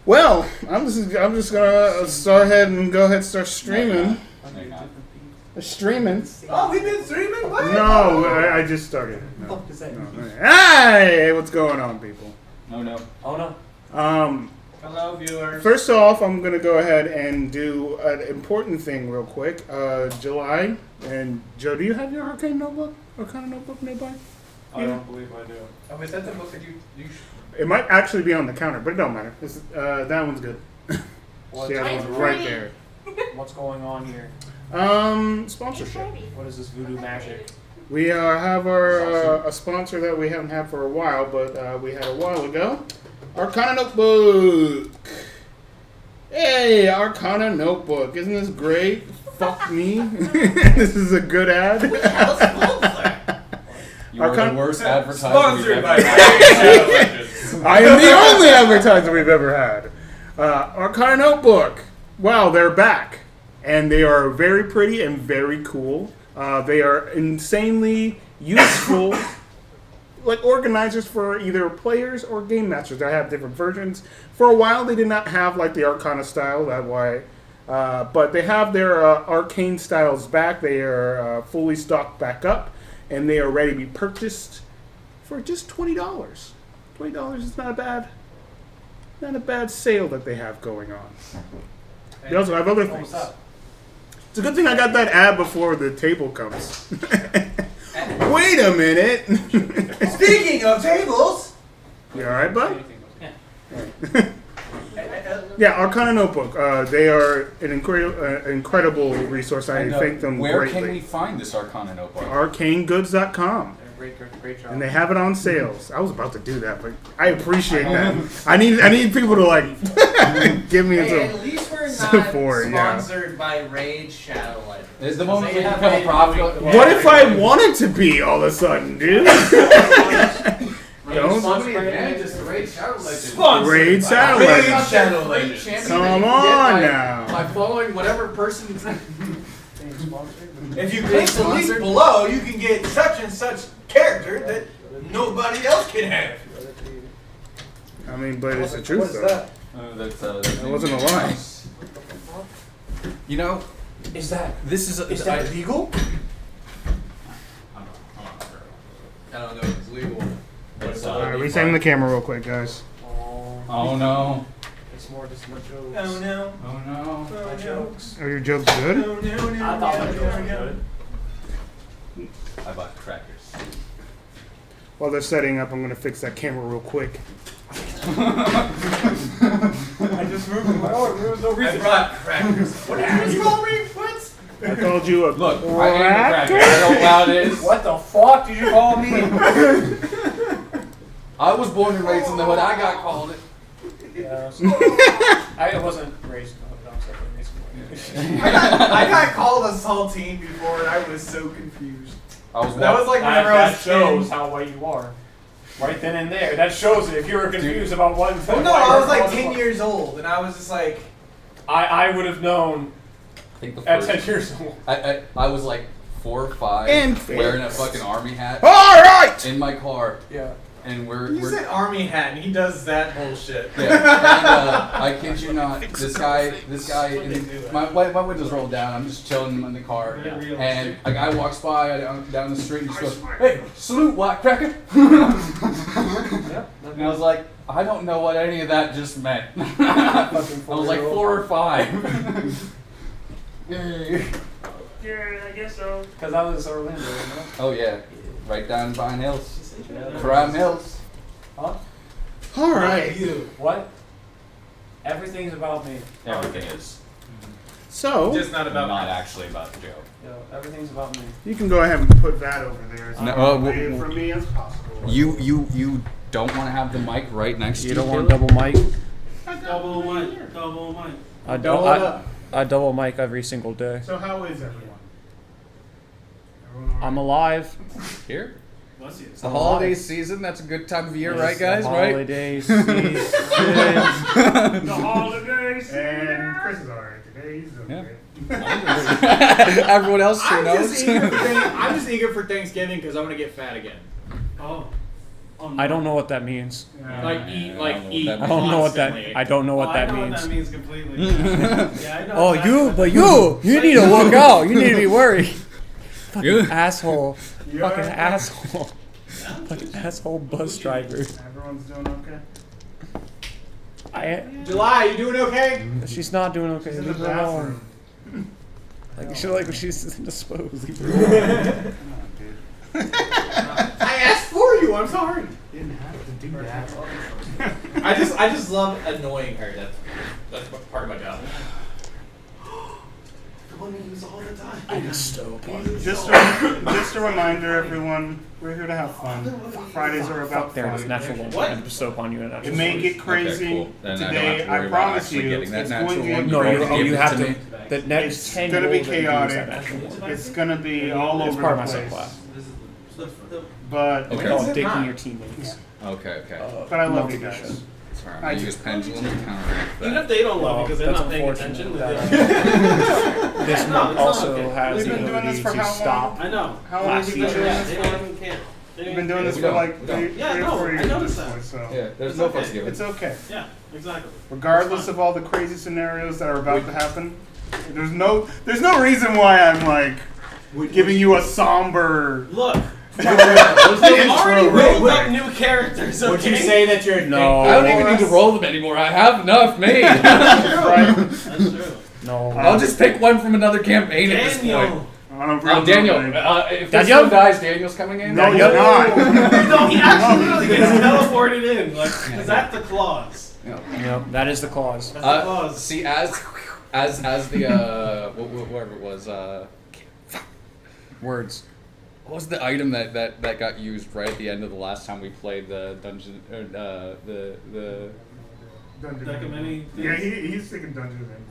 Well, I'm just gonna start ahead and go ahead and start streaming. Streaming. Oh, we've been streaming? What? No, I just started. No. What the fuck is that? No. Hey, what's going on, people? Oh no. Hello, viewers. First off, I'm gonna go ahead and do an important thing real quick. July and Joe, do you have your Arcana notebook nearby? I don't believe I do. Oh, is that the book that you It might actually be on the counter, but it don't matter. That one's good. What's, See, that one's right there. what's going on here? Sponsorship. What is this voodoo magic? We have a sponsor that we haven't had for a while, but we had a while ago. Arcana Notebook. Hey, Arcana Notebook. Isn't this great? Fuck me. This is a good ad. You are the worst advertiser Sponsored we've by ever had. I am the only advertiser we've ever had. Arcana Notebook. Wow, they're back. And they are very pretty and very cool. They are insanely useful, like organizers for either players or game masters. I have different versions. For a while, they did not have like the Arcana style. That's why. But they have their arcane styles back. They are fully stocked back up. And they are ready to be purchased for just $20. $20 is not a bad sale that they have going on. They also have other things. It's a good thing I got that ad before the table comes. Wait a minute. Speaking of tables. You alright, bud? Yeah. Yeah, Arcana Notebook. They are an incredible resource. I thank them Where greatly. can we find this Arcana notebook? ArcaneGoods.com. Great job. And they have it on sales. I was about to do that, but I appreciate that. I need people to like give me Hey, some at least we're not support. Yeah. sponsored by Raid Shadow Legends. Is the moment They we have become a a profit? What if I wanted to be all of a sudden, dude? Don't So many advantages to Raid Shadow Legends. Raid Shadow Raid Legends. Shadow Legends. Come on now. By following whatever person. If you click the link below, you can get such and such character that nobody else can have. I mean, but it's the truth, though. That wasn't a lie. You know, Is that is that legal? I don't know if it's legal. Alright, resetting the camera real quick, guys. Oh no. It's more just my jokes. Oh no. Oh no. My jokes. Are your jokes good? No, no, no. I thought my jokes were good. I bought crackers. While they're setting up, I'm going to fix that camera real quick. I just moved my arm. There was no I reason. brought crackers. What did you call me? What? I called you a Look, I ate a cracker. I know how loud it is. What the fuck did you call me? I was born and raised in the hood. I got called it. Yeah, I wasn't raised in the hood. I was definitely raised in the hood. I got called a saltine before and I was so confused. I was That was like whenever I That was shows 10. how white you are. Right then and there. That shows it. If you were confused about one thing. Well, no, I was like 10 years old and I was just like, I would have known I think the at first. 10 years old. I was like 4 or 5, And wearing a fucking army hat Alright! in my car, Yeah. and you said army hat and he does that bullshit. Yeah, and, I kid you not, this guy, my windows rolled down, I'm just chilling in the car, and a guy walks by down the street and just goes, "Hey, salute, white cracker!" Yeah. And I was like, I don't know what any of that just meant. I was like 4 or 5. Yeah, I guess so. Because I was Orlando, you know? Oh yeah, right down Vine Hills, Crime Hills. Huh? Alright. What? Everything's about me. Everything is So, Just not about not actually about Joe. Yo, everything's about me. you can go ahead and put that over there as No, far away from me as possible. You don't want to have the mic right next to you. You don't want double mic? Double mic. I double mic every single day. So how is everyone? I'm alive. Here? What's it? It's the holiday season. That's a good time of year, right, guys? Right? Holiday season. The holiday season. And Chris is alright today. He's okay. Everyone else who knows. I'm just eager for Thanksgiving because I'm gonna get fat again. Oh. I don't know what that means. Yeah. Like eat, like eat. I I don't know what that. constantly. I don't know what that I know means. what that means completely. Yeah, I know. Oh, exactly you need to look out. You need to be worried. Fucking You- asshole. You Fucking alright? asshole. Fucking asshole bus driver. Everyone's doing okay. July, you doing okay? She's not doing okay. She's in the Leave her alone. bathroom. Like she like she's indisposed. Leave her alone. I asked for you. I'm sorry. Didn't have to do that. I just love annoying her. That's part of my job. The one we use all the time. I just so Just a reminder, everyone, we're here to have fun. Fridays are about Fuck there, this fun. natural one. What? I just soap on you and It may get crazy Okay, cool. Then I don't today. have to worry I about promise actually you, getting that it's natural going to one. get No, crazy. you have Give it to. to me. The next It's 10 gonna be rolls that you use that chaotic. natural one. It's gonna be all It's over part of the my place. subclass. But Okay. It's called it digging not? your teammates. Okay. but I love you guys. Multi-mission. Sorry, I'm I gonna use pendulum to counteract Even that. if they don't love you because they're That's not paying unfortunate attention. that, this No, one it's not also okay. has We've the been doing this ability for to how long? stop. I know. How long Last have you been feature. doing Yeah, this they for? don't even care. We've been doing this We for don't. like We don't. three Yeah, or no, 4 I years at noticed this that. point, so Yeah, there's It's no okay. fucks given. it's okay. Yeah, exactly. Regardless of all the crazy scenarios that are about to happen, there's no reason why I'm like giving you a somber. Look, Intro. they've already rolled Wait. up new characters. Okay? Would you say that you're No. I don't even need to roll them anymore. I have enough made. Right? That's true. No. I'll just pick one from another campaign at this point. Daniel. On a real Daniel, note, if this Daniel? one dies, Daniel's coming in. No, you're not. No, he actually literally gets teleported in. Like, is that the clause? Yep, that is the clause. That's the clause. See, as the whatever it was, Words. what was the item that got used right at the end of the last time we played the dungeon or the Like a mini. Yeah, he's thinking Dungeons and Dragons.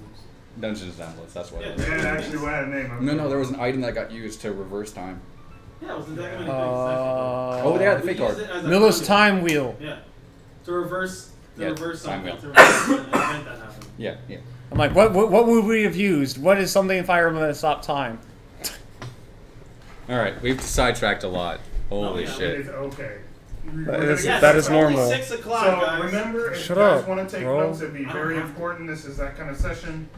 Dungeons and Dragons? That's what. Yeah. It was. Yeah, it actually had a name. No, there was an item that got used to reverse time. Yeah, it was the deck of mini Oh, yeah, the things. fake We card. used it as a Miller's conduit. time wheel. Yeah. To reverse. Yeah, reverse time something. wheel. To reverse an event that happened. Yeah. I'm like, what would we have used? What is something in Fire Emblem that stop time? All right, we've sidetracked a lot. Holy Oh, yeah. shit. It's okay. That is it's normal. only 6 o'clock, So guys. remember, if Shut you guys up, want to take bro. notes, it'd be very important. This is that kind of session.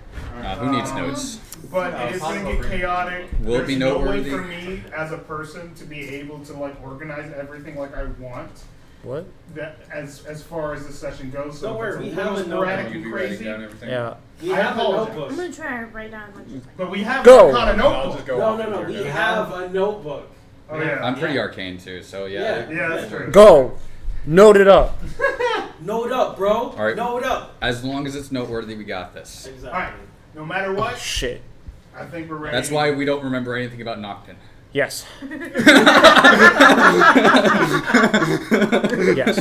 Who needs notes? But it is going to get chaotic. Will it There's be no way noteworthy? for me as a person to be able to like organize everything like I want. What? That as far as the session goes. So Don't if worry, it's a we little have a sporadic notebook. and crazy. everything. Yeah. We I have a apologize. notebook. I'm gonna try to write down what you But we have Go. that kind of I'll notebook. just go No, off no, no. of We your- have a notebook. Oh yeah. I'm pretty arcane too, so yeah. Yeah, that's true. Go. Note it up. Note up, bro. All right. Note up. As long as it's noteworthy, we got this. Exactly. All right. No matter what, Shit. I think we're ready. That's why we don't remember anything about Noctin. Yes. Yes.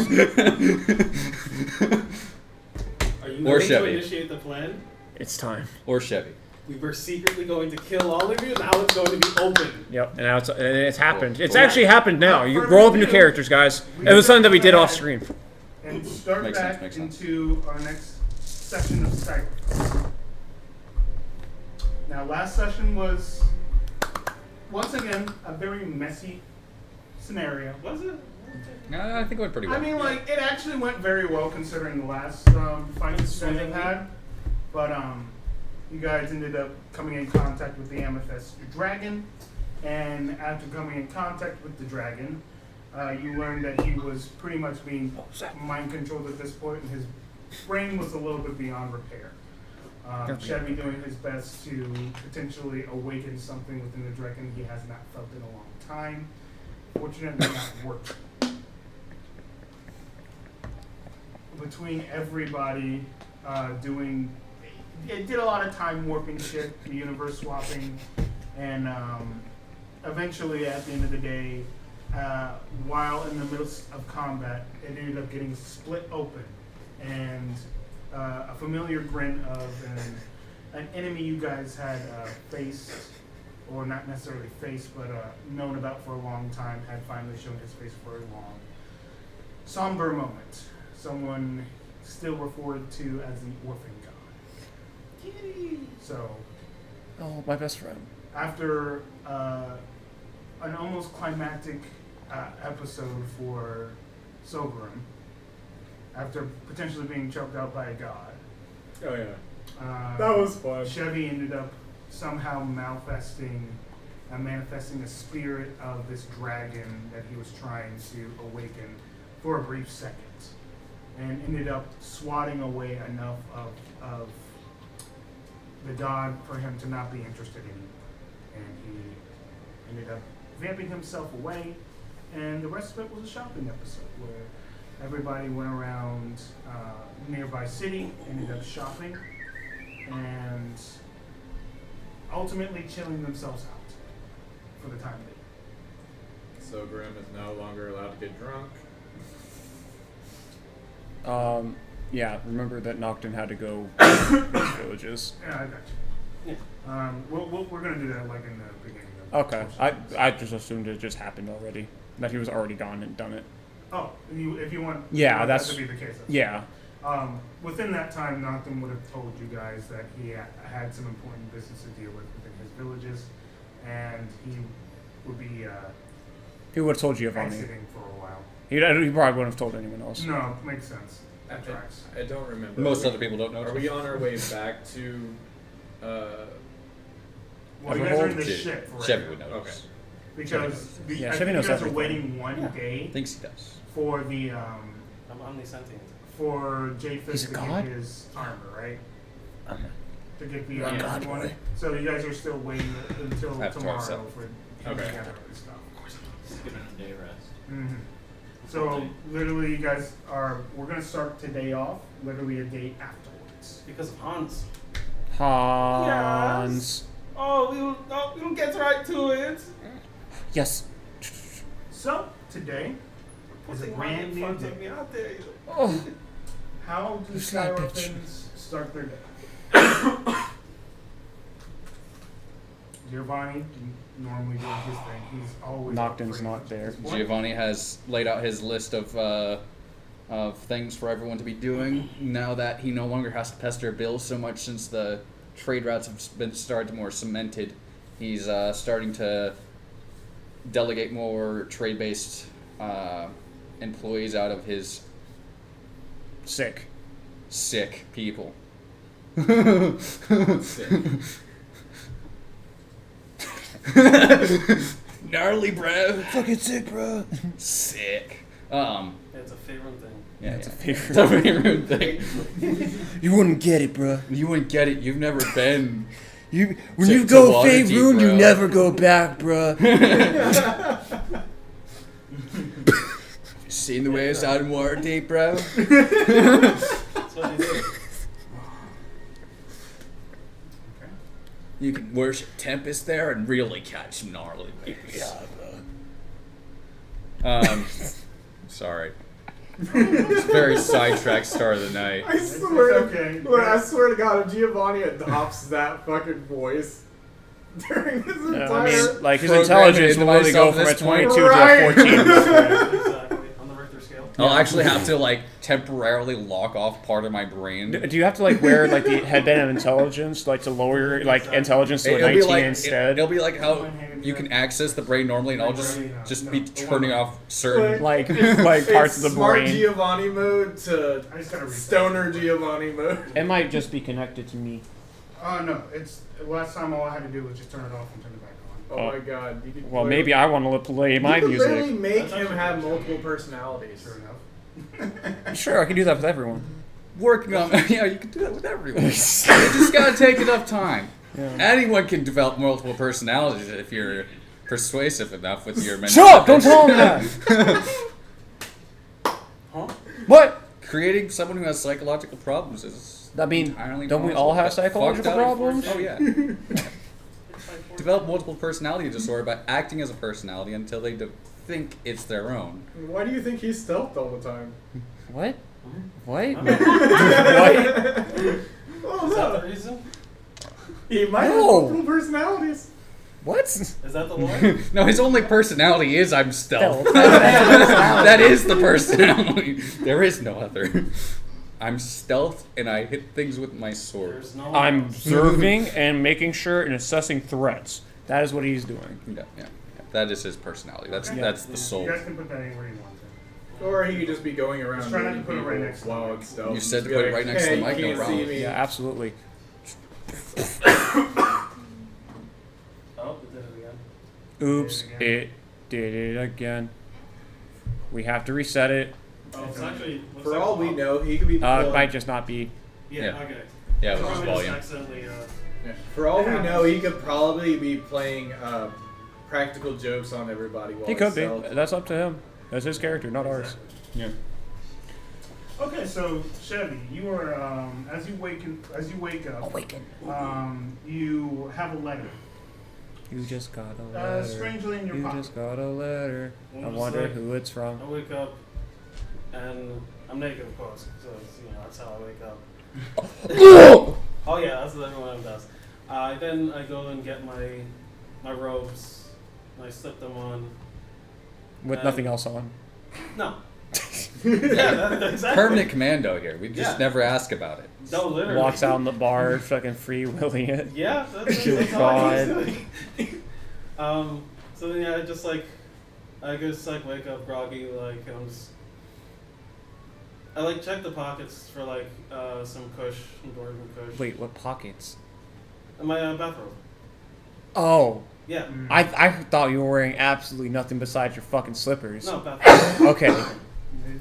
Are you Or ready Chevy. to initiate the plan? It's time. Or Chevy. We were secretly going to kill all of you. Now it's going to be open. Yep. And now it's happened. It's Cool. actually happened now. You Further roll up new ado, characters, guys. we It was just something that we go did off ahead screen. and start Makes sense, back makes sense. into our next session of Skype. Now, last session was once again a very messy scenario. Was it? I think it went pretty well. I mean, like it actually went very well considering the last fights you guys have had. But you guys ended up coming in contact with the Amethyst Dragon, and after coming in contact with the dragon, you learned that he was pretty much being mind controlled at this point, and his brain was a little bit beyond repair. Chevy doing his best to potentially awaken something within the dragon he has not felt in a long time. Fortunately, not working. Between everybody it did a lot of time warping shit, the universe swapping, and eventually at the end of the day, while in the middle of combat, it ended up getting split open, and a familiar grin of an enemy you guys had faced, or not necessarily faced, but known about for a long time, had finally shown his face for a long, somber moment. Someone still referred to as the Orphan God. So, Oh, my best friend. after an almost climactic episode for sober him after potentially being choked out by a god. Oh yeah, that was fun. Chevy ended up somehow manifesting a spirit of this dragon that he was trying to awaken for a brief second, and ended up swatting away enough of the god for him to not be interested in, and he ended up vamping himself away. And the rest of it was a shopping episode where everybody went around nearby city, ended up shopping, and ultimately chilling themselves out for the time being. So Grim is no longer allowed to get drunk. Yeah, remember that Nocton had to go to those villages. Yeah, I got you. We're gonna do that like in the beginning of Okay, I just assumed it just happened already. That he was already gone and done it. Oh, if you want, Yeah, that that's to be the case. yeah. Within that time, Nocton would have told you guys that he had some important business to deal with within his villages, and he would be He would have told Giovanni. exiting for a while. He probably wouldn't have told anyone else. No, makes sense. That tracks. I don't remember. Most other people don't know. Are we on our way back to? Well, you guys are in the ship for right Chevy now. would know. Okay. Because Yeah, I Chevy think you knows guys are everything. waiting one day Thinks he does. for the I'm omnisentient. for Japheth He's a to god? get his armor, right? To get the You're a armor god one. boy. So you guys are still waiting until After tomorrow 12. for him Okay. to gather his stuff. Just give it a day rest. Mm-hmm. So literally, you guys we're gonna start today off. Literally a day afterwards. Because of Hans. Hans. Oh, we'll get right to it. Yes. So today is a brand new day. Me out there. Oh. How do Sly bitch. Orphans start their day? Giovanni normally does his thing. He's always Nocton's not there. Giovanni has laid out his list of things for everyone to be doing now that he no longer has to pester Bill so much since the trade routes have been started more cemented. He's starting to delegate more trade-based employees out of his Sick. sick people. Gnarly, bro. Fucking sick, bro. Sick. It's a favorite thing. Yeah, It's a It's favorite. a favorite thing. You wouldn't get it, bro. You wouldn't get it. You've never been. When To- you to go Waterdeep, Faerun, you bro. never go back, bro. Seen the way it's out in Waterdeep, bro? That's what they do. You can worship Tempest there and really catch gnarly babies. Yeah, bro. Sorry. It's a very sidetracked start of the night. I swear, okay. Look, I swear to God, if Giovanni adopts that fucking voice during this Yeah, entire, I mean, like his Program intelligence it will into only go myself from at a this point. 22 Right. to a 14. Exactly. On the Richter scale. I'll actually have to like temporarily lock off part of my brain. Do you have to like wear like the headband of intelligence, like to lower your like intelligence to a It'll 19 be like instead? it'll be like how you can access the brain normally, and I'll just be turning off certain. like parts of the smart brain. Giovanni mode to I just gotta read stoner Giovanni mode. It might just be connected to me. No, it's last time all I had to do was just turn it off and turn it back on. Oh Oh. my God! You could Well, play maybe I want to play my you could music. literally make That's him actually have pretty multiple good. personalities. Sure enough. Sure, I can do that with everyone. Working on yeah, you can do that with everyone. You just gotta take enough time. Yeah. Anyone can develop multiple personalities if you're persuasive enough with your mental. Shut up! Don't tell him that. Huh? What? Creating someone who has psychological problems is I mean, entirely don't we possible. all have But psychological fucked up- problems? Oh yeah. Develop multiple personality disorder by acting as a personality until they think it's their own. Why do you think he's stealthed all the time? What? What? Is What? Oh, that the reason? He might have No. multiple personalities. What? Is that the lore? No, his only personality is I'm stealth. Stealth. That is the personality. There is no other. I'm stealth and I hit things with my sword. There's no. I'm observing and making sure and assessing threats. That is what he's doing. Yeah. That is his personality. That's the You soul. guys can put that anywhere you want to. Or he could just be going around Just try not to meeting put it right people next to the while mic. it's stealth. You said to Be put it like, right next to hey, the mic, no you can't problem. see me. Yeah, absolutely. Oh, it did it again. Oops, it did it again. We have to reset it. Oh, it's actually. looks For like all we pop. know, he could be. It pulling- might just not be. Yeah, Yeah. okay. Yeah, it was just Probably volume. accidentally. For all we know, he could probably be playing practical jokes on everybody. While He could be. stealth. That's up to him. That's his character, not ours. Yeah. Okay, so Chevy, you are as you wake up, you have a letter. You just got a letter. Strangely in your You pocket. just got a letter. I Just wonder like- who it's from. I wake up and I'm naked, of course. So that's how I wake up. Oh yeah, that's what everyone does. Then I go and get my robes. And I slip them on. With nothing else on. No. Yeah, exactly. Permanent commando here. We just Yeah. never ask about it. No, literally. Walks out in the bar, fucking free willing it. Yeah, that's Good all I God. keep doing. So then I just wake up groggy, like I'm just. I check the pockets for some kush, some Dwarven kush. Wait, what pockets? In my bathrobe. Oh, Yeah. I thought you were wearing absolutely nothing besides your fucking slippers. No, bathrobe. Okay,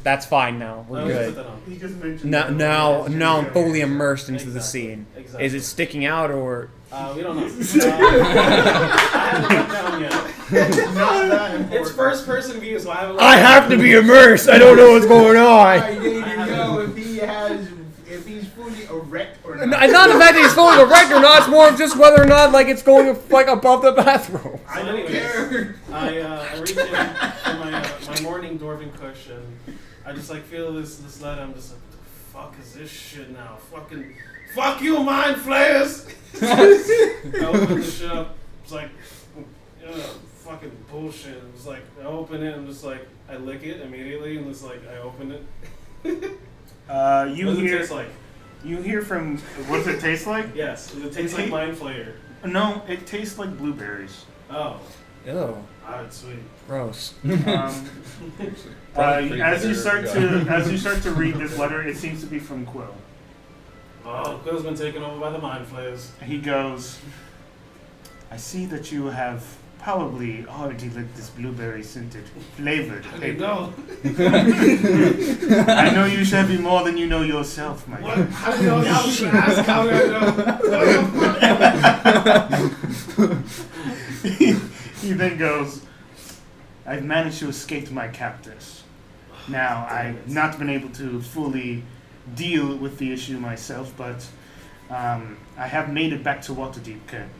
that's fine now. I We're always put good. that on. He just mentioned Now, that. now, Yes, now I'm you're fully good. immersed into the Exactly. scene. Exactly. Is it sticking out or? We don't know. I haven't looked down yet. Not that important. It's first person view, so I haven't. I have to be immersed. I don't know what's going on. I need to know if he's fully erect or not. Not the fact that he's fully erect or not. It's more of just whether or not it's going above the bathroom. I don't care. I reach in for my morning Dwarven kush, and I just feel this letter. I'm just like, what the fuck is this shit now? Fuck you, mind flayers! I open the shit up. It's like, fucking bullshit. It was like, I open it and just I lick it immediately, and it's I open it. You What does it hear. taste like? You hear from. What does it taste like? Yes, does it taste like mind flayer? No, it tastes like blueberries. Oh, Ew, alright, sweet. gross. As you start to read this letter, it seems to be from Quill. Oh, Quill's been taken over by the mind flayers. He goes, I see that you have probably already licked this blueberry scented flavored There you paper. go. I know you Chevy more than you know yourself, my What? friend. How do you know that was your ass? How do I know? He then goes, I've managed to escape my captors. Now, I've not been able to fully deal with the issue myself, but I have made it back to Waterdeep currently.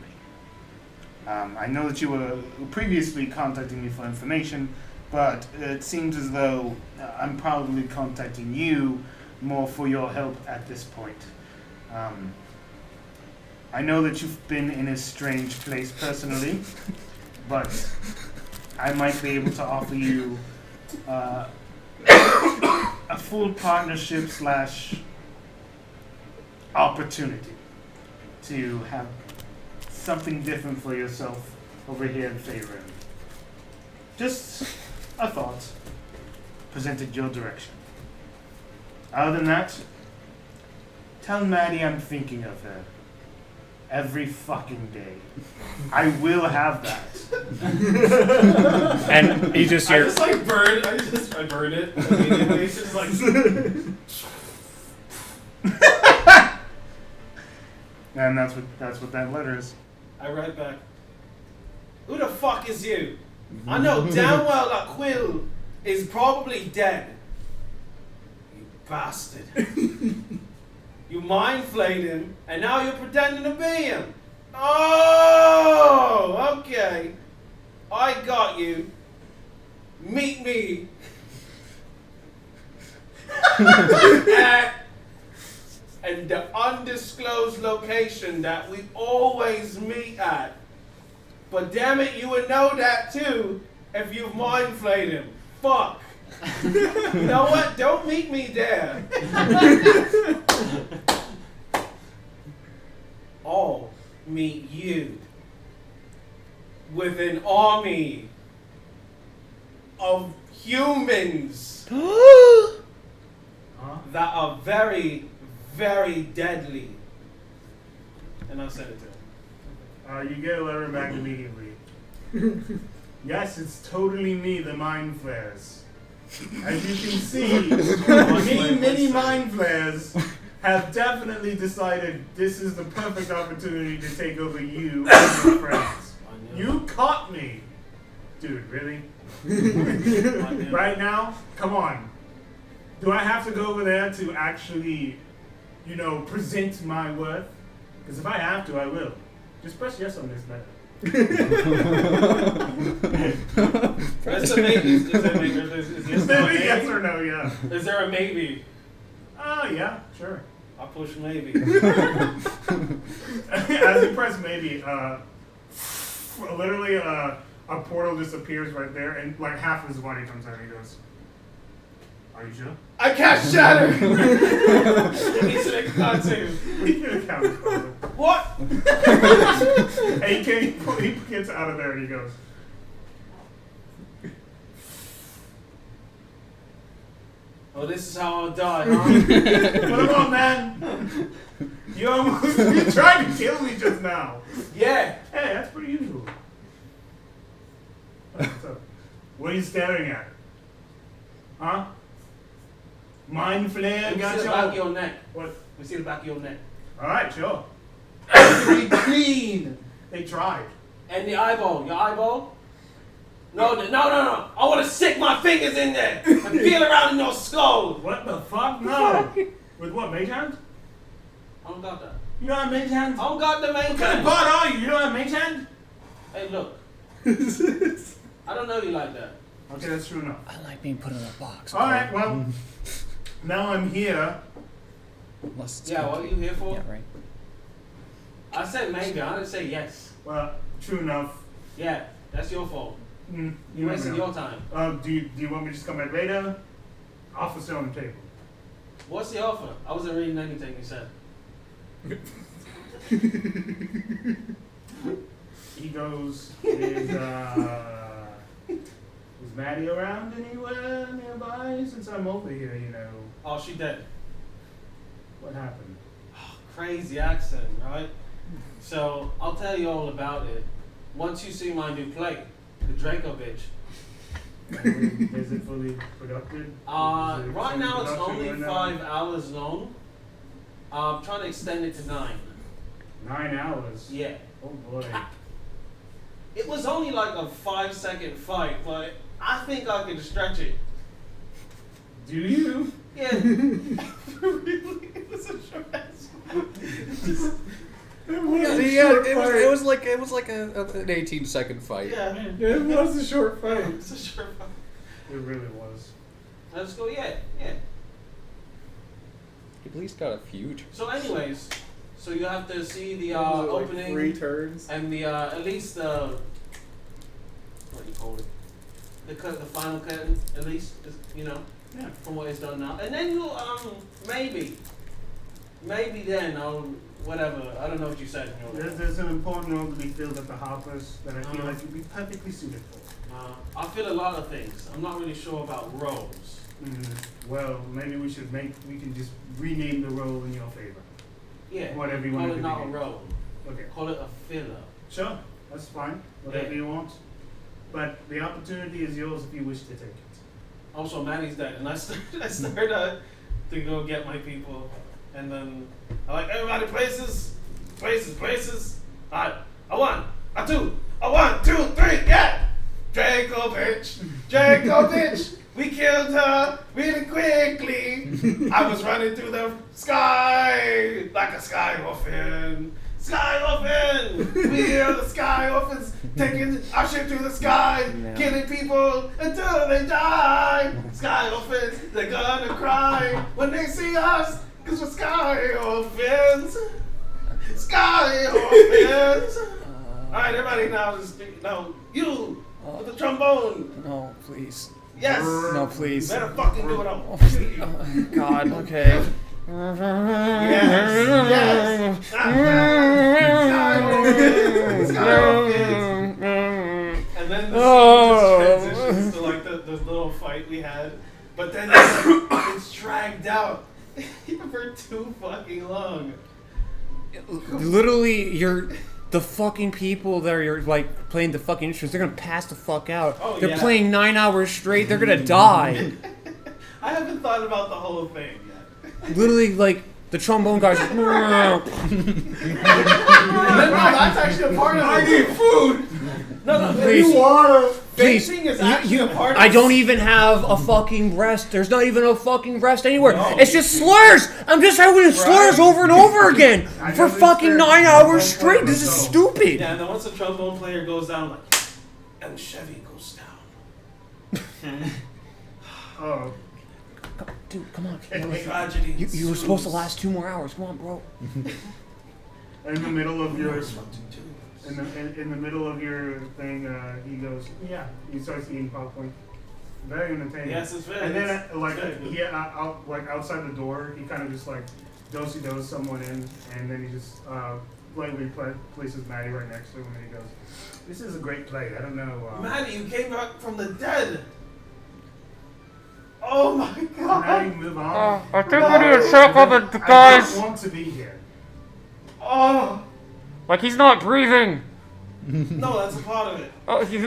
I know that you were previously contacting me for information, but it seems as though I'm probably contacting you more for your help at this point. I know that you've been in a strange place personally, but I might be able to offer you a full partnership / opportunity to have something different for yourself over here in Faerun. Just a thought presented your direction. Other than that, tell Maddie I'm thinking of her every fucking day. I will have that. And he just I hears. just burn. I burn it immediately. It's just And that's what that letter is. I write back. Who the fuck is you? I know damn well that Quill is probably dead. You bastard. You mind flayed him, and now you're pretending to be him. Oh, okay. I got you. Meet me. And the undisclosed location that we always meet at. But damn it, you would know that too if you've mind flayed him. Fuck. You know what? Don't meet me there. I'll meet you with an army of humans Huh? that are very, very deadly. And I'll send it to him. You get a letter back immediately. Yes, it's totally me, the mind flares. As you can see, many mind flares have definitely decided this is the perfect opportunity to take over you and your friends. You caught me. Dude, really? Right now? Come on. Do I have to go over there to actually, present my worth? Because if I have to, I will. Just press yes on this letter. That's a maybe. Is there a maybe? Yes or no, yeah. Is there a maybe? Oh, yeah, sure. I'll push maybe. As you press maybe, literally a portal just appears right there, and like half of his body comes out and he goes, "Are you sure?" I cast shatter! He's an expensive. What? And he gets out of there and he goes, "Oh, this is how I'll die, huh?" "Come on, man. You tried to kill me just now." Yeah. Hey, that's pretty usual. What's up? What are you staring at? Huh? Mind flare Let me got see the you? back of your neck. What? Let me see the back of your neck. Alright, sure. Pretty clean. They tried. And the eyeball. Your eyeball? No. I want to stick my fingers in there and feel around in your skull. What the fuck? No. With what, mage hand? I don't got that. You don't have mage hand? I don't got the main What kind of hand. bot are you? You don't have mage hand? Hey, look. I don't know you like that. Okay, that's true enough. I like being put in a box. Alright, well, now I'm here. Unless it's Yeah, what are you here for? Yeah, right. I said maybe. I didn't say yes. Well, true enough. Yeah, that's your fault. You You never wasted know. your time. Do you want me to just come back later? Offer still on the table. What's the offer? I wasn't reading anything you said. He goes, is Maddie around anywhere nearby? Since I'm over here, Oh, she dead. what happened? Crazy accent, right? So I'll tell you all about it once you see my new play, the Draco bitch. Is it fully productive? Right now it's only 5 hours long. I'm trying to extend it to 9. 9 hours. Yeah. Oh boy. It was only like a 5-second fight, but I think I could stretch it. Do you? Yeah. Really? It was a short ass fight. It was like an 18-second fight. Yeah. It was a short fight. It's a short fight. It really was. Let's go, yeah. At least got a feud. So anyways, so you have to see the Like opening 3 turns. and the at least the what do you call it? The final curtain, at least, Yeah. from what it's done now. And then you'll maybe then I'll whatever. I don't know what you said in your There's an important role to be filled at the Hoppers that I feel like you'd be perfectly suited for. I feel a lot of things. I'm not really sure about roles. Well, maybe we can just rename the role in your favor. Yeah. Whatever you Call want it to not a do. role. Okay. Call it a filler. Sure, that's fine. Whatever Yeah. you want. But the opportunity is yours if you wish to take it. Also, Manny's dead, and I started to go get my people, and then I like everybody places. Alright, a 1, a 2, a 1, 2, 3, yeah! Draco bitch, we killed her really quickly. I was running through the sky like a sky orphan. We are the sky orphans taking our ship through the sky, killing people until they die. Sky orphans, they're gonna cry when they see us, cause we're sky orphans. Alright, everybody now just you with the trombone. No, please. Yes. No, please. Better fucking do it on. God, okay. Yes. Sky orphans. And then the scene just transitions to like the little fight had, but then it's dragged out for too fucking long. Literally, the fucking people that are like playing the fucking instruments, they're gonna pass the fuck out. Oh, they're yeah. playing 9 hours straight. They're gonna die. I haven't thought about the whole thing yet. Literally, like the trombone guys. No, that's actually a part of it. I need food. No, Please. Please, Facing is actually a part of I it. don't even have a fucking rest. There's not even a fucking rest anywhere. No. It's just slurs. I'm just having slurs over and over again for fucking 9 hours straight. This is stupid. Yeah, and then once the trombone player goes down, like, and Chevy goes down. Oh. Dude, come on. Tragedy. You were supposed to last 2 more hours. Come on, bro. In the middle of your Knows what to do. in the middle of your thing, he goes, yeah. He starts eating popcorn. Very entertaining. Yes, it's very. And then, it's very good. like outside the door, he kind of just like does someone in, and then he just lightly places Maddie right next to him, and he goes, "This is a great play. I don't know." Maddie, you came back from the dead. Oh my god. Maddie, move on. I think we need to check on the I guys. don't want to be here. Oh. Like, he's not breathing. No, that's a part of it. Oh, he's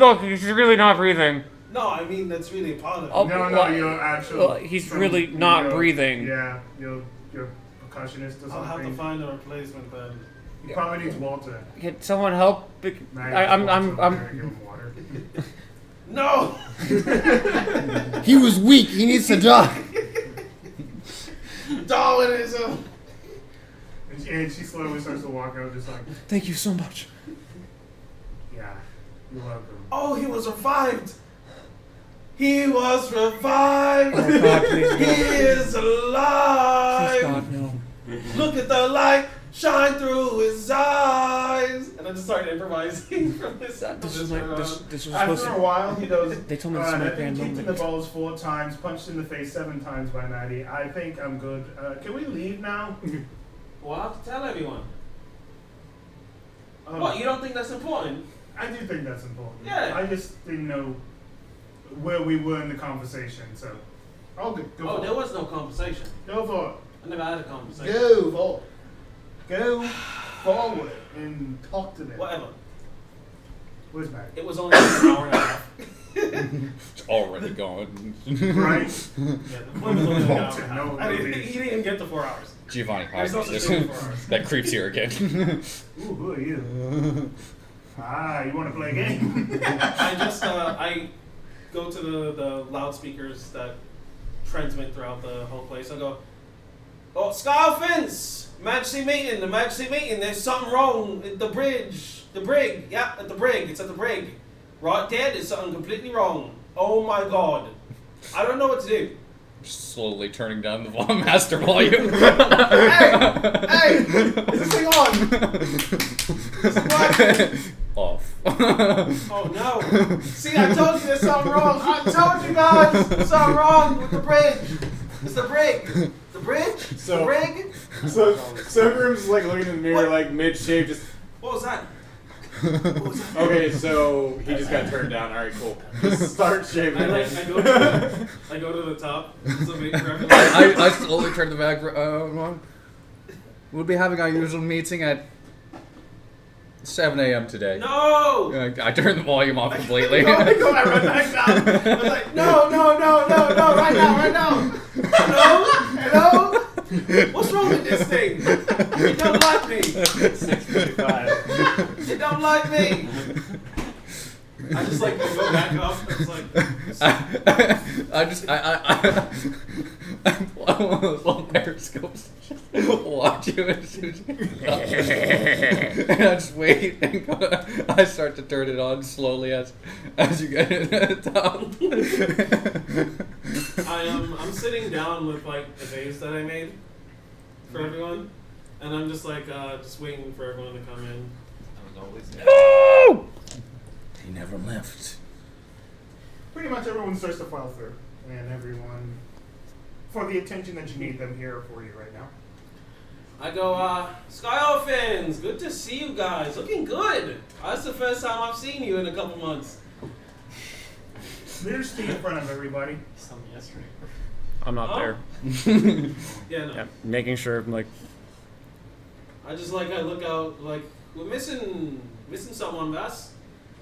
really not breathing. No, I mean that's really a part of it. Oh, No, well, you're actually. he's really not you're- breathing. Yeah, you're percussionist or I'll have to something. find a replacement then. He probably needs Walter. Can someone help? Maddie, I'm give him water. No! He was weak. He needs to die. Darwinism! And she slowly starts to walk out, just like, Thank you so much. yeah, you're welcome. Oh, he was revived! He was revived! Oh God, please He no. is alive! Please God, no. Look at the light shine through his eyes! And I just started improvising from this. This was supposed After a to. while, he goes, They told me this is my I've been grand kicked in the moment. balls 4 times, punched in the face 7 times by Maddie. I think I'm good. Can we leave now? Well, I'll have to tell everyone. Um, What, you don't think that's important? I do think that's important. Yeah. I just didn't know where we were in the conversation, so I'll go Oh, for there it. was no conversation. Go for I never had a conversation. it. Go for it. Go forward and talk to them. Whatever. Where's Maddie? It was only an hour and a half. It's already gone. Right? Yeah, the point was only an hour and a half. No, I didn't, no, he didn't even get to 4 hours. Giovanni, There's no such thing as 4 hours. that creeps here again. Ooh, who are you? You want to play a game? I just, I go to the loudspeakers that transmit throughout the whole place. I go, oh, Orphans! Majesty meeting, the Majesty meeting. There's something wrong at the bridge. The brig. Yeah, at the brig. It's at the brig. Right there, there's something completely wrong. Oh my god. I don't know what to do. Slowly turning down the master volume. Hey! Is this thing on? Is it working? Off. Oh no. See, I told you there's something wrong. I told you guys there's something wrong with the bridge. It's the brig. The bridge? So- the brig? So Grim's like looking in the mirror, What? like mid-shave, just. What was that? What was that? Okay, so he just got turned down. All right, cool. Just start shaving. I go to the top. So wait for everyone. I slowly turn the back. We'll be having our usual meeting at 7 a.m. today. No! I turn the volume off completely. I run back down. I was like, no, right now. Hello? What's wrong with this thing? It don't like me. 6:55. It don't like me. I just like go back up. It's like I'm one of those little periscopes. Watch you as soon as and I just wait and I start to turn it on slowly as you get to the top. I'm sitting down with like the vase that I made for everyone, and I'm just like just waiting for everyone to come in. I was always there. No! He never left. Pretty much everyone starts to file through, and everyone, for the attention that you need, them here for you right now. I go, Sky Orphans, good to see you guys. Looking good. That's the first time I've seen you in a couple months. Clear state in front of everybody. Something yesterday. I'm not Oh. there. Yeah, no. Yeah, making sure I'm like, I look out like we're missing someone, Bass.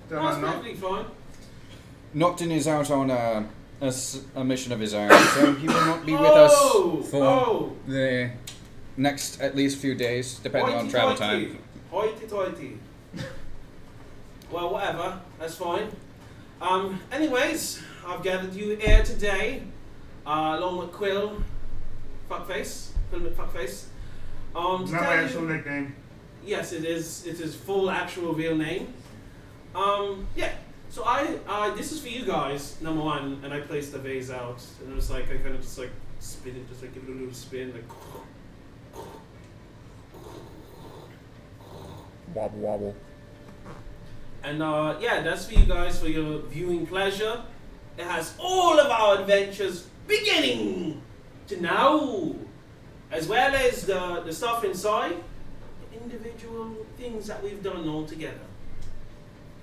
Don't No, it's know. perfectly fine. Nocton is out on a mission of his own, so he will not be with us for the next at least few days, depending on travel time. Hoity-toity. Well, whatever. That's fine. Anyways, I've gathered you here today, along with Quill Fuckface. It's not my actual nickname. Yes, it is. It's his full, actual, real name. Yeah. So this is for you guys, number one, and I placed the vase out, and it was like I kind of just like spin it, just like give it a little spin, like. wobble wobble. And yeah, that's for you guys for your viewing pleasure. It has all of our adventures beginning to now, as well as the stuff inside, the individual things that we've done all together.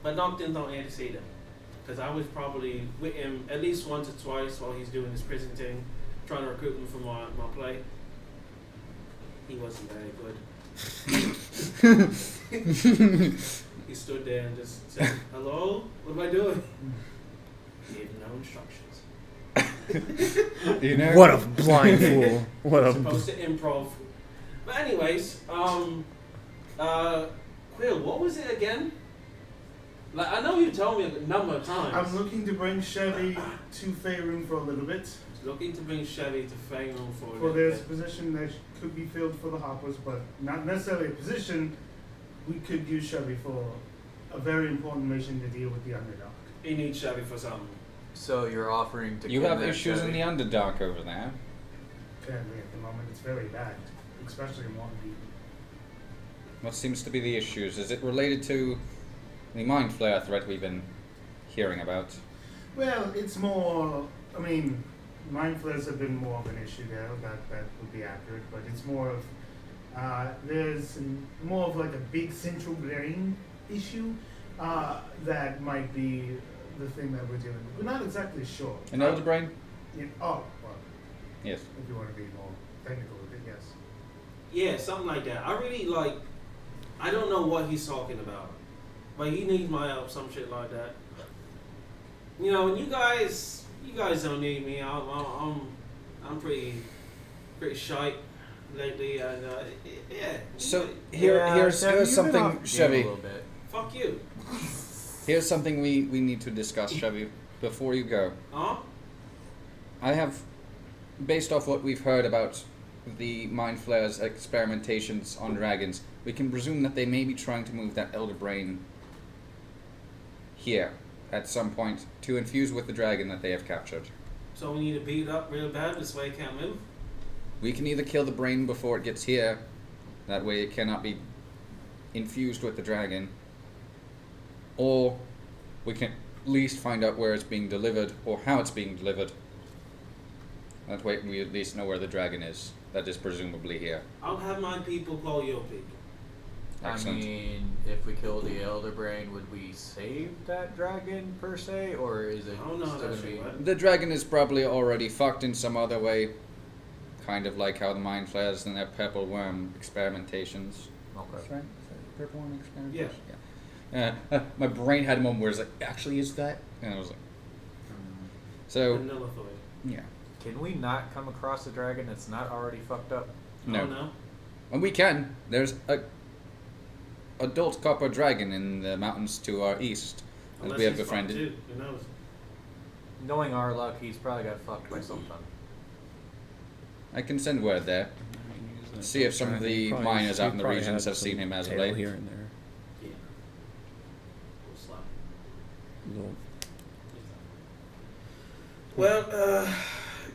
But Nocton's not here to see them, because I was probably with him at least once or twice while he's doing his prison thing, trying to recruit him for my play. He wasn't very good. He stood there and just said, "Hello, what am I doing?" Gave no instructions. You know, What a blind fool. What a. Supposed to improv. But anyways, Quill, what was it again? Like, I know you told me a number of times. I'm looking to bring Chevy to Faerun for a little bit. Looking to bring Chevy to Faerun for a For little there's a bit. position that could be filled for the hoppers, but not necessarily a position. We could use Chevy for a very important mission to deal with the underdog. He needs Chevy for something. So you're offering to you have kidnap issues in Chevy? the Underdark over there. Currently, at the moment, it's very bad, especially in Waterdeep. What seems to be the issues? Is it related to the Mind Flayer threat we've been hearing about? Well, it's more. I mean, mind flares have been more of an issue there. That would be accurate, but it's more of. There's more of like a big central brain issue that might be the thing that we're dealing with. We're not exactly sure. An Elder Brain? Yeah, well, Yes. if you want to be more technical with it, yes. Yeah, something like that. I really like. I don't know what he's talking about, but he needs my help. Some shit like that. You know, and you guys don't need me. I'm pretty shy lately, and yeah. So Yeah, here's Chevy, you've been something, off the game Chevy. a little bit. Fuck you. Here's something we need to discuss, Chevy, before you go. Huh? I have, based off what we've heard about the Mind Flayer's experimentations on dragons, we can presume that they may be trying to move that Elder Brain here at some point to infuse with the dragon that they have captured. So we need to beat it up real bad this way it can't move. We can either kill the brain before it gets here, that way it cannot be infused with the dragon, or we can at least find out where it's being delivered or how it's being delivered. That way we at least know where the dragon is, that is presumably here. I'll have my people call your people. Excellent. I mean, if we kill the Elder Brain, would we save that dragon per se, or is it I don't know how still that gonna shit be? works. The dragon is probably already fucked in some other way, kind of like how the Mind Flayers and their purple worm experimentations. Okay. That's right. Is that purple worm experimentation? Yeah. Yeah. My brain had a moment where it's like, actually, is that? And I was like, so Vanillified. yeah, Can we not come across a dragon that's not already fucked up? no, Oh, no? and we can. There's a adult copper dragon in the mountains to our east, as Unless we have he's fucked befriended. too. Who knows? Knowing our luck, he's probably got fucked by something. I can send word there. See if some of the miners out in the regions have seen him as of late. Here and there. Yeah. We'll slap. Little- Well,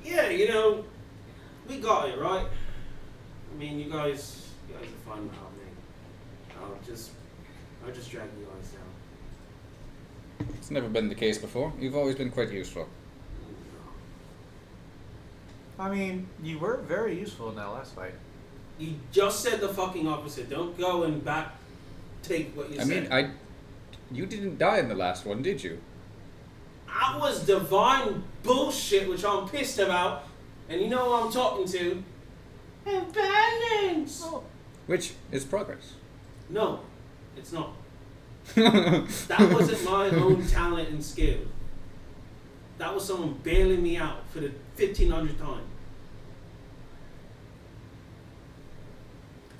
yeah, you know, we got it, right? I mean, you guys are fine without me. I'll just drag you guys down. It's never been the case before. You've always been quite useful. I mean, you were very useful in that last fight. You just said the fucking opposite. Don't go and take what you I said. mean, you didn't die in the last one, did you? That was divine bullshit, which I'm pissed about. And you know who I'm talking to? Balance. Which is progress. No, it's not. That wasn't my own talent and skill. That was someone bailing me out for the 1500th time.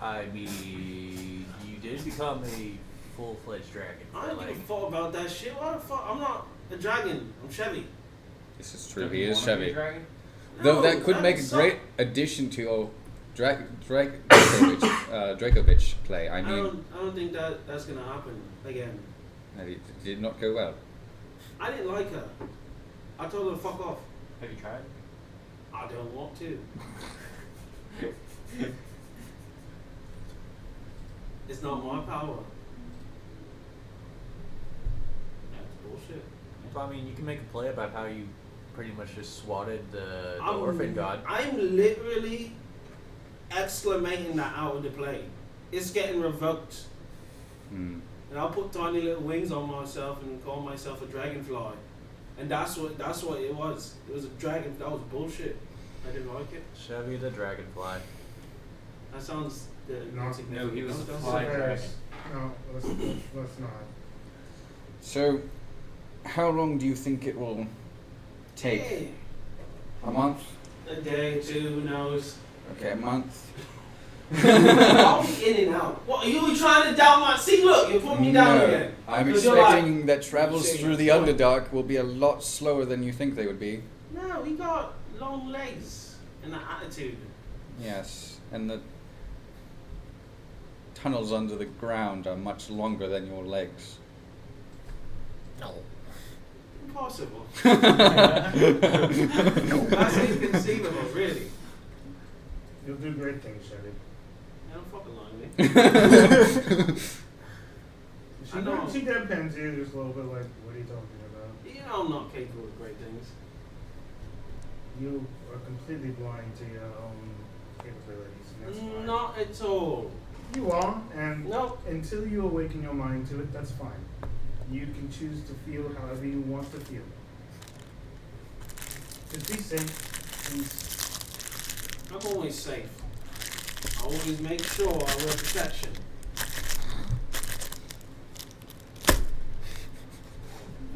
I mean, you did become a full-fledged dragon. I don't like, give a fuck about that shit. Why the fuck? I'm not a dragon. I'm Chevy. This is true. Don't He you is wanna be a Chevy. dragon? Though No, that could make a that's great addition to your Dragovich play. I I mean, don't think that's gonna happen again. it did not go well. I didn't like her. I told her to fuck off. Have you tried? I don't want to. It's not my power. That's bullshit. I mean, you can make a play about how you pretty much just swatted the orphan god. I'm literally exclamating that out of the play. It's getting revoked. Hmm. And I'll put tiny little wings on myself and call myself a dragonfly. And that's what it was. It was a dragon. That was bullshit. I didn't like it. Chevy the dragonfly. That sounds No, he was a Don't fly say dragon. No, let's not. So, how long do you think it will take? Hey, A month? a day, two, who knows? Okay, a month. I'll be in and out. What are you trying to doubt my? See, look, you put me down again. I'm 'Cause you're like- expecting that travels saying through the what? Underdark will be a lot slower than you think they would be. No, he got long legs and an attitude. Yes, and the tunnels under the ground are much longer than your legs. No. Impossible. That's inconceivable, really. You'll do great things, Chevy. You don't fucking lie to me. She, I know. she deadpans you just a little bit like, what are you talking about? You know I'm not capable of great things. You are completely blind to your own capabilities, and that's fine. Not at all. You are, and Nope. until you awaken your mind to it, that's fine. You can choose to feel however you want to feel. Just be safe, please. I'm always safe. I always make sure I wear protection.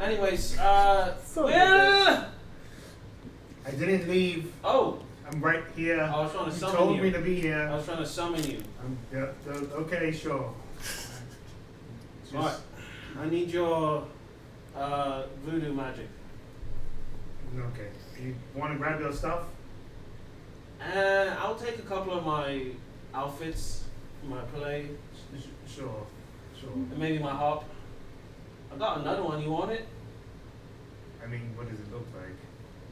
Anyways, well, I didn't leave. oh, I'm right here. I was trying to You summon told you. me to be I here. was trying to summon you. Okay, sure. Just- Right. I need your voodoo magic. Okay. You want to grab your stuff? I'll take a couple of my outfits, my play, Sure. and maybe my harp. I got another one. You want it? I mean, what does it look like?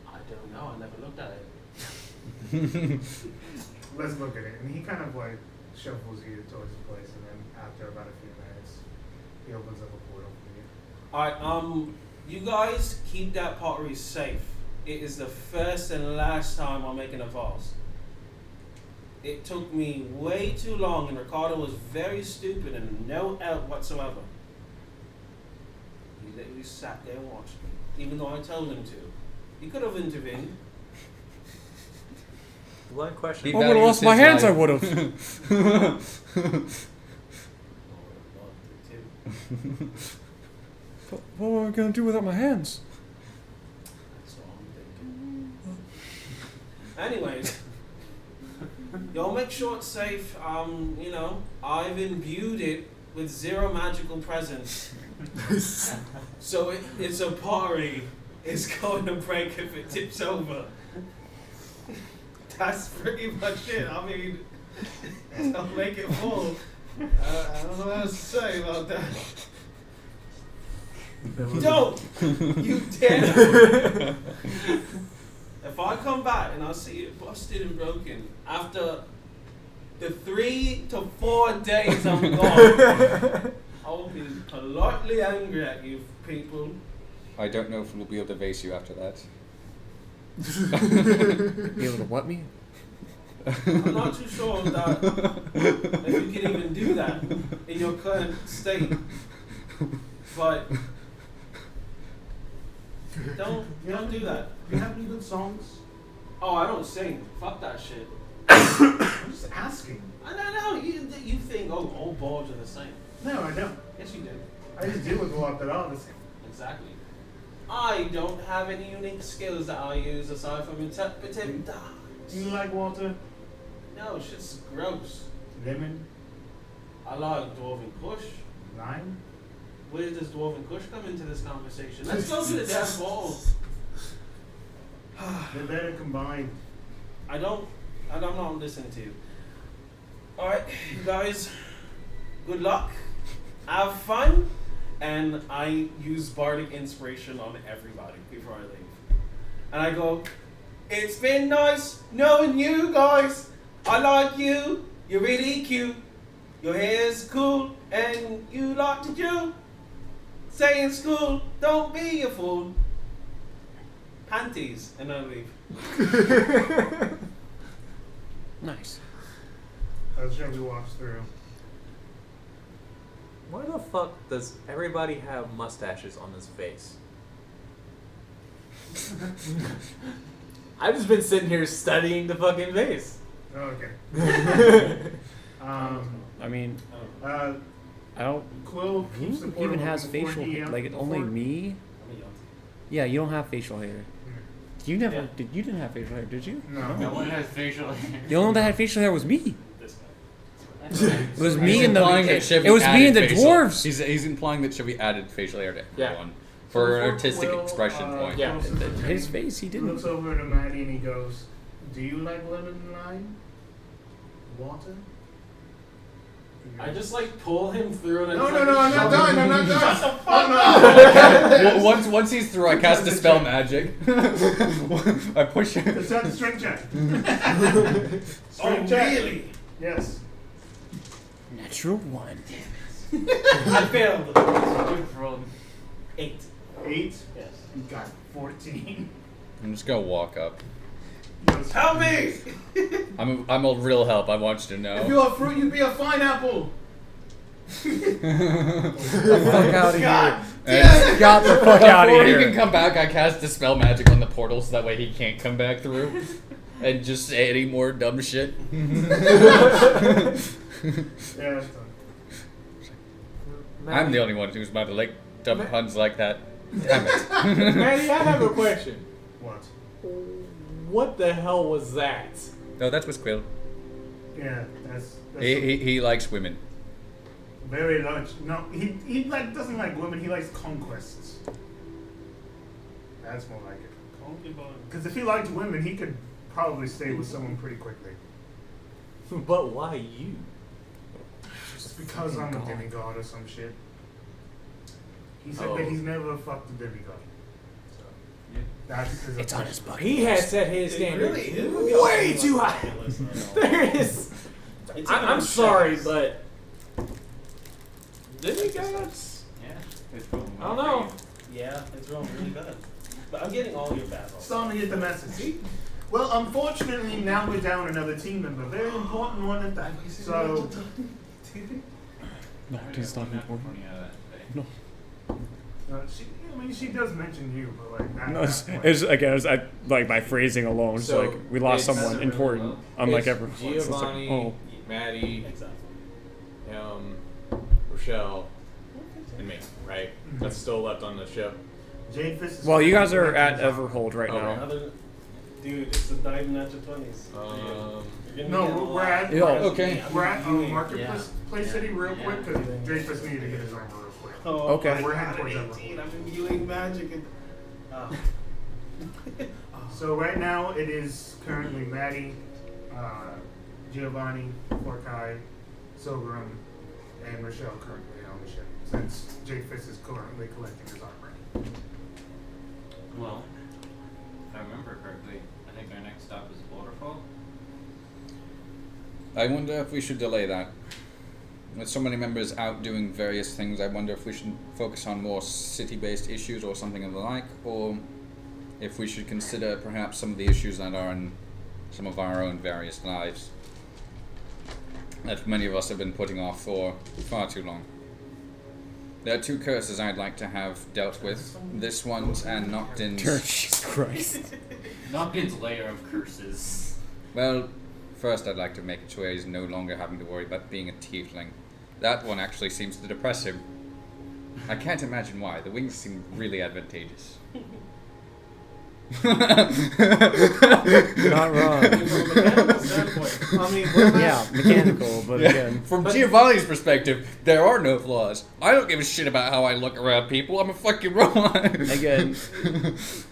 I don't know. I never looked at it. Let's look at it. And he kind of like shuffles you towards the place, and then after about a few minutes, he opens up a portal for you. Alright, you guys keep that pottery safe. It is the first and last time I'm making a vase. It took me way too long, and Ricardo was very stupid and no help whatsoever. He literally sat there and watched me, even though I told him to. He could have intervened. One question. He I would have values lost my his hands, I life. would have. What am I going to do without my hands? That's all I'm thinking. Anyways, y'all make sure it's safe. You know, I've imbued it with 0 magical presence. So it's a pottery. It's going to break if it tips over. That's pretty much it. I mean, don't make it full. I don't know what else to say about that. Don't! You dare! If I come back and I see it busted and broken, after the 3 to 4 days I'm gone, I'll be politely angry at you people. I don't know if we'll be able to vase you after that. Be able to what me? I'm not too sure that if you can even do that in your current state. But Don't do that. Do you have any good songs? Oh, I don't sing. Fuck that shit. I'm just asking. I don't know. You think all balls are the same? No, I don't. Yes, you do. I just deal with a lot that are the same. Exactly. I don't have any unique skills that I use aside from interpretive dance. Do you like water? No, shit's gross. Lemon? I like Dwarven Kush. Lime? Where does Dwarven Kush come into this conversation? Let's go to the damn ball. They're better combined. I'm not listening to you. Alright, you guys, good luck. Have fun. And I use bardic inspiration on everybody before I leave. And I go, it's been nice knowing you guys. I like you. You're really cute. Your hair's cool. And you like to do. Stay in school. Don't be a fool. Panties. And I leave. Nice. As Shelby walks through. Why the fuck does everybody have mustaches on this face? I've just been sitting here studying the fucking face. Oh, okay. I mean, I don't. Quill keeps the Who portal even has open for facial DM hair? Like, it's only before- me? Yeah, you don't have facial hair. You never did. You didn't have facial hair, did you? No. No one has facial hair. The only one that had facial hair was me. This guy. It was He's me and implying the. that Chevy It was me and the added facial- dwarves. He's implying that Chevy added facial hair to Yeah. everyone for an Before artistic Quill, expression point. Yeah. His face, he He didn't. looks over to Maddie and he goes, "Do you like lemon and lime? Water?" I just like pull him through and No, it's no, like no, a I'm not shove- done. I'm not done. Shut the fuck up! Once he's through, I cast Dispel Magic. I push him. It's not a strength check. Oh, really? Yes. Natural one. I failed. Good roll. 8. 8. Yes. You got 14. I'm just gonna walk up. He goes, Help me! I'm a real help. I want you to if know. you're a fruit, you'd be a pineapple. Fuck out of God. here. Got the fuck out of Before he here. can come back, I cast Dispel Magic on the portal so that way he can't come back through. And just say any more dumb shit. Yeah, it's done. I'm the only one who's about to like dumb puns like that. Damn it. Maddie, I have a question. What? What the hell was that? No, that was Quill. Yeah, that's He likes women. very large. No, he like doesn't like women. He likes conquests. That's more like it. Because if he liked women, he could probably stay with someone pretty quickly. But why you? Just because I'm a demigod or some shit. He said Oh. that he's never fucked a demigod. So that's his It's on his bucket. He has set his It standard really is. way too high. There is. I'm sorry, but demigods. Yeah. It's cool. I don't know. Yeah, it's wrong really bad. But I'm getting all your bad rolls. Starting to get the message. Well, unfortunately, now we're down another team member. Very important one at that. So, No, it's not important. she does mention you, but like that. No, it's again, like by phrasing alone. It's So, like we lost it's- someone important, unlike It's everyone. It's like, Giovanni, oh, Maddie, Exactly. Rochelle, and me. Right? That's still left on the ship. Jade Fist is well, you guys are at Everhold right Okay. now. Dude, it's the dive natural 20s. No, we're at. Yo, okay. We're at Marketplace City real quick because Jade Fist needed to get his armor real quick. Oh, Okay. We're heading towards 18. I've been viewing magic and. So right now it is currently Maddie, Giovanni, Forkai, Silverum, and Rochelle currently on the ship, since Jade Fist is currently collecting his armor. Well, if I remember correctly, I think our next stop is Waterfall. I wonder if we should delay that. With so many members out doing various things, I wonder if we should focus on more city-based issues or something of the like, or if we should consider perhaps some of the issues that are in some of our own various lives that many of us have been putting off for far too long. There are 2 curses I'd like to have dealt with. This one's and Noctin's. Jesus Christ. Noctin's layer of curses. Well, first I'd like to make it sure he's no longer having to worry about being a tiefling. That one actually seems to depress him. I can't imagine why. The wings seem really advantageous. Not wrong. From a mechanical standpoint, I mean, Yeah, mechanical, but again. From Giovanni's perspective, there are no flaws. I don't give a shit about how I look around people. I'm a fucking robot. Again,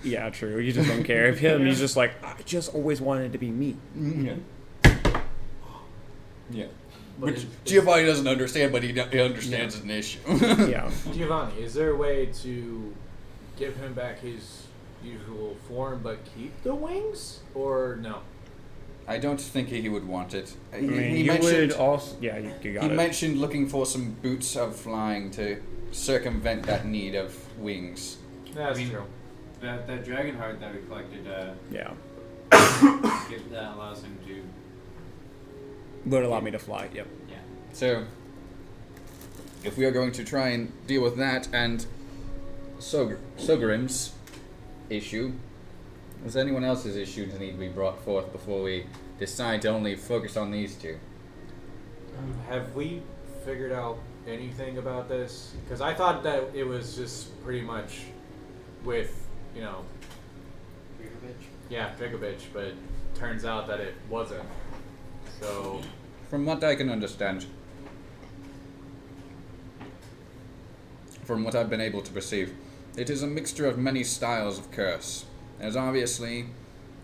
yeah, true. You just don't care. If him, he's just like, I just always wanted to be me. Yeah. Yeah. But Which Giovanni doesn't understand, but he understands it's an issue. Yeah. Giovanni, is there a way to give him back his usual form but keep the wings? Or no? I don't think he would want it. I mean, you would also. Yeah, you got He it. mentioned looking for some boots of flying to circumvent that need of wings. That's I mean, true. That dragon heart that we collected, Yeah. that allows him to. Would allow me to fly, yep. Yeah. So, if we are going to try and deal with that and Sogarim's issue, is anyone else's issue to need to be brought forth before we decide to only focus on these 2? Have we figured out anything about this? Because I thought that it was just pretty much with, yeah, Dragovich, but turns out that it wasn't. So, From what I can understand, from what I've been able to perceive, it is a mixture of many styles of curse. There's obviously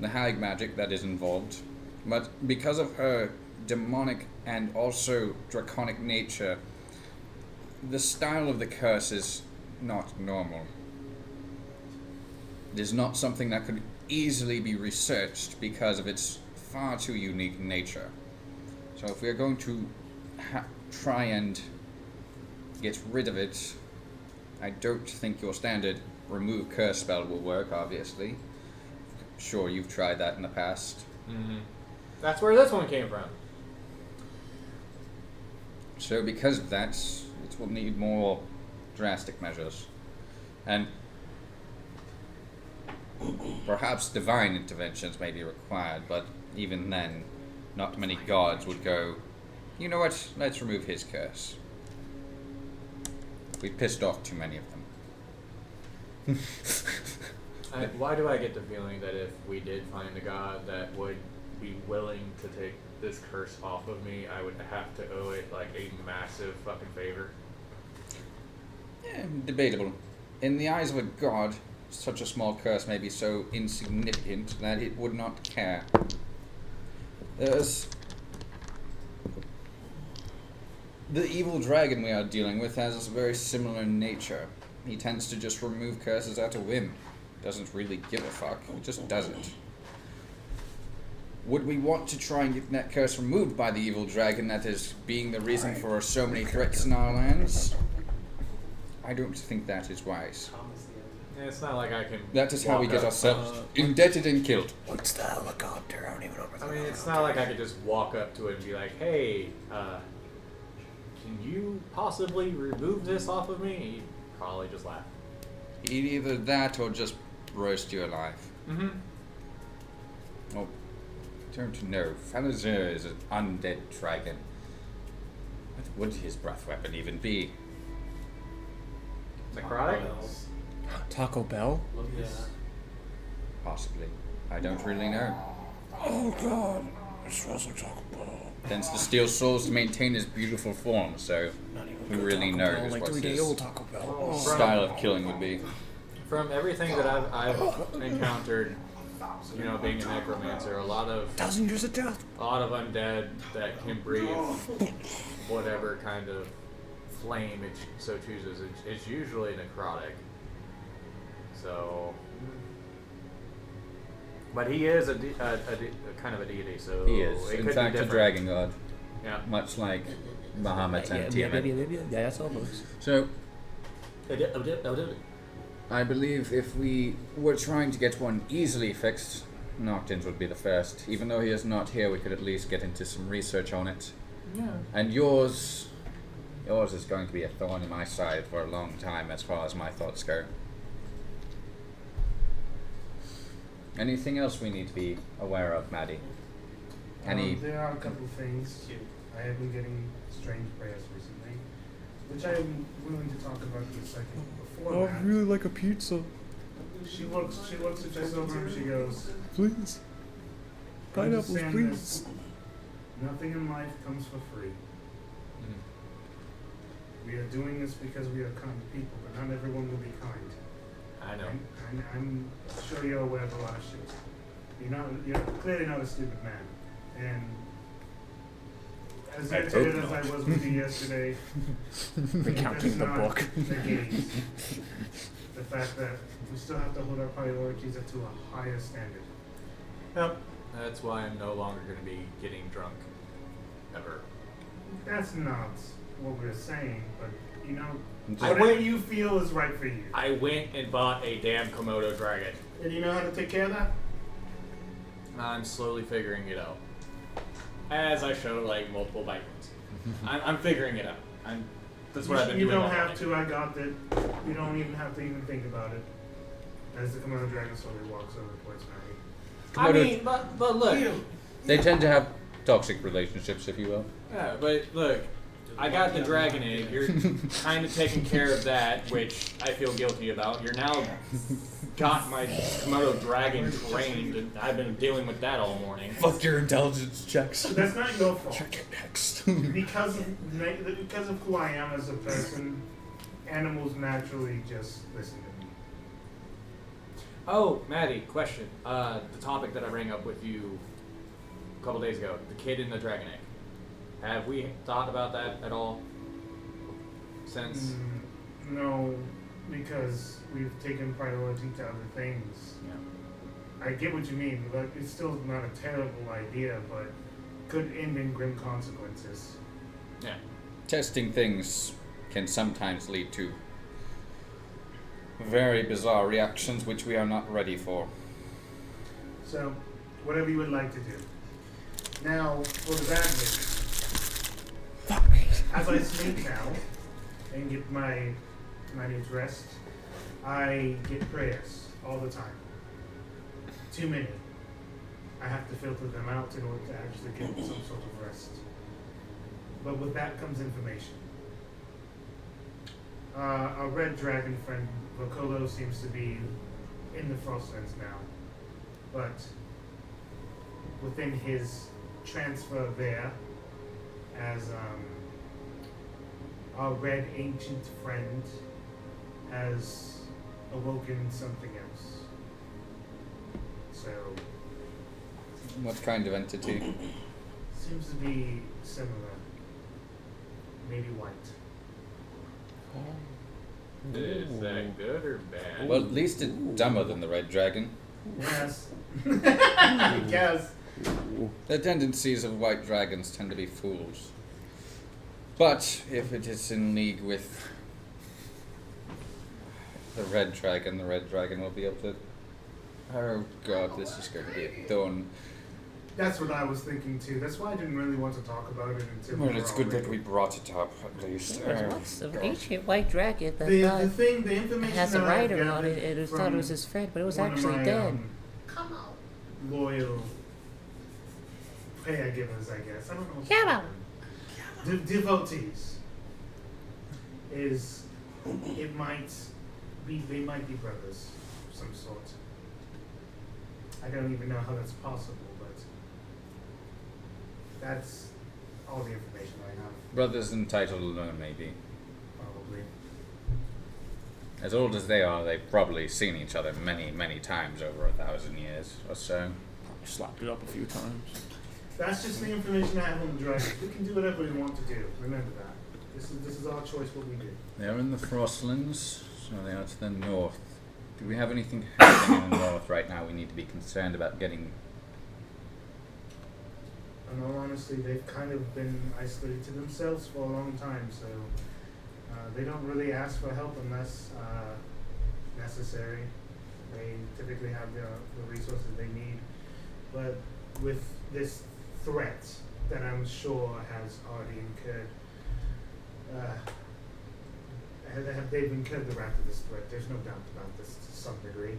the hag magic that is involved, but because of her demonic and also draconic nature, the style of the curse is not normal. It is not something that could easily be researched because of its far too unique nature. So if we are going to try and get rid of it, I don't think your standard remove curse spell will work, obviously. Sure, you've tried that in the past. mm-hmm. That's where this one came from. So because of that, it will need more drastic measures. And perhaps divine interventions may be required, but even then, not many gods would go, you know what, let's remove his curse. We pissed off too many of them. Why do I get the feeling that if we did find a god that would be willing to take this curse off of me, I would have to owe it like a massive fucking favor? Yeah, debatable. In the eyes of a god, such a small curse may be so insignificant that it would not care. There's... The evil dragon we are dealing with has a very similar nature. He tends to just remove curses out of whim. Doesn't really give a fuck. He just doesn't. Would we want to try and get that curse removed by the evil dragon that is being the reason for so many threats in our lands? I don't think that is wise. It's not like I can. That is how we walk get up- ourselves indebted and killed. What's the helicopter? I don't even know what the I mean, it's not like I could just walk up to it and be like, "Hey, can you possibly remove this off of me?" He'd probably just laugh. Either that or just roast you alive. Mm-hmm. Oh, don't know. Falazur is an undead dragon. What would his breath weapon even be? Necrotic? Taco Bell? Yeah. Possibly. I don't really know. Oh god, it smells like Taco Bell. Tends to steal souls to maintain his beautiful form, so Not even who good really Taco knows Bell, like what 3-day-old his Taco Bell. Oh. style of killing would be. From everything that I've encountered, being a necromancer, a lot of 1,000 years of death. undead that can breathe whatever kind of flame it so chooses. It's usually necrotic. So, but he is a kind of a deity, so He is, it in could fact, be a different. dragon god. Yeah. Much like Bahamut and Yeah, Tiamat. that's all those. So, I believe if we were trying to get one easily fixed, Noctins would be the first. Even though he is not here, we could at least get into some research on it. Yeah. And yours, yours is going to be a thorn in my side for a long time as far as my thoughts go. Anything else we need to be aware of, Maddie? There are a couple things. I have been getting strange prayers recently, which I am willing to talk about in a second. Before that, really like a pizza. she looks at us over and she goes, Please. Pineapples, "Understand please. this. Nothing in life comes for free. We are doing this because we are kind people, but not everyone will be kind. I know. I'm sure you're aware of a lot of shit. You're clearly not a stupid man. And as irritated as I was with you yesterday, Recounting the book. Negates the fact that we still have to hold our priorities up to a higher standard. Yep. That's why I'm no longer going to be getting drunk. Ever. That's not what we're saying, but I whatever you feel is right for you. I went and bought a damn Komodo dragon. And you know how to take care of that? I'm slowly figuring it out. As I show like multiple bite ones. I'm figuring it out. That's what I've been you doing. You don't all have morning. to, I got that. You don't even have to even think about it. As the Komodo dragon slowly walks over towards Maggie. I mean, but look. They tend to have toxic relationships, if you will. Yeah, but look. I got the dragon egg. You're kind of taking care of that, which I feel guilty about. You're now got my Komodo dragon trained, and I've been dealing with that all morning. Fuck your intelligence checks. That's not your fault. Check it next. because of who I am as a person, animals naturally just listen to me. Oh, Maddie, question. The topic that I rang up with you a couple days ago, the kid in the dragon egg. Have we thought about that at all since? No, because we've taken priority to other things. Yeah. I get what you mean. But it's still not a terrible idea, but could end in grim consequences. Yeah. Testing things can sometimes lead to very bizarre reactions which we are not ready for. So, whatever you would like to do. Now, for the bad news. As I sleep now and get my needs rest, I get prayers all the time. Too many. I have to filter them out in order to actually get some sort of rest. But with that comes information. Our red dragon friend Vocolo seems to be in the Frostlands now, but within his transfer there, as our red ancient friend has awoken something else. So, What kind of entity? seems to be similar. Maybe white. Is that good or bad? Well, at least it's dumber than the red dragon. Yes. I guess. The tendencies of white dragons tend to be fools. But if it is in league with the red dragon will be able to... Oh god, this is going to be a thorn. That's what I was thinking too. That's why I didn't really want to talk about it until Well, we were it's good that already- we brought it up, at least. What's Oh, an God. ancient white dragon that The thought thing, the information has a that I rider on gathered it and thought it from was his friend, but it was one of actually my, dead. Loyal prayer givers, I guess. I don't know. Shut up. Devotees is it might be they might be brothers of some sort. I don't even know how that's possible, but that's all the information I have. Brothers entitled alone, maybe. Probably. As old as they are, they've probably seen each other many, many times over 1,000 years or so. Slapped it up a few times. That's just the information I have on the dragons. We can do whatever we want to do. Remember that. This is our choice. What we do. They're in the Frostlands, so they are to the north. Do we have anything happening in the north right now we need to be concerned about getting? In all honesty, they've kind of been isolated to themselves for a long time, so they don't really ask for help unless necessary. They typically have the resources they need. But with this threat that I'm sure has already incurred, have they been killed after this threat? There's no doubt about this to some degree.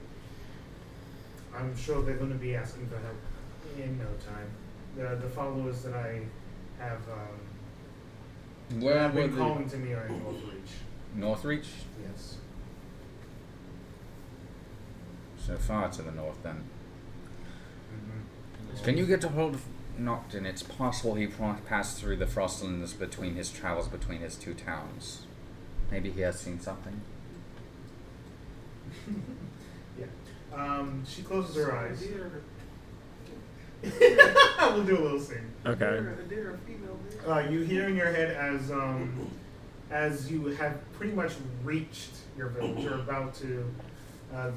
I'm sure they're going to be asking for help in no time. The followers that I have Where have were been the calling to me are in Northreach. Northreach? Yes. So far to the north, then. Mm-hmm. Can you get a hold of Nocton? It's possible he passed through the frostlands between his travels between his two towns. Maybe he has seen something. Yeah. She closes her eyes. We'll do a little scene. Okay. You hear in your head as you have pretty much reached your village, you're about to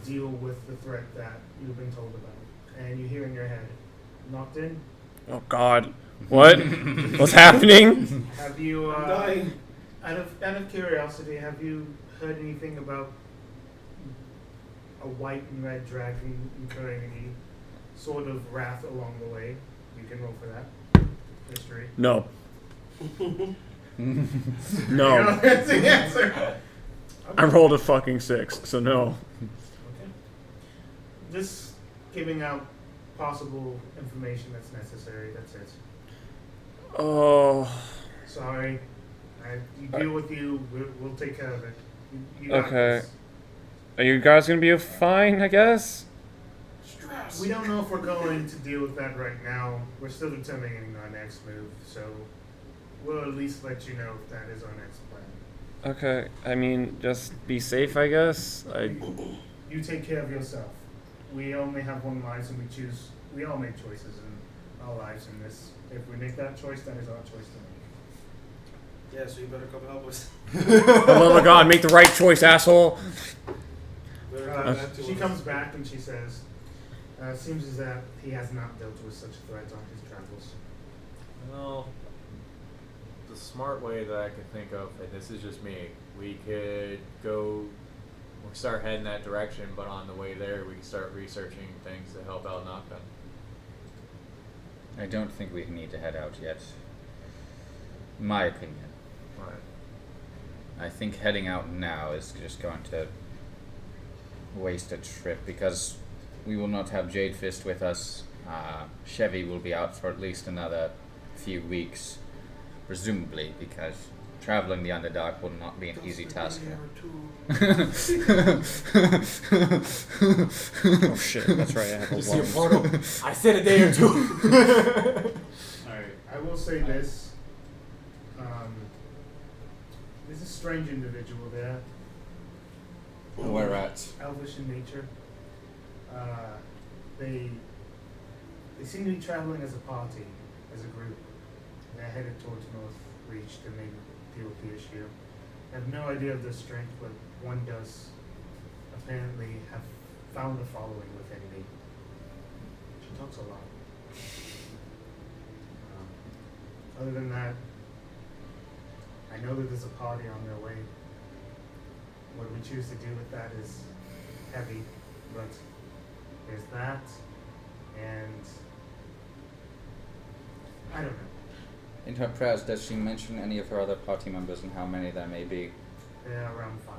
deal with the threat that you've been told about, and you hear in your head, Nocton. Oh God. What? What's happening? Have you, out of curiosity, have you heard anything about a white and red dragon incurring any sort of wrath along the way? You can roll for that. History. No. No. That's the answer. Okay. I rolled a fucking 6, so no. Okay. Just giving out possible information that's necessary. That's it. Oh. Sorry. You deal with you. We'll take care of it. You got Okay. this. Are you guys gonna be fine, I guess? We don't know if we're going to deal with that right now. We're still determining our next move, so we'll at least let you know if that is our next plan. Okay. I mean, just be safe, I guess. You take care of yourself. We only have one life, and we all make choices in our lives in this. If we make that choice, that is our choice to make. Yeah, so you better come help us. For the love of God, make the right choice, asshole. She comes back and she says, seems as that he has not dealt with such a threat on his travels. Well, the smart way that I could think of, and this is just me, we could start heading that direction, but on the way there we can start researching things to help out Nocton. I don't think we need to head out yet. In my opinion. Right. I think heading out now is just going to waste a trip because we will not have Jade Fist with us. Chevy will be out for at least another few weeks, presumably, because traveling the Underdark will not be an easy task. Oh shit, that's right, I have You a see a long portal? I said a day or two. Alright. I will say this. There's a strange individual there. Where at? Elvish in nature. They seem to be traveling as a party, as a group. They're headed towards Northreach to maybe deal with the issue. I have no idea of their strength, but one does apparently have found a following within me. She talks a lot. Other than that, I know that there's a party on their way. What we choose to do with that is heavy, but there's that, and I don't know. In her prayers, does she mention any of her other party members and how many there may be? They're around 5.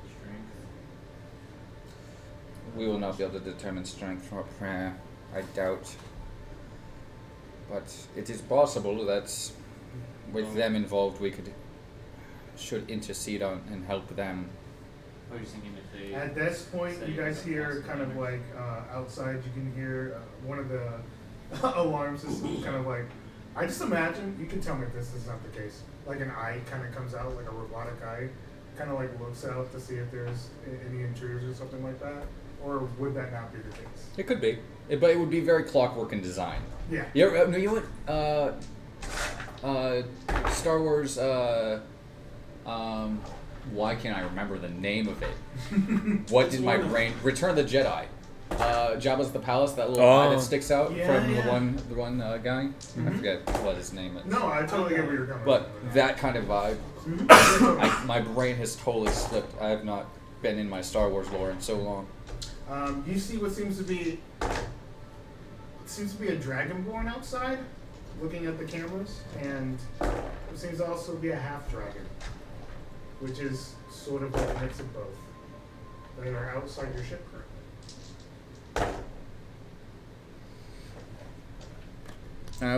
Strength. We will not be able to determine strength from a prayer, I doubt. But it is possible that with them involved we should intercede on and help them. I was thinking if they... At this point, you guys hear kind of like outside, you can hear one of the alarm systems kind of like, I just imagine, you can tell me if this is not the case, like an eye kind of comes out, like a robotic eye, kind of like looks out to see if there's any intruders or something like that, or would that not be the case? It could be, but it would be very clockwork in design. Yeah. You know what? Star Wars. Why can't I remember the name of it? What did my brain? Return of the Jedi. Jabba's the palace. That little eye that sticks out from the one guy. I forget what his name is. No, I totally get where you're coming from. But that kind of vibe. My brain has totally slipped. I have not been in my Star Wars lore in so long. You see what seems to be a Dragonborn outside, looking at the cameras, and it seems to also be a half dragon. which is sort of like a mix of both. They are outside your ship currently.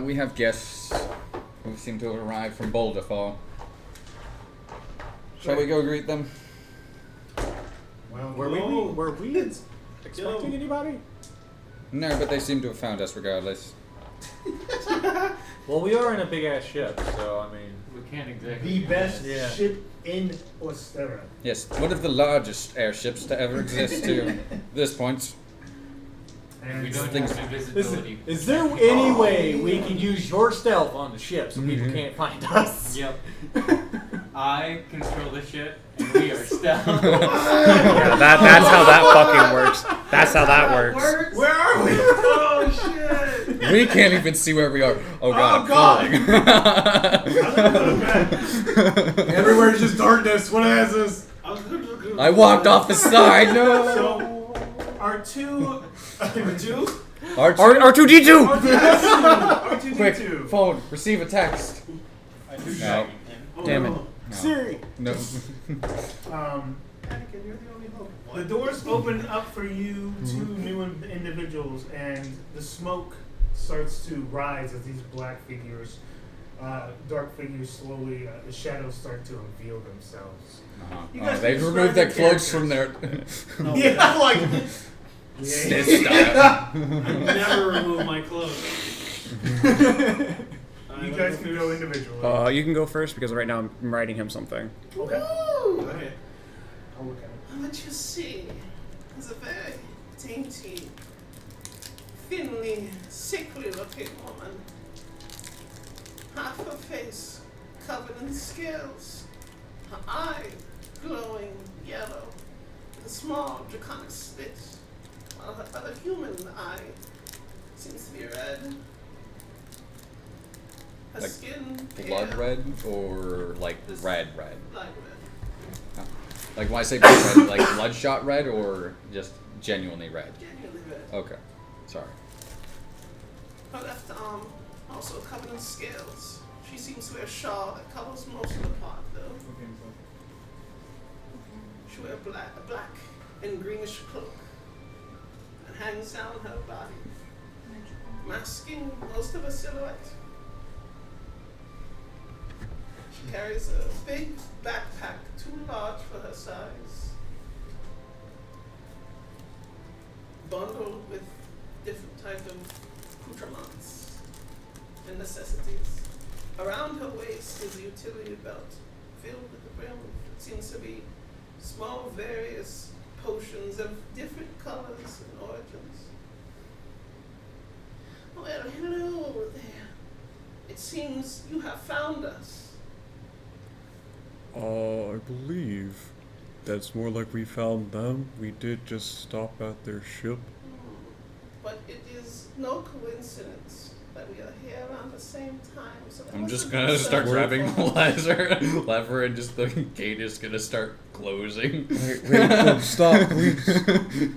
We have guests who seem to have arrived from Boulderfall. Shall we go greet them? Well, Were we expecting anybody? No, but they seem to have found us regardless. Well, we are in a big ass ship, so I mean, We can't exactly. the best Yeah. ship in Orsterra. Yes, one of the largest airships to ever exist to this point. And We don't Things- have invisibility. is there any way we can use your stealth on the ship so people can't find us? Yep. I control the ship, and we are stealth. Yeah, that's how that fucking works. That's how that works. Where are we? Oh shit! We can't even see where we are. Oh god, I'm falling. Everywhere's just darkness. What is this? I walked off the side. No. So, R2, R2D2. R2D2. Quick, phone, receive a text. No. Damn it. No. Siri. No. Anakin, you're the only hope. The doors open up for you, two new individuals, and the smoke starts to rise as these black figures, dark figures, slowly, the shadows start to reveal themselves. You guys They've can removed their describe cloaks from their. Yeah, like. Sith style. I never remove my clothes. You guys can go individually. You can go first because right now I'm writing him something. Okay. Okay. I'll look at it. What you see is a very dainty, thinly, sickly-looking woman. Half her face covered in scales, her eye glowing yellow with a small draconic slit, while her other human eye seems to be red. Her Like skin Blood pale, red or like red red? light red, Like when I say blood red, like bloodshot red or just genuinely red? genuinely red. Okay. Sorry. Her left arm also covered in scales. She seems to wear a shawl that covers most of the part, though. She wears a black and greenish cloak and hangs down her body, masking most of her silhouette. She carries a big backpack too large for her size, bundled with different types of accoutrements and necessities. Around her waist is a utility belt filled with the brim. It seems to be small various potions of different colors and origins. Well, hello there. It seems you have found us. I believe that's more like we found them. We did just stop at their ship. But it is no coincidence that we are here around the same time. So I'm just gonna start grabbing the lever and just the gate is gonna start closing. Wait, no, stop, please.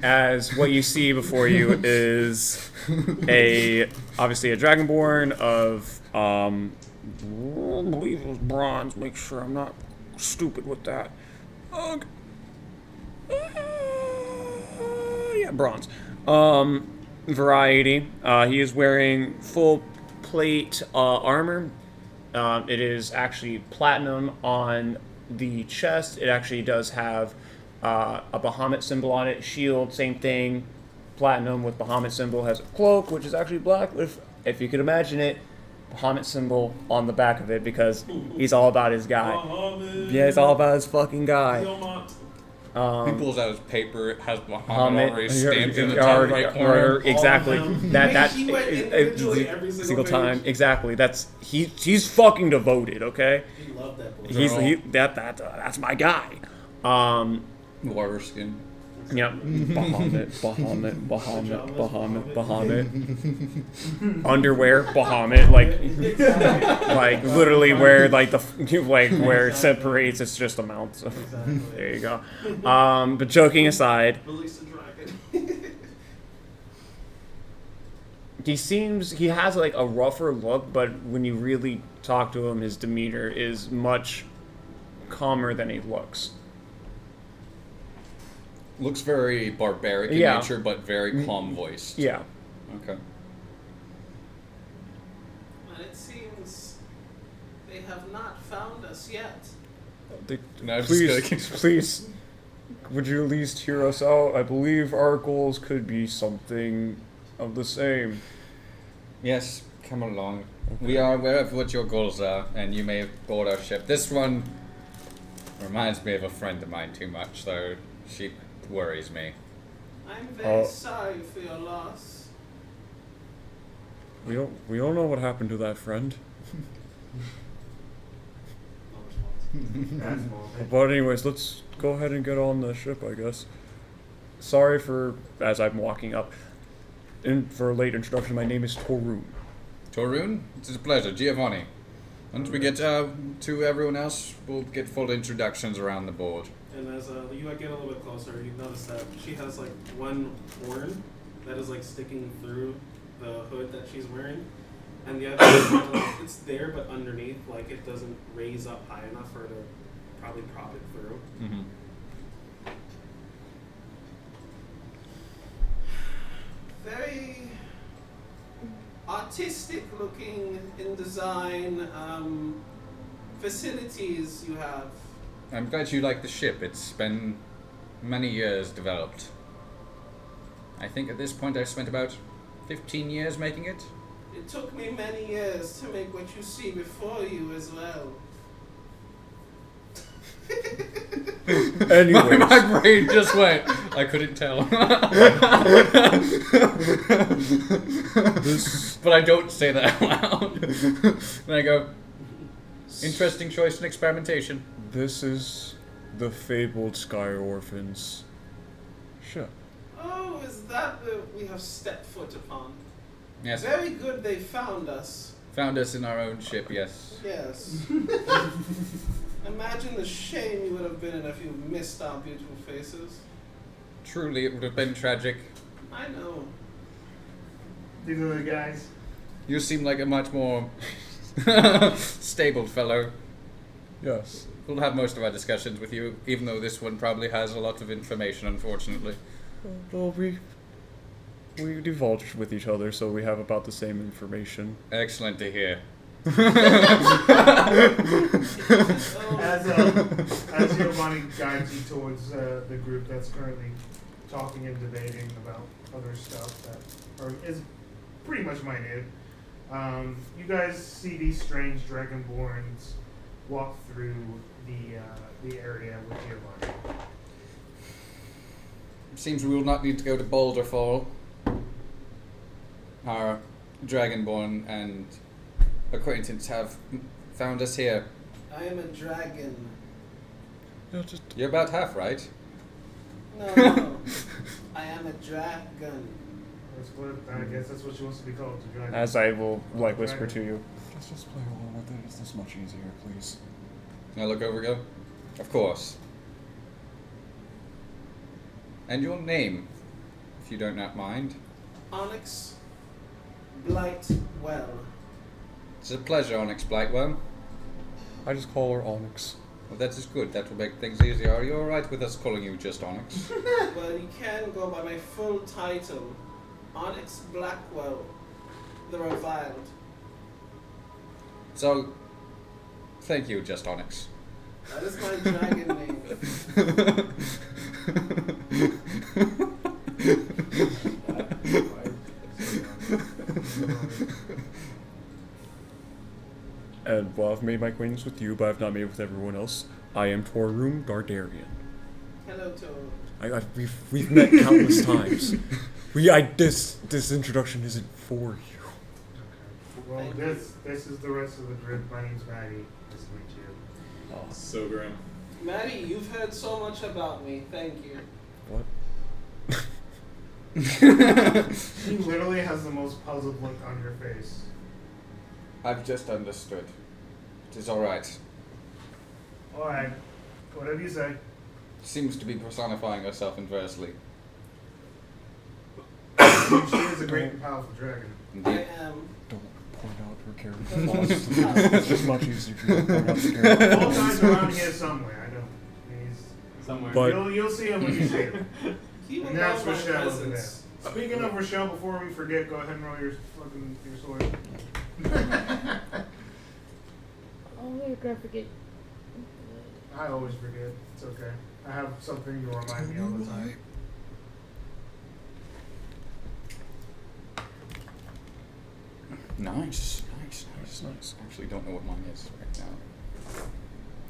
As what you see before you is obviously a Dragonborn of I believe it was bronze. Make sure I'm not stupid with that. Yeah, bronze. Variety. He is wearing full plate armor. It is actually platinum on the chest. It actually does have a Bahamut symbol on it. Shield, same thing. Platinum with Bahamut symbol. Has a cloak, which is actually black with, if you could imagine it, Bahamut symbol on the back of it because he's all about his guy. Yeah, he's all about his fucking guy. He pulls out his paper. It has Bahamut already stamped in the top already- right corner. Exactly. That He went individually every single time. page. Exactly. That's he's fucking devoted. Okay. He loved that boy. That's my guy. Water skin. Yep. Bahamut. Underwear, Bahamut, like literally where where it separates, it's just a mount. So there you go. But joking aside, Release the dragon. he has like a rougher look, but when you really talk to him, his demeanor is much calmer than he looks. Looks very barbaric in Yeah. nature, but very calm voiced. Yeah. Okay. And it seems they have not found us yet. No, I'm just Please, kidding. please, would you at least hear us out? I believe our goals could be something of the same. Yes, come along. We are aware of what your goals are, and you may board our ship. This one reminds me of a friend of mine too much, though she worries me. I'm very sorry for your loss. We don't know what happened to that friend. But anyways, let's go ahead and get on the ship, I guess. Sorry for, as I'm walking up, for a late introduction, my name is Torun. Torun, it's a pleasure. Giovanni. Once we get to everyone else, we'll get full introductions around the board. And as you get a little bit closer, you notice that she has like one horn that is like sticking through the hood that she's wearing, and the other is kind of like, it's there but underneath, like it doesn't raise up high enough for her to probably prop it through. Mm-hmm. Very artistic looking in design, facilities you have. I'm glad you like the ship. It's been many years developed. I think at this point I've spent about 15 years making it. It took me many years to make what you see before you as well. Anyways. my brain just went. I couldn't tell. But I don't say that out loud. Then I go, interesting choice in experimentation. This is the fabled Sky Orphans. Sure. Oh, is that what we have stepped foot upon? Yes. Very good they found us. Found us in our own ship, yes. Yes. Imagine the shame you would have been in if you missed our beautiful faces. Truly, it would have been tragic. I know. These are the guys. You seem like a much more stable fellow. Yes. We'll have most of our discussions with you, even though this one probably has a lot of information, unfortunately. Well, we divulged with each other, so we have about the same information. Excellent to hear. As Giovanni guides you towards the group that's currently talking and debating about other stuff that is pretty much minute, you guys see these strange Dragonborns walk through the area with Giovanni. Seems we will not need to go to Boulder Fall. Our Dragonborn and acquaintance have found us here. I am a dragon. You're about half right. No. I am a dragon. I guess that's what she wants to be called, the dragon. As I will, like, whisper to you. Let's just play along with it. It's this much easier, please. Now look over, go. Of course. And your name, if you don't not mind. Onyx Blightwell. It's a pleasure, Onyx Blightwell. I just call her Onyx. Well, that is good. That will make things easier. Are you alright with us calling you just Onyx? Well, you can go by my full title, Onyx Blackwell, the Reviled. So, thank you, just Onyx. That is my dragon name. And while I've made my acquaintance with you, but I've not made with everyone else, I am Torun Gardarian. Hello, Toad. We've met countless times. This introduction isn't for you. Well, this is the rest of the group. My name's Maddie. Nice to meet you. Oh. So grim. Maddie, you've heard so much about me. Thank you. What? She literally has the most puzzled look on her face. I've just understood. It is alright. Alright. Whatever you say. Seems to be personifying herself inversely. She is a great and powerful dragon. I am. Don't point out her character flaws. It's much easier to point out the character All flaws. guys around here somewhere. I don't. He's Somewhere. But- you'll see him when you see him. He will And that's love my Rochelle over there. presence. Speaking of Rochelle, before we forget, go ahead and roll your sword. Oh, we're gonna forget. I always forget. It's okay. I have something to remind me all the time. Nice. Actually, don't know what mine is right now.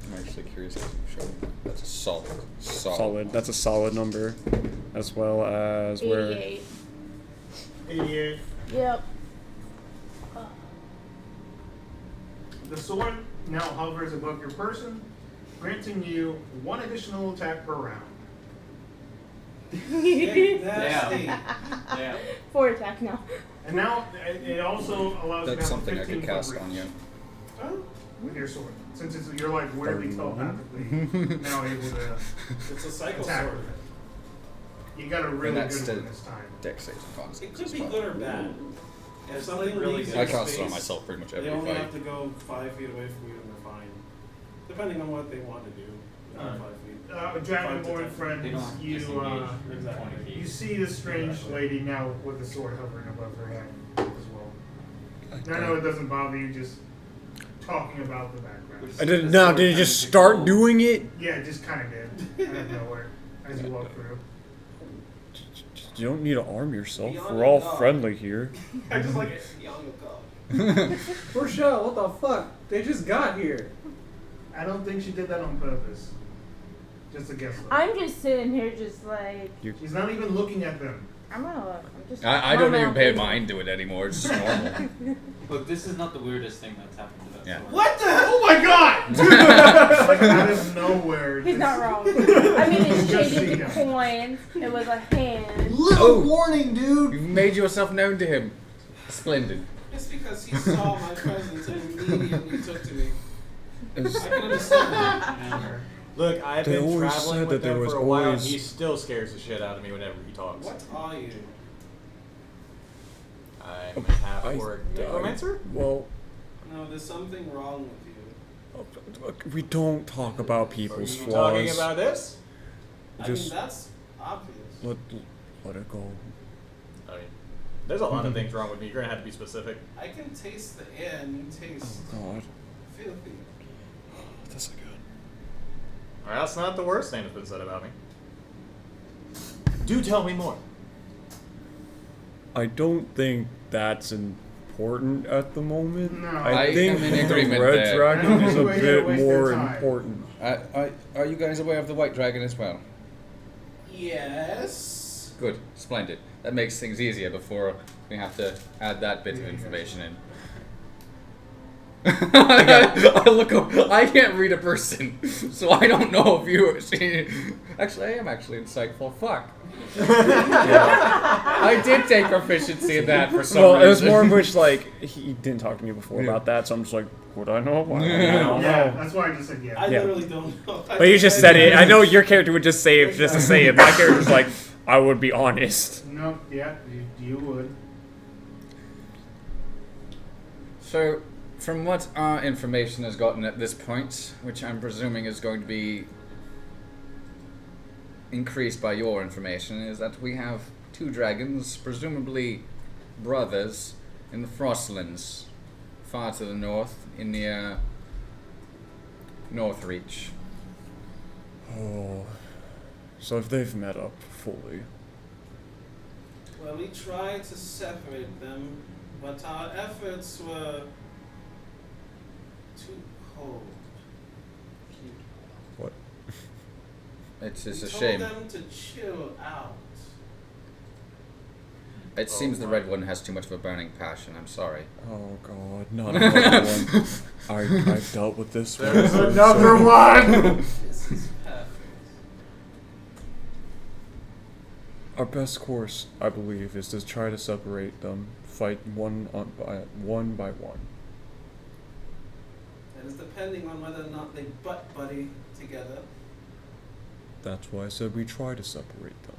I'm actually curious as to show me. That's a solid. That's a solid number, as well as where. 88. 88. Yep. The sword now hovers above your person, granting you 1 additional attack per round. Nasty. Yeah. 4 attack now. And now it also allows you to That's have something I 15 could foot cast reach on you. with your sword. Since you're like weirdly 31. telepathically now able to It's a psycho attack sword. with it. You got a really And good that's one the this time. dex save cons. It could be good or bad. If something really leaves good. in I cast it on space, myself pretty much they every only fight. have to go 5 feet away from you and they're fine. Depending on what they want to do. Not 5 feet. Dragonborn They don't friends, have to you disengage exactly. 20 feet. you see this strange lady now with a sword hovering above her head as well. And I know it doesn't bother you just talking about the background. I didn't. Now, did it just start doing it? Yeah, it just kind of did out of nowhere as you walk through. You don't need to arm yourself. Beyond We're all God. friendly here. I just like it. Young God. Rochelle, what the fuck? They just got here. I don't think she did that on purpose. Just a guess. Though. I'm just sitting here, just like She's not even looking at them. I'm gonna look. I'm just. I don't even pay mind to it anymore. It's just normal. Look, this is not the weirdest thing that's happened to that Yeah. sword. What the hell? Oh my god! Like out of nowhere. He's just- not wrong. I mean, it's Just shaded see to him. coins. It was a hand. Little warning, dude! You've made yourself known to him. Splendid. It's because he saw my presence and immediately took to me. I It's- can understand that. Look, I've They been always traveling said with that there him was for a while, and always- he still scares the shit out of me whenever he talks. What are you? I'm a half-orc necromancer? Well, No, there's something wrong with you. we don't talk about Are people's you flaws. talking about this? Just I mean, that's obvious. let it go. I mean, there's a lot of things wrong with me. You're gonna have to be specific. I can taste the air and you taste God, filthy. that's good. Well, that's not the worst thing that's been said about me. Do tell me more. I don't think that's important at the moment. No. I I think am in the agreement Red there. Dragon I don't is a think we're here to bit waste more their time. important. Are you guys aware of the White Dragon as well? Yes. Good, splendid. That makes things easier before we have to add that bit of information in. I can't read a person, so I don't know if you. Actually, I am actually insightful. Fuck. I did take proficiency in that for some Well, reason. it was more of which like he didn't talk to me before about that, so I'm just like, would I know? I don't Yeah, know. that's why I just said yeah. I Yeah. literally don't know. But you just said it. I know your character would just say it just to say it. My character's like, I would be honest. No, yeah, you would. So, from what our information has gotten at this point, which I'm presuming is going to be increased by your information, is that we have 2 dragons, presumably brothers, in the Frostlands, far to the north, in the North Reach. Oh, so if they've met up fully, Well, we tried to separate them, but our efforts were too cold. what? It's We a told shame. them to chill out. It seems the red one has too much of a burning passion. I'm sorry. Oh God, not another one. I've dealt with this one. There's another one! This is perfect. Our best course, I believe, is to try to separate them, fight one by one. That is depending on whether or not they butt buddy together. That's why I said we try to separate them.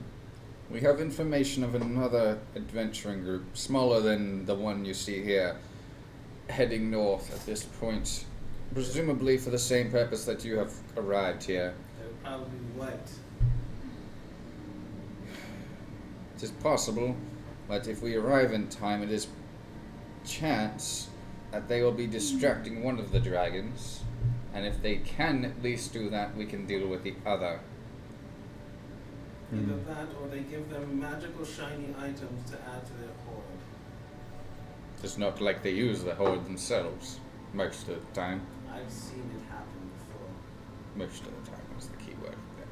We have information of another adventuring group, smaller than the one you see here, heading north at this point, presumably for the same purpose that you have arrived here. It would probably be wet. It is possible, but if we arrive in time, it is chance that they will be distracting one of the dragons, and if they can at least do that, we can deal with the other. Either that, or they give them magical shiny items to add to their horde. It's not like they use the horde themselves, most of the time. I've seen it happen before. Most of the time is the key word there.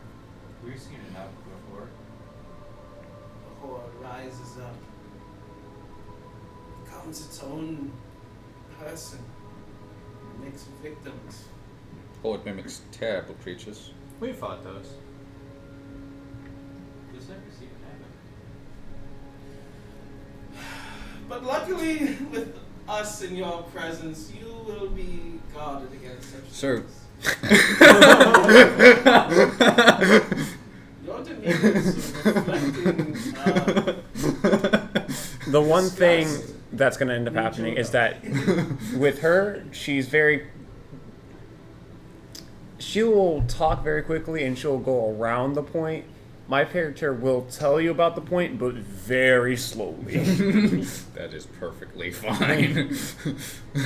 We've seen it happen before. The horde rises up, becomes its own person, makes victims. Horde mimics terrible creatures. We fought those. Just never seen it happen. But luckily, with us in your presence, you will be guarded against such Sir. things. Your demeanor is reflecting. The one thing that's going to end up happening is that with her, she will talk very quickly and she'll go around the point. My character will tell you about the point, but very slowly. That is perfectly fine.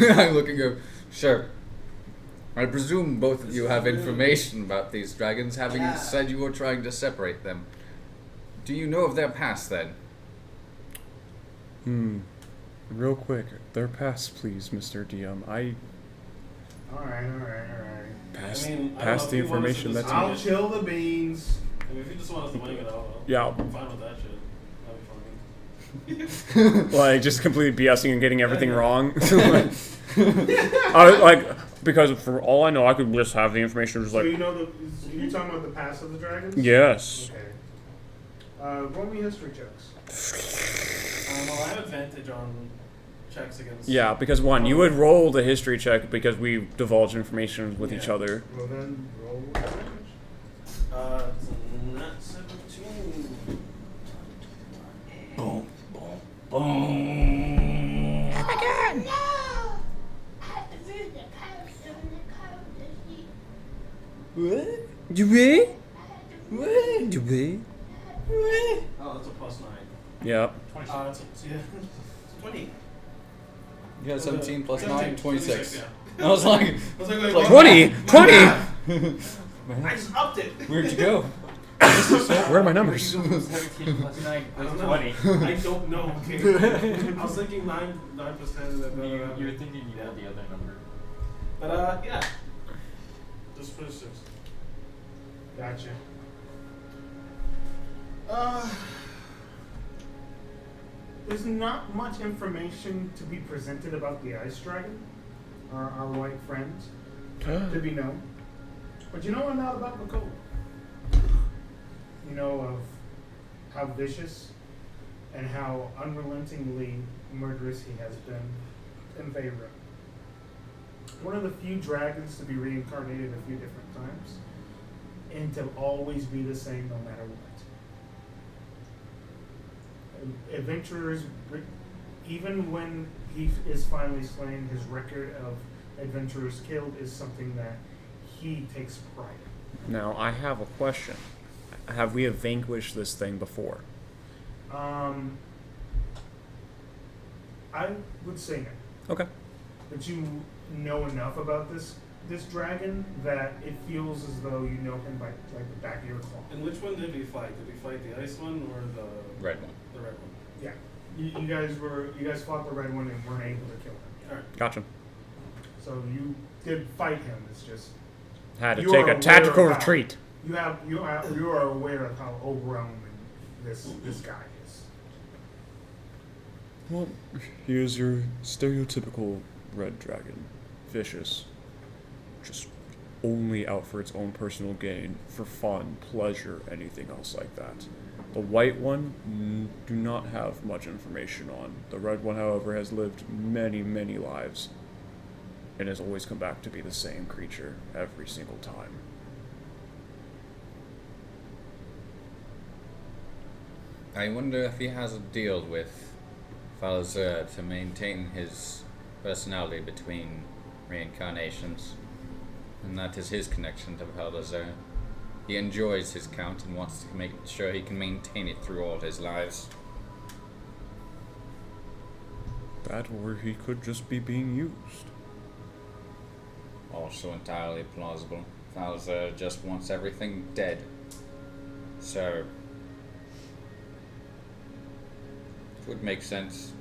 I'm looking up. Sure. I presume both of you have information about these dragons, having said you were trying to separate them. Do you know of their past, then? Real quick, their past, please, Mr. DM. Alright. Pass I mean, I pass don't the know if you want us information to that's decide. I'll chill the beans. I mean, if you just want us to wing it out, Yeah. I'm fine with that shit. That'd be funny. like just completely BSing and getting everything wrong. Because for all I know, I could just have the information just So like you know you're talking about the past of the dragons? yes. Okay. Roll me history checks. Well, I have advantage on checks against. Yeah, because one, you would roll the history check because we divulge information with each other. Well then, roll advantage. It's not 17. Boom, boom, boom. Oh my god! What? You ready? What? You ready? Oh, that's a +9. Yep. It's 20. You got 17 plus 9, 17, 26. yeah. I was like, wait, 20! 20! I just upped it. Where'd you go? Where are my numbers? 17 plus 9 I don't plus know. 20. I don't know. Okay. I was thinking 9%. You were thinking you had the other number. But yeah. Just push 6. Gotcha. There's not much information to be presented about the ice dragon, our white friend, to be known. But you know a lot about Makola. You know of how vicious and how unrelentingly murderous he has been in favor. One of the few dragons to be reincarnated a few different times, and to always be the same no matter what. Adventurers, even when he is finally slain, his record of adventurers killed is something that he takes pride in. Now, I have a question. Have we vanquished this thing before? I would say no. Okay. But you know enough about this dragon that it feels as though you know him by like the back of your claw. And which one did we fight? Did we fight the ice one or the Red one. The red one. Yeah. You guys fought the red one and weren't able to kill him. Alright. Gotcha. So you did fight him. It's just Had to you take are a tactical aware of how- retreat. You are aware of how overwhelming this guy is. Well, he is your stereotypical red dragon. Vicious. Just only out for its own personal gain, for fun, pleasure, anything else like that. The white one, do not have much information on. The red one, however, has lived many, many lives, and has always come back to be the same creature every single time. I wonder if he has a deal with Falazur to maintain his personality between reincarnations, and that is his connection to Balthazar. He enjoys his count and wants to make sure he can maintain it through all his lives. That, or he could just be being used. Also entirely plausible. Balthazar just wants everything dead. So, it would make sense.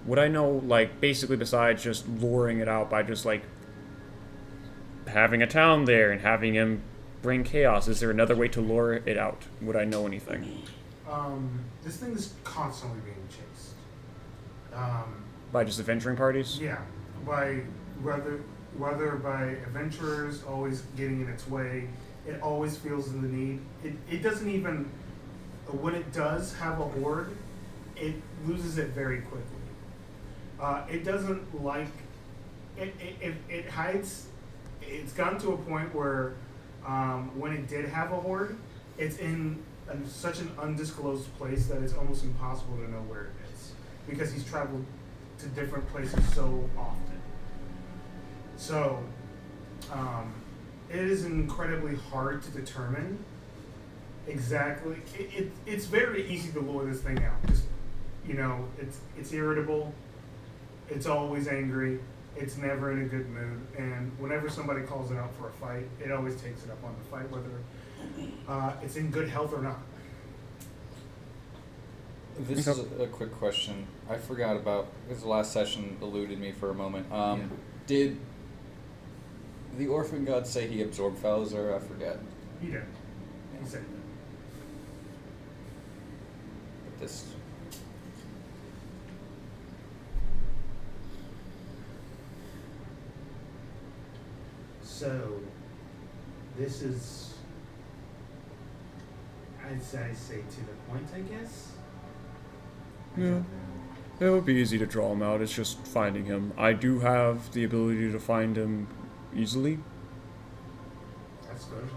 Would I know, like, basically besides just luring it out by just, like, having a town there and having him bring chaos, is there another way to lure it out? Would I know anything? This thing is constantly being chased. By just adventuring parties? Yeah, by whether by adventurers always getting in its way, it always feels the need. It doesn't even, when it does have a horde, it loses it very quickly. It doesn't like, it hides. It's gotten to a point where when it did have a horde, it's in such an undisclosed place that it's almost impossible to know where it is, because he's traveled to different places so often. So, it is incredibly hard to determine exactly. It's very easy to lure this thing out. Just, it's irritable. It's always angry. It's never in a good mood. And whenever somebody calls it out for a fight, it always takes it up on the fight, whether it's in good health or not. This is a quick question. I forgot about, because the last session eluded me for a moment. Did the Orphan God say he absorbed Falzar? I forget. He did. He said that. But this... So, this is, I'd say to the point, I guess. Yeah. It would be easy to draw him out. It's just finding him. I do have the ability to find him easily. That's good.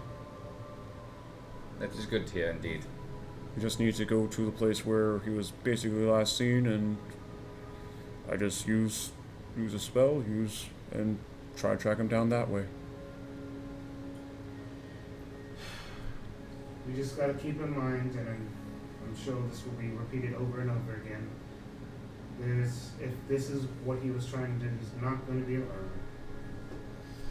That is good to hear, indeed. We just need to go to the place where he was basically last seen, and I just use a spell, and try to track him down that way. We just gotta keep in mind, and I'm sure this will be repeated over and over again. If this is what he was trying to do, he's not going to be alone.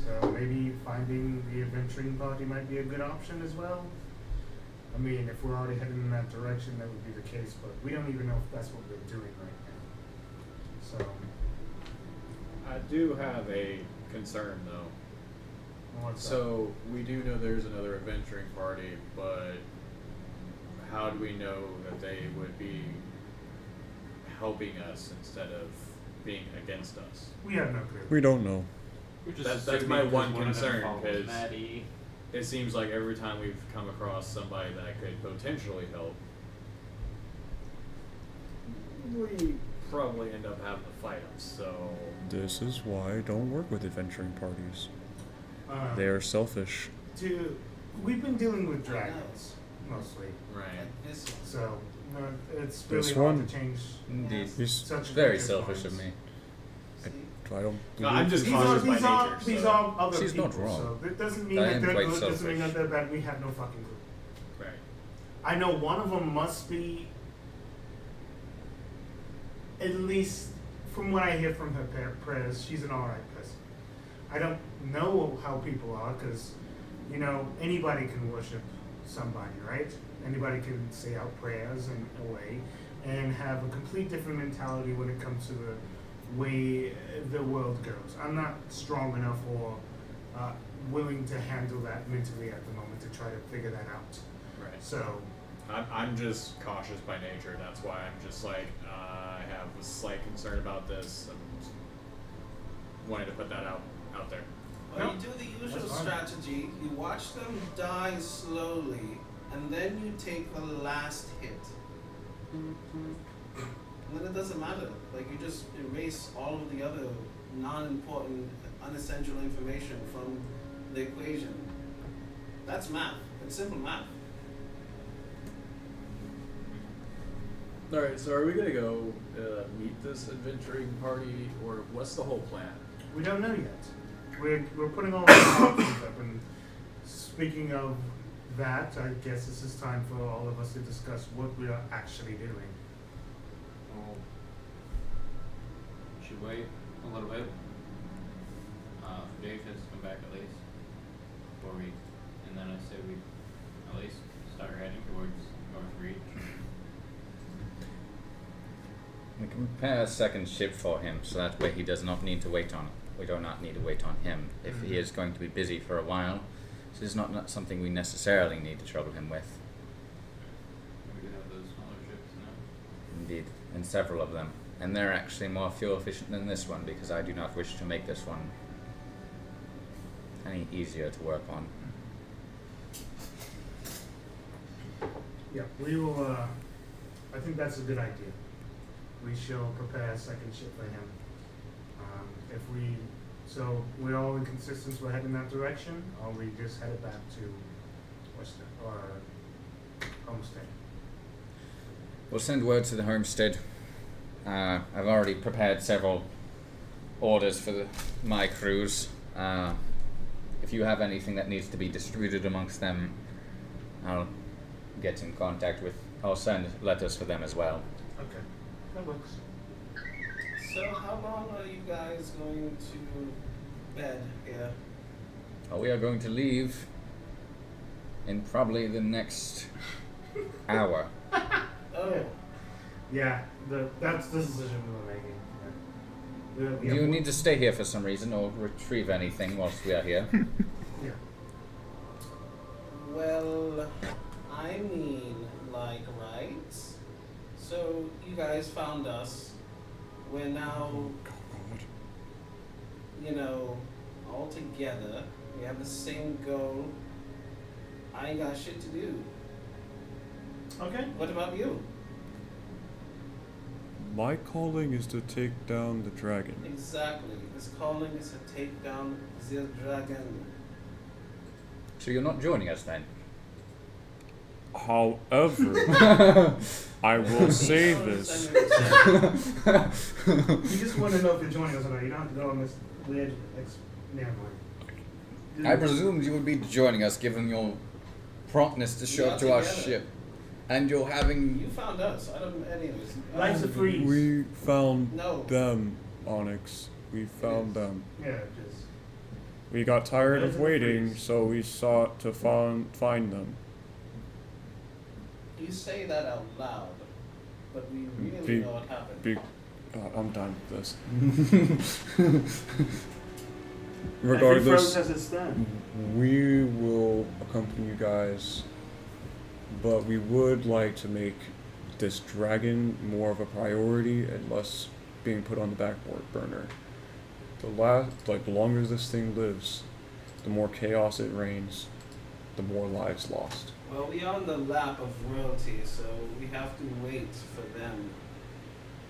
So maybe finding the adventuring party might be a good option as well. I mean, if we're already heading in that direction, that would be the case, but we don't even know if that's what we're doing right now. So. I do have a concern, though. So, we do know there's another adventuring party, but how do we know that they would be helping us instead of being against us? We have no clue. We don't know. That's my one concern, because it seems like every time we've come across somebody that could potentially help, we probably end up having to fight them, so... This is why I don't work with adventuring parties. They are selfish. We've been dealing with dragons, mostly. Right. So, it's really This hard one? to change. Indeed. He's such very creatures' selfish of minds. me. I don't. No, I'm just These cautious by nature. these are other She's people, not wrong. so it doesn't mean I that am they're quite good, doesn't mean selfish. that they're bad. We have no fucking clue. Right. I know one of them must be, at least from what I hear from her prayers, she's an alright person. I don't know how people are, because, anybody can worship somebody, right? Anybody can say out prayers in a way, and have a complete different mentality when it comes to the way the world goes. I'm not strong enough or willing to handle that mentally at the moment to try to figure that out. Right. So, I'm just cautious by nature. That's why I'm just like, I have a slight concern about this, and wanted to put that out there. Well, you do the usual strategy. You watch them die slowly, and then you take the last hit. And then it doesn't matter. Like, you just erase all of the other non-important, unessential information from the equation. That's math. It's simple math. Alright, so are we gonna go meet this adventuring party, or what's the whole plan? We don't know yet. We're putting all the options up, and speaking of that, I guess this is time for all of us to discuss what we are actually doing. Well, should wait a little bit. Dave has to come back at least before we, and then I say we at least start heading towards North Reach. We can prepare a second ship for him, so that way he does not need to wait on. We do not need to wait on him. If he is going to be busy for a while, this is not something we necessarily need to trouble him with. We could have those smaller ships now. Indeed, and several of them. And they're actually more fuel efficient than this one, because I do not wish to make this one any easier to work on. Yeah, we will. I think that's a good idea. We shall prepare a second ship for him. So we're all in consistence. We're heading that direction, or we just headed back to Worcester or Homestead. We'll send word to the homestead. I've already prepared several orders for my crews. If you have anything that needs to be distributed amongst them, I'll get in contact with. I'll send letters for them as well. Okay, that works. So how long are you guys going to bed here? We are going to leave in probably the next hour. Oh. Yeah, that's the decision we were making. Do you need to stay here for some reason or retrieve anything whilst we are here? Yeah. Well, I mean, like, right? So you guys found us. We're now, all together. We have the same goal. I ain't got shit to do. Okay. What about you? My calling is to take down the dragon. Exactly. His calling is to take down the dragon. So you're not joining us then? However, I will say this. You just want to know if you're joining us or not. You don't have to go on this weird never mind. I presumed you would be joining us given your promptness to show up to our ship. And you're having... You found us. I don't... Anyways. Lights are freeze. We found No. them, Onyx. We found them. Yeah, just... We got tired Lights of are waiting, freeze. so we sought to find them. You say that out loud, but we really know what happened. I'm done with this. Every Regardless, has its stand. we will accompany you guys, but we would like to make this dragon more of a priority and less being put on the back burner. The longer this thing lives, the more chaos it reigns, the more lives lost. Well, we are on the lap of royalty, so we have to wait for them.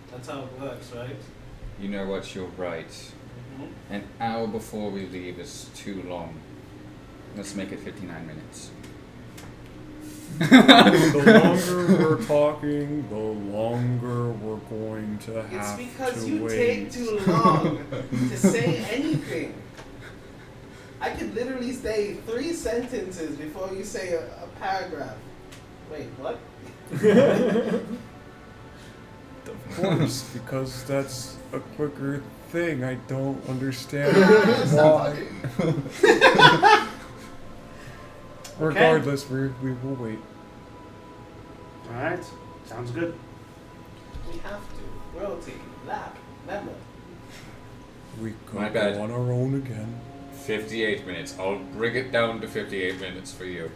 That's how it works, right? You know what, you're right. Mm-hmm. An hour before we leave is too long. Let's make it 59 minutes. The longer we're talking, the longer we're going to It's have because to you wait. take too long to say anything. I could literally say 3 sentences before you say a paragraph. Wait, what? Of course, because that's a quicker thing. I don't understand why. Regardless, we will wait. Alright, sounds good. We have to. Royalty, lap, member. We My could bad. go on our own again. 58 minutes. I'll bring it down to 58 minutes for you.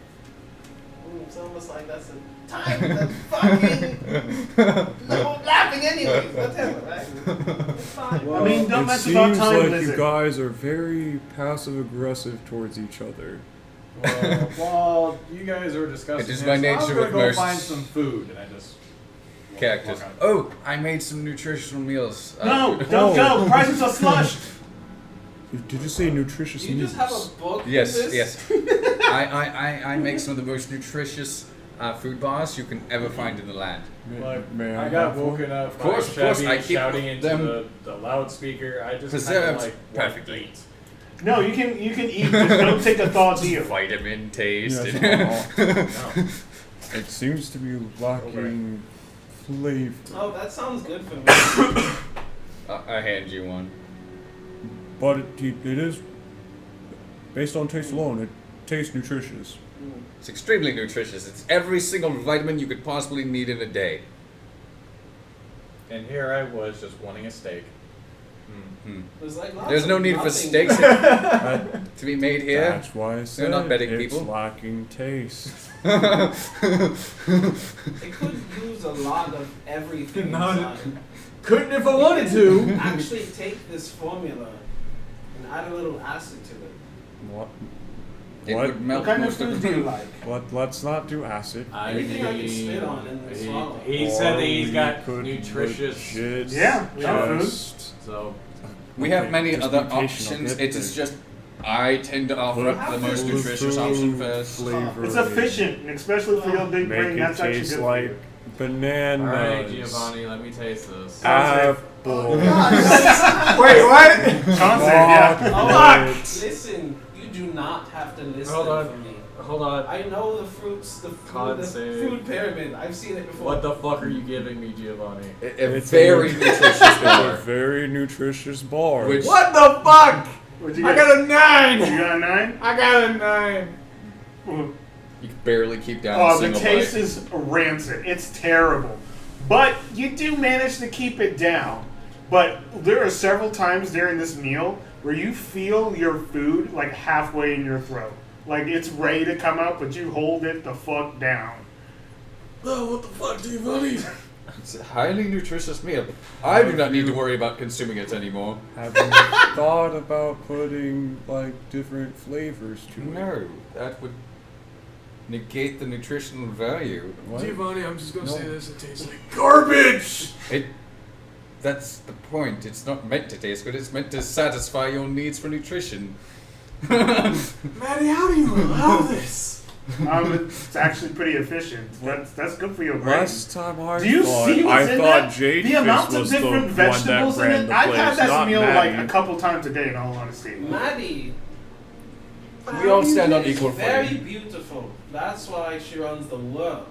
It's almost like that's the time that fucking no laughing anyways. Whatever, right? It's fine. I mean, don't It mess with our seems time, like is you it? guys are very passive aggressive towards each other. Well, while you guys are discussing It is this, by I'm nature gonna of go mercy. find some food, and I just Cactus. walk out. Oh, I made some nutritional meals. No, don't go. Prices are slushed. Did you say nutritious You meals? just have a book. Yes, for this? yes. I make some of the most nutritious food bars you can ever find in the land. Look, May I I got have one? woken up Of course, by Chevy I keep shouting into them the loudspeaker. I just kind preserved of like perfectly. want to eat. No, you can eat. Just don't take a thought deal. Vitamin taste. Yes, No. It seems to be lacking flavor. Oh, that sounds good for me. I hand you one. But it is, based on taste alone, it tastes nutritious. It's extremely nutritious. It's every single vitamin you could possibly need in a day. And here I was just wanting a steak. There's like lots There's no of need for nothing. steaks to be made here. That's why I said not betting it's people. lacking taste. It could use a lot of everything inside. Couldn't if I wanted to. Actually take this formula and add a little acid to it. What? It What? would melt What kind of most of food the do you like? Let's not do acid. Anything I can spit on and swallow. He said that he's Or got we could nutritious. legit Yeah, we have food. just- So We have Okay, many just other be patient, I'll options. get It there. is just I tend to offer up the most Full of nutritious food, option first. flavor, It's efficient, and especially for your big Make brain. it That's actually taste good for like you. bananas. alright, Giovanni, let me taste this. Apple. Wait, what? Concept, yeah. Oh, listen, you do not have to listen Hold on. for me. Hold on. I know the fruits, the food pyramid. I've seen it before. What the fuck are you giving me, Giovanni? A It's very a- nutritious It's a bar. very nutritious bar. Which What the fuck? What'd you I get? got a 9! You got a 9? I got a 9! Ooh. you can barely keep down a Oh, the single taste bite. is rancid. It's terrible. But you do manage to keep it down. But there are several times during this meal where you feel your food like halfway in your throat. Like it's ready to come out, but you hold it the fuck down. Oh, what the fuck, Giovanni? It's a highly nutritious meal. I do not need to worry about consuming it anymore. Have you thought about putting like different flavors to it? No, that would negate the nutritional value. What? Giovanni, I'm just gonna No. say this. It tastes like garbage! That's the point. It's not meant to taste good. It's meant to satisfy your needs for nutrition. Maddie, how do you allow this? It's actually pretty efficient. That's good for your brain. Last time I Do you thought, see what's I in thought that? Jade The amount of was the different one that vegetables in ran it. the I've place, had this not meal Maddie. like a couple times a day, in all honesty. Maddie. We all stand on is equal very footing. beautiful. That's why she runs the world.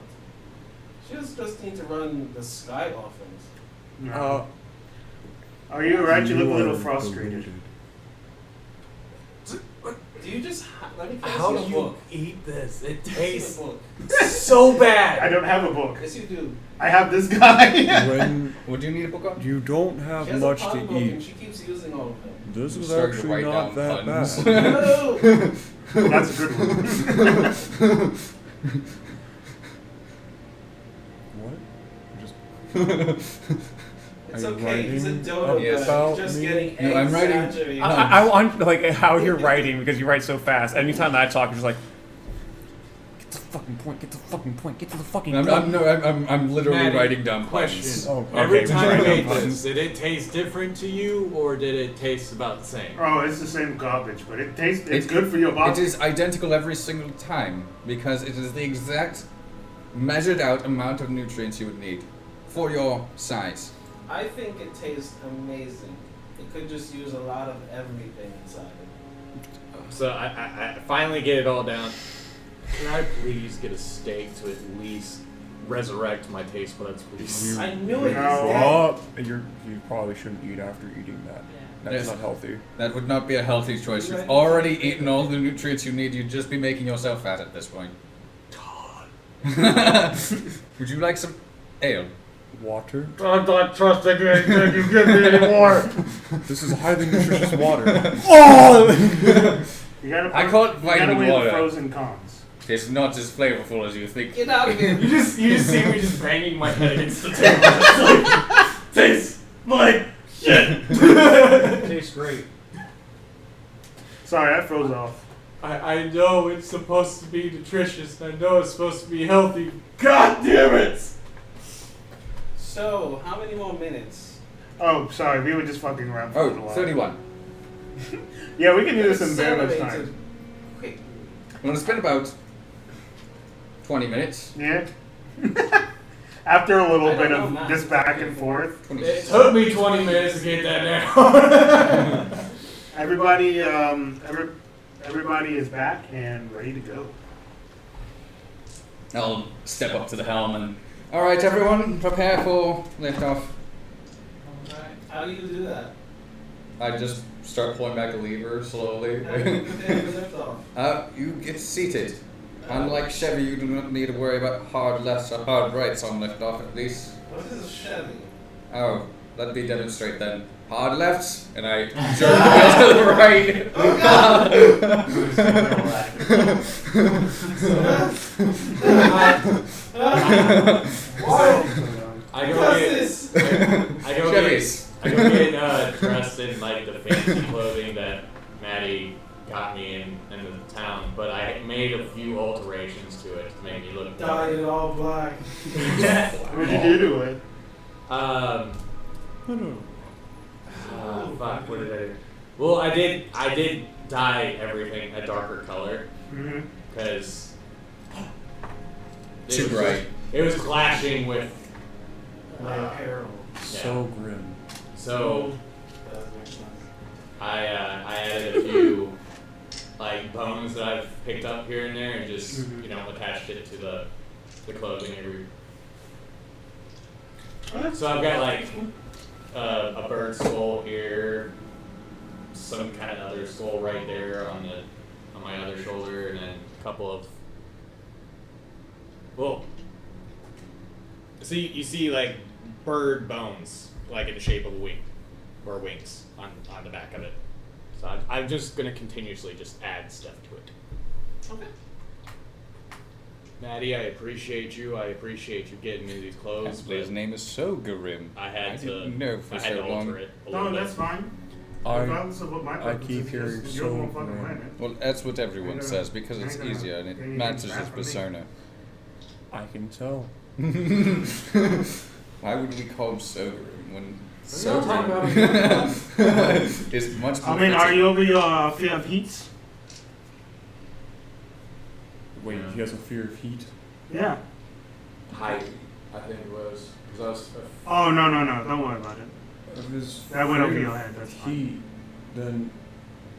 She just need to run the Sky Orphans. No. Are you alright? You look a little frustrated. Do you just let me finish How your do you book? eat this? It Finish tastes your book. so bad! I don't have a book. Yes, you do. I have this guy. When What do you need a book on? you don't She have has much a pun to book and eat, she keeps using all of them. this is Starting to actually write not down that puns. bad. No! That's a good one. What? It's Are you okay. He's a writing dodo. Yes. guy. He's just about me? getting No, I'm writing- exaggerated. I want like how you're writing because you write so fast. Anytime that I talk, you're just like, get to the fucking point, get to the fucking point, get to the fucking point. I'm literally Maddie, writing down question. puns. Oh, Every okay, time right you now, ate puns. this, did it taste different to you, or did it taste about the same? Oh, it's the same garbage, but it tastes. It's good for your It body. is identical every single time because it is the exact measured out amount of nutrients you would need for your size. I think it tastes amazing. It could just use a lot of everything inside it. So I finally get it all down. Can I please get a steak to at least resurrect my taste buds, please? I knew it. No. You probably shouldn't eat after eating that. That's Yes. not healthy. That would not be a healthy choice. You've already eaten all the nutrients you need. You'd just be making yourself fat at this point. Would you like some ale? Water? I'm not trusting anything you give me anymore. This is highly nutritious water. You gotta. I call it you gotta vitamin weigh the water. pros and cons. It's not as flavorful as you think. Get out of here. You just see me just banging my head against the table. It's like, tastes like shit. Tastes great. Sorry, I froze off. I know it's supposed to be nutritious. And I know it's supposed to be healthy. God damn it! So, how many more minutes? Oh, sorry, we were just fucking around for a little Oh, while. 31. Yeah, we can do this in very much Accelerated. time. Quick. Well, it's been about 20 minutes. Yeah. After a little I bit don't know, of man. this back and forth, It took me 20 minutes to get that down. everybody is back and ready to go. I'll step up to the helm and. Alright, everyone, prepare for liftoff. How do you do that? I just start pulling back the lever slowly. How do you prepare for liftoff? You get seated. Unlike Chevy, you do not need to worry about hard lefts or hard rights on liftoff, at least. What is a Chevy? Oh, let me demonstrate then. Hard lefts, and I jerk to the right. Oh God! I go get dressed in like the fancy clothing that Maddie got me in the town, but I made a few alterations to it to make me look Dye it all black. What did you do to it? Fuck, what did I do? Well, I did dye everything a darker color because Too bright. It was clashing with My apparel. So grim. So I added a few like bones that I've picked up here and there and just attached it to the clothing every. So I've got like a bird skull here, some kind of other skull right there on my other shoulder, and then a couple of. Well, so you see like bird bones, like in the shape of a wing, or wings on the back of it. So I'm just gonna continuously just add stuff to it. Okay. Maddie, I appreciate you. I appreciate you getting me these clothes. His name is so grim. I had to. didn't know for I had so to long. alter it. A No, little that's bit. fine. I Regardless of what my purpose keep is, hearing you're so the one fucking grim. planning. Well, that's what everyone Ain't gonna- says because it's ain't gonna easier and it get anything matches back his from me. persona. I can tell. Why would we call him so grim when So talking about is much more I mean, are fitting? you over your fear of heat? Wait, he has a fear of heat? Yeah. height, I think it was. Because I was. Oh, no. Don't worry about it. If his That went over fear your of head, that's fine. heat, then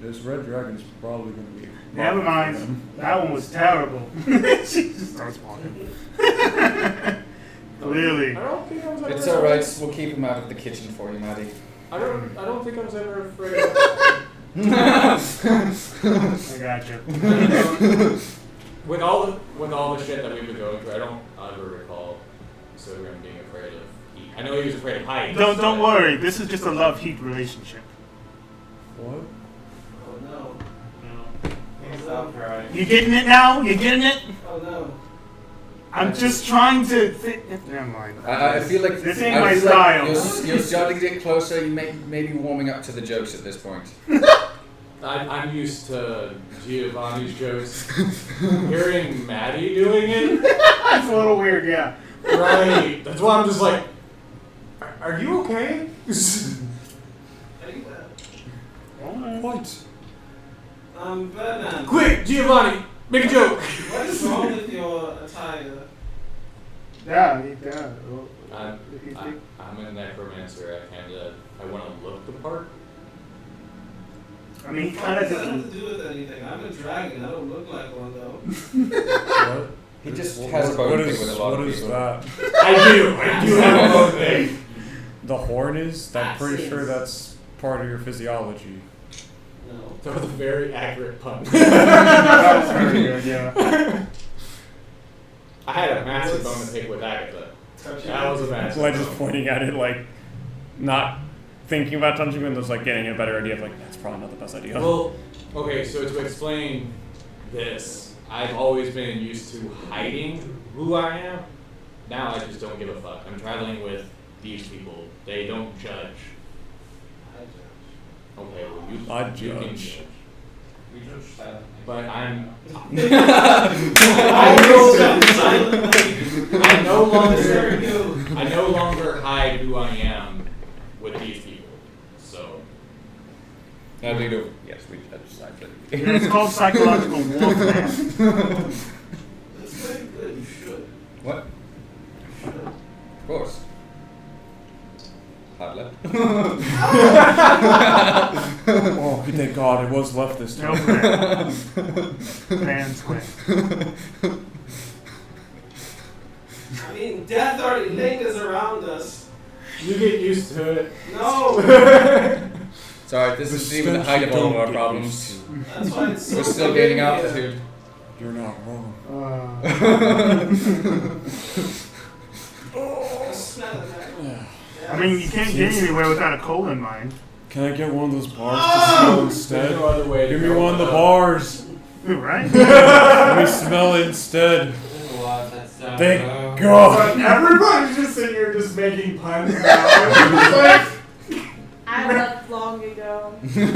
this red dragon's probably going to be. Never mind. That one was terrible. She just starts walking. Clearly. I don't think I was ever. It's alright, we'll keep him out of the kitchen for you, Maddie. I don't think I was ever afraid of. I got you. With all the shit that we've been going through, I don't ever recall Sogrim being afraid of heat. I know he was afraid of heights. Don't worry. This is just a love-hate relationship. What? Oh no. Stop crying. You getting it now? You getting it? Oh no. I'm just trying to. Never mind. I feel like This ain't I my feel style. Like you're starting to get closer. You may be warming up to the jokes at this point. I'm used to Giovanni's jokes. Hearing Maddie doing it, It's a little weird, yeah. right? That's why I'm just like, are you okay? What? Batman. Quick, Giovanni, make a joke. What is wrong with your attire? Yeah. I'm a necromancer. I want to look the part. I mean, he What kind of does that have just. to do with anything? I'm a dragon. I don't look like one though. What? He just has a bone What thing is, with a lot what of is people. that? I do have a bone thing. The horn is? I'm pretty sure that's part of your physiology. No. That was a very accurate pun. That was very good, yeah. I had a massive bone to pick with Agatha. That was a massive Like just bone. pointing at it, like not thinking about touching him, and just like getting a better idea of like that's probably not the best idea. Well, okay, so to explain this, I've always been used to hiding who I am. Now I just don't give a fuck. I'm traveling with these people. They don't judge. Okay, well I you can judge. judge. We judge silently. But I'm Silent I no longer hide who I am with these people. So Yes, we judge silently. It's called psychological warfare. That's very good. Oh, thank God, it was left this No time. Man's quick. I mean, death already lingers around us. You get used to it. No! Sorry, this is even the height of all of our problems. That's why it's so We're still gaining here. altitude. You're not wrong. I mean, you can't get anywhere without a coal in mind. Can I get one of those bars to smell instead? There's no other way to Give me go one of the without- bars. Right? Let me smell it instead. There's a lot that sounds. Thank God. Everybody's just sitting here just making puns now. I left long ago. Nowhere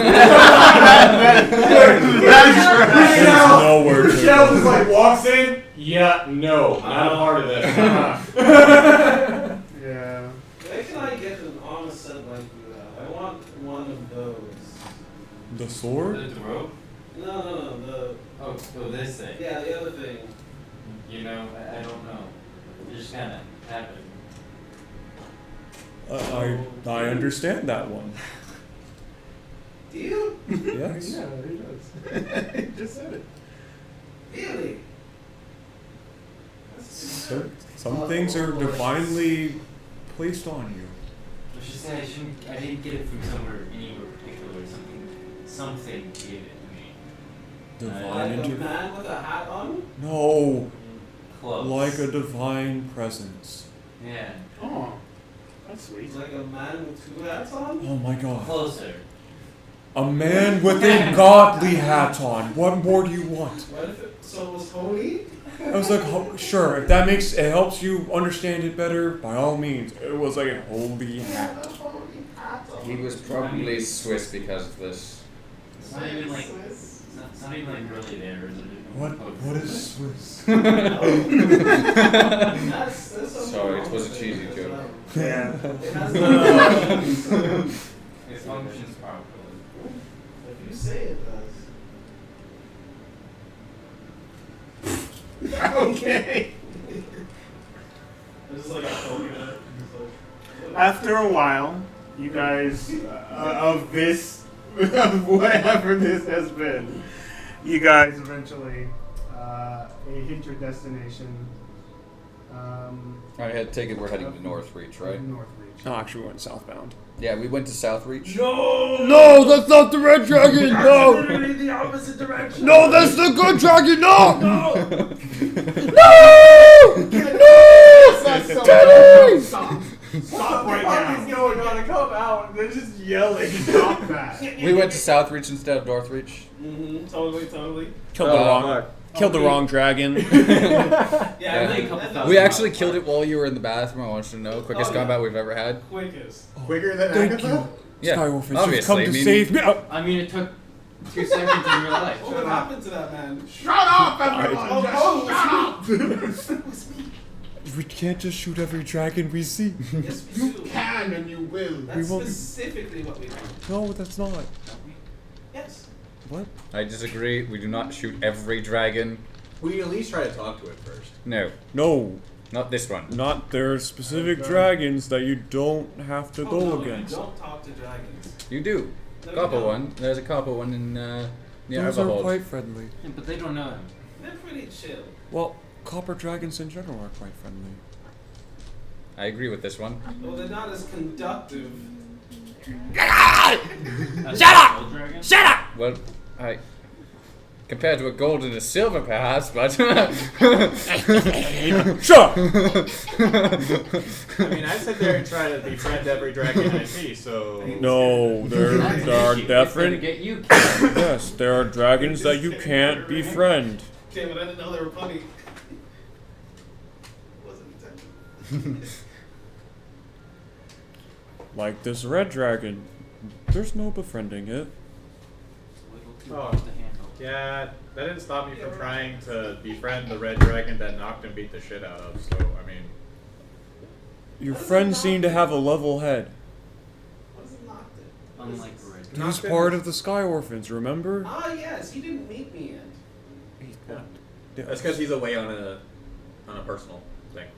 to Michelle go. just like walks in. Yeah, no, not a part of this. Yeah. Where can I get an armor set like that? I want one of those. The sword? The rope? No, Oh, this thing. yeah, the other thing. You know, I don't know. It just kind of happened. I understand that one. Do you? Yes. Yeah, he does. He just said it. Really? Some things are divinely placed on you. I should say I didn't get it from somewhere anywhere particular. Something gave it to me. Divine Like a inter- man with a hat on? No, Close. like a divine presence. Yeah. Oh, that's sweet. He's like a man with two hats on? Oh my God. Closer. A man with a godly hat on. What more do you want? What if it was holy? I was like, sure, if that makes it helps you understand it better, by all means. It was like a holy hat. He was probably Swiss because of this. It's not even like it's not even like really there, is it? What is Swiss? That's Sorry, it was a cheesy joke. Yeah. It has no It functions properly. If you say it does. Okay. It's like a coconut. After a while, you guys, of this, of whatever this has been, you guys eventually hit your destination. I take it we're heading to Northreach, right? Northreach. No, actually, we went southbound. Yeah, we went to Southreach. No, that's not the red dragon. No. Literally the opposite direction. No, that's the good dragon. No. No! Stop right now. going on to come out and they're just yelling. Stop that. We went to Southreach instead of Northreach. Totally. Killed the wrong dragon. Yeah, We actually killed it while you were in the bathroom. I want you to know, quickest combat we've ever had. Quickest. Quicker than Thank Agatha? you. Yeah, Skywolf, obviously. you've come I to mean- save me. I mean, it took 2 seconds in real life. What happened to that man? Shut up, everyone! Just shut up! We can't just shoot every dragon we see. Yes, we do. Can and you will. That's We won't- specifically what we do. No, that's not. Yes. What? I disagree. We do not shoot every dragon. We at least try to talk to it first. No, No, not this one. not there are specific dragons that you don't have to go no, against. Don't talk to dragons. You do. No, Copper you one. There's a copper one in near Those are Everhold. quite friendly. Yeah, but they don't know him. They're pretty chill. Well, copper dragons in general are quite friendly. I agree with this one. Well, they're not as conductive. Shut up! Shut up! Well, compared to a gold and a silver, perhaps, but Sure. I mean, I sit there and try to befriend every dragon I see, so. No, there are It's gonna different. get you. Yes, there are dragons that you can't befriend. Okay, but I didn't know they were funny. Wasn't intentional. Like this red dragon. There's no befriending it. Oh, yeah, that didn't stop me from trying to befriend the red dragon that knocked and beat the shit out of, so, I mean. Your friends seem to have a level head. What is knocked it? Unlike red. He's part of the Sky Orphans, remember? Ah, yes, he didn't meet me yet. That's because he's away on a personal thing.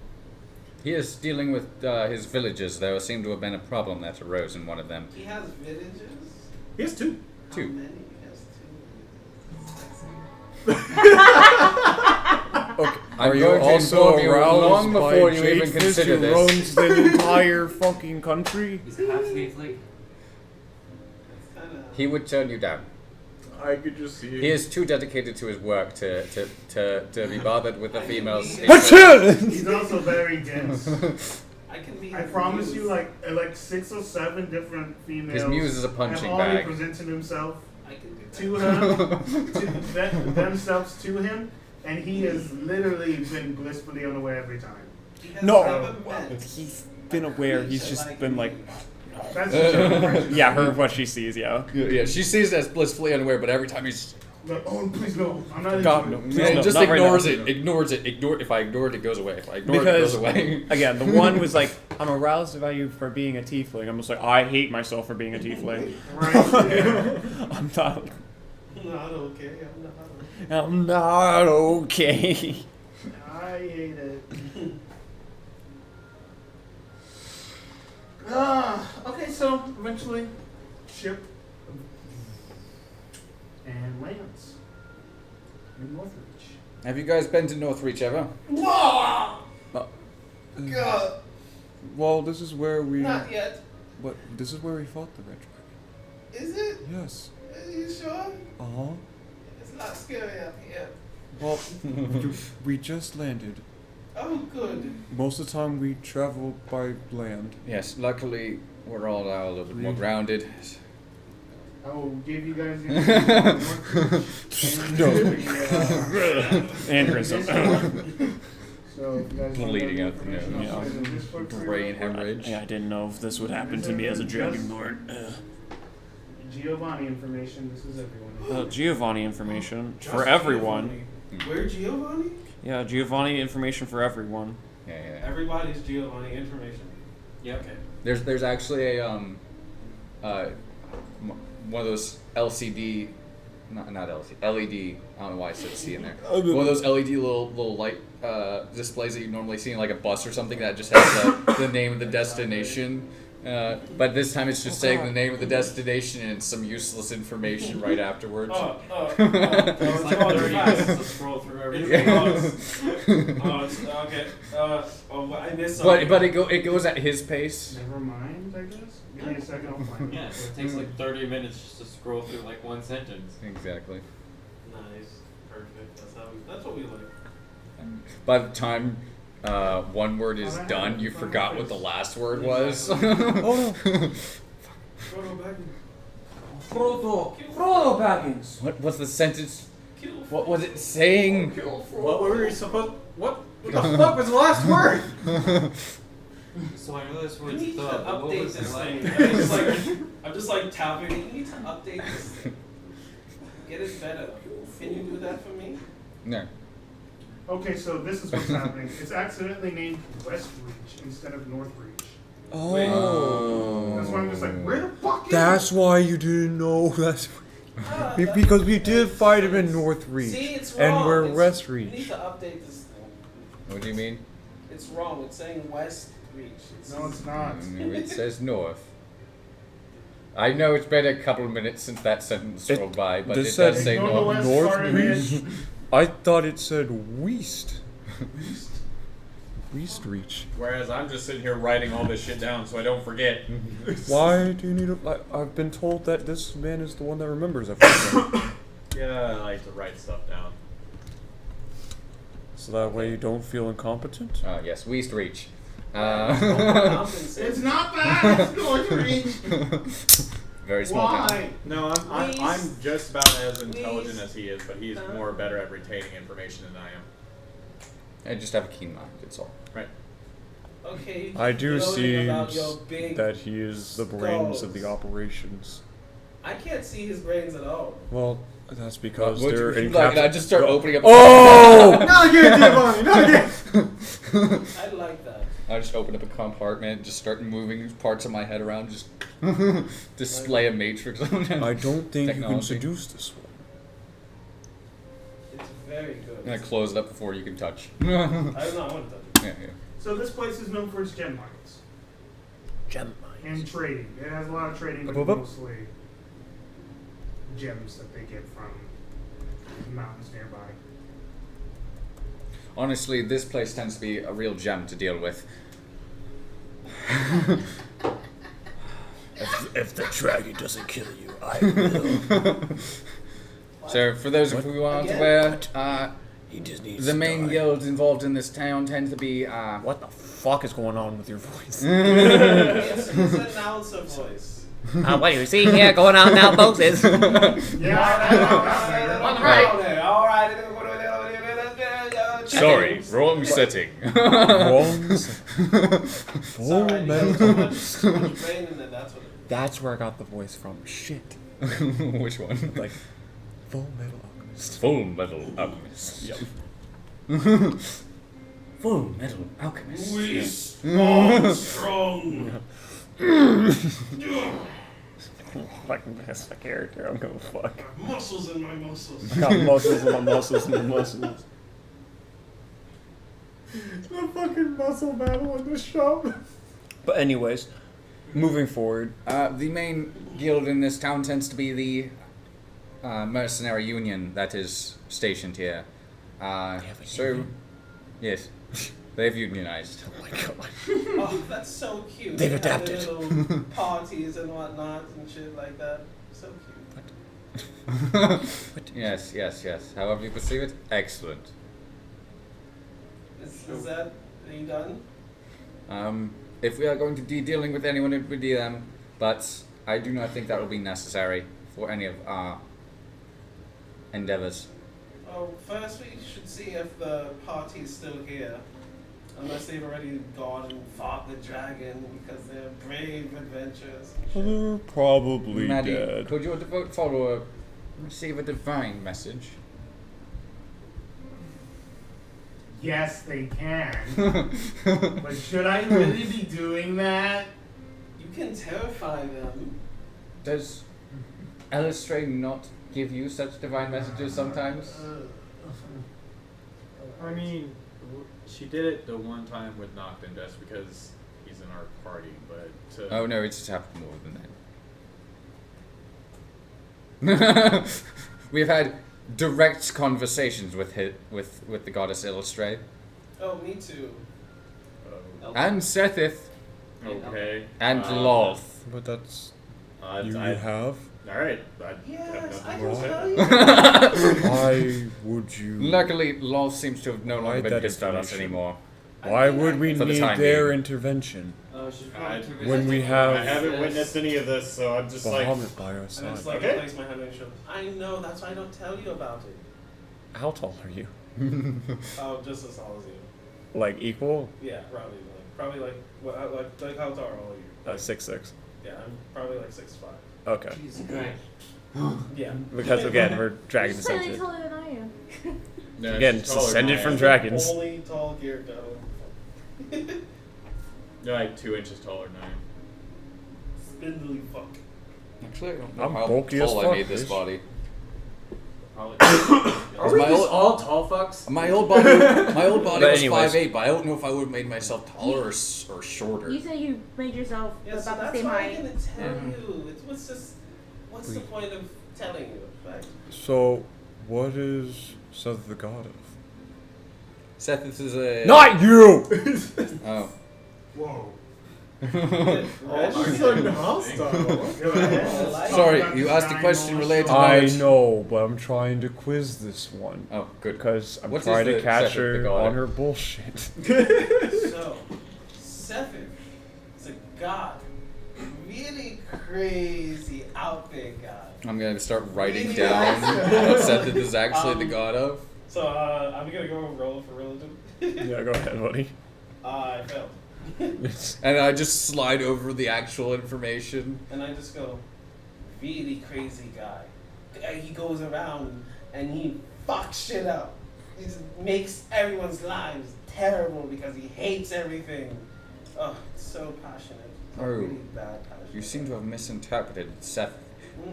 He is dealing with his villagers. There seemed to have been a problem that arose in one of them. He has villages? He has two. How Two. many? He has two. Okay. I'm Are you going to also inform you aroused long by before you even Jade Fist consider who this. runs the entire fucking country? He's half tiefling. He would turn you down. I could just see it. He is too dedicated to his work to be bothered with the females. He's also very dense. I promise you, like 6 or 7 different females. His muse is a punching have bag. already presented himself to him, themselves to him, and he has literally been blissfully unaware every time. No, he's been aware. He's just been like, That's just yeah, her what she sees, yeah. Yeah, she sees it as blissfully unaware, but every time he's like, oh, please no, I'm not God, into no, it. please man, no, just not right ignores now. it. Ignores it. If I ignore it, it goes away. If I ignore it, it Because goes away. again, the one was like, I'm aroused about you for being a tiefling. I'm just like, I hate myself for being a tiefling. Right, yeah. I'm not. Not okay. I'm not okay. I hate it. Okay, so eventually, ship and lands in Northreach. Have you guys been to Northreach ever? Whoa! Uh, God. Well, this is where we. Not yet. What? This is where we fought the Red Dragon. Is it? Yes. Are you sure? Uh huh. It's not scary up here. Well, we just landed. Oh, good. Most of the time we travel by land. Yes. Luckily, we're all now a little bit more grounded. I will give you guys the Aneurysm. So if you guys want Bleeding more out the information, nose. I'll put it in Discord for you. Brain hemorrhage. Yeah, I didn't know if this would happen to me as a Dragonborn. Giovanni information. This is everyone. Giovanni information for everyone. Where Giovanni? Yeah, Giovanni information for everyone. Yeah. Everybody's Giovanni information. Yeah. Okay. There's actually a one of those LCD, not LCD, LED. I don't know why I said C in there. One of those LED little light displays that you normally see in like a bus or something that just has the name of the destination. But this time it's just saying the name of the destination and some useless information right afterwards. It's like 30 minutes to scroll through everything. It's, okay. I missed something. But it goes at his pace. Never mind, I guess. Give me a second, I'll find it. Yeah, so it takes like 30 minutes just to scroll through like one sentence. Exactly. Nice. Perfect. That's what we like. By the time one word is done, you forgot what the last word was. Oh no. Frodo Baggins. What was the sentence? What was it saying? What were we supposed? What the fuck was the last word? So I know this You word's need to thought, but what update was this it like? thing. I'm just like tapping it. You need to update this thing. Get it better. Can you do that for me? No. Okay, so this is what's happening. It's accidentally named Westreach instead of Northreach. Oh. That's why I'm just like, where the fuck is That's why you didn't know. That's because we did fight him in Northreach, See, it's wrong. and we're You need Westreach. to update this thing. What do you mean? It's wrong. It's saying West Reach. No, it's not. It says north. I know it's been a couple of minutes since that sentence rolled by, but it This does said say Ignore the north. west part of it. Northreach. I thought it said Weast. Weastreach. Whereas I'm just sitting here writing all this shit down so I don't forget. Why do you need a... I've been told that this man is the one that remembers everything. Yeah, I like to write stuff down. So that way you don't feel incompetent? Yes, Weastreach. It's not that. It's Northreach. Very small town. Why? No, I'm Please. just about as intelligent Please. as he is, but he's more better at retaining information than I am. I just have a keen mind, that's all. Right. Okay. I do gloating see about your big that he is the brains of the skulls. operations. I can't see his brains at all. Well, that's because What they're would you in like? And I just start opening up. Oh! Not again, Giovanni! Not again! I like that. I just open up a compartment, just start moving parts of my head around, just display a matrix. I don't think you can Technology. seduce this one. It's very good. And I close it up before you can touch. I don't know. I want to touch it. Yeah. So this place is known for its gem mines. Gem mines. And trading. It has a lot of trading, but Up, up. mostly gems that they get from the mountains nearby. Honestly, this place tends to be a real gem to deal with. If the dragon doesn't kill you, I will. So, for those of you who aren't aware, He just needs the to main die. guilds involved in this town tend to be, What the fuck is going on with your voice? It's an announcer voice. What you see here going on now, folks, is... On the right. All right. Sorry, wrong setting. Wrong. Full Sorry, metal. too much brain in it, that's what it is. That's where I got the voice from. Shit. Which one? Like, Full Metal Alchemist. Full Metal Alchemist. Yep. Full Metal Alchemist. We are strong. Fucking that's the character. I'm gonna fuck. Muscles in my muscles. I got muscles in my muscles and my muscles. The fucking muscle battle in the shop. But anyways, moving forward. The main guild in this town tends to be the mercenary union that is stationed here. So, yes, they've unionized. Oh my god. Oh, that's so cute. They've They have adapted. their little parties and whatnot and shit like that. So cute. Yes, yes, yes. However you perceive it, excellent. Is that, are you done? If we are going to be dealing with anyone, it would be them, but I do not think that will be necessary for any of our endeavors. Oh, first we should see if the party's still here. Unless they've already gone and fought the dragon because they're brave adventurers. They're probably Maddie, dead. could your devout follower receive a divine message? Yes, they can. But should I really be doing that? You can terrify them. Does Elistray not give you such divine messages sometimes? I mean, she did it the one time with Nocton just because he's in our party, but to... Oh no, it's just happened more than that. We've had direct conversations with the goddess Illustray. Oh, me too. And Sethith. Okay. And Loth. But that's... I have? Alright. Yes, I have can nothing tell you. Why would you... Luckily, Loth seems to have no longer hide been that pissed at us information? anymore. Why would we For the need time their being. intervention? I When we have haven't witnessed any of this, so I'm just like... Bahamut by our And side. it's like Okay. I place my hand on your shoulder. I know, that's why I don't tell you about it. How tall are you? Oh, just as tall as you. Like equal? Yeah, probably like what? Like how tall are you? 6'6". Yeah, I'm probably like 6'5". Okay. Jesus Christ. Yeah. Because again, we're dragon You're slightly descended. taller than I am. No, Again, she's taller than descended I from am. dragons. Only tall character. You're like 2 inches taller than I am. Spindly fuck. Actually, I don't know I'm how bulky as tall I fuck, made this bitch. body. Are we my just old- all tall fucks? My old body But was anyways. 5'8", but I don't know if I would have made myself taller or shorter. You said you made yourself Yeah, so about the that's same why I'm height. gonna tell you. What's the point of telling you? Right? So, what is Seth the god of? Seth, this is a... Not you! Oh. Whoa. Sorry, you asked a question related to I knowledge. know, but I'm trying to quiz this one. Oh, good. Because I'm What is trying to the catch Seth the her god on of? her bullshit. So, Sephir is a god. Really crazy out there god. I'm going to start writing Really down nice. what Seth is actually the god of. So, I'm gonna go roll for religion. Yeah, go ahead, buddy. I failed. And I just slide over the actual information. And I just go, really crazy guy. He goes around and he fucks shit up. He just makes everyone's lives terrible because he hates everything. Oh, it's so passionate. It's Oh, really bad passion. You seem to have misinterpreted Seth.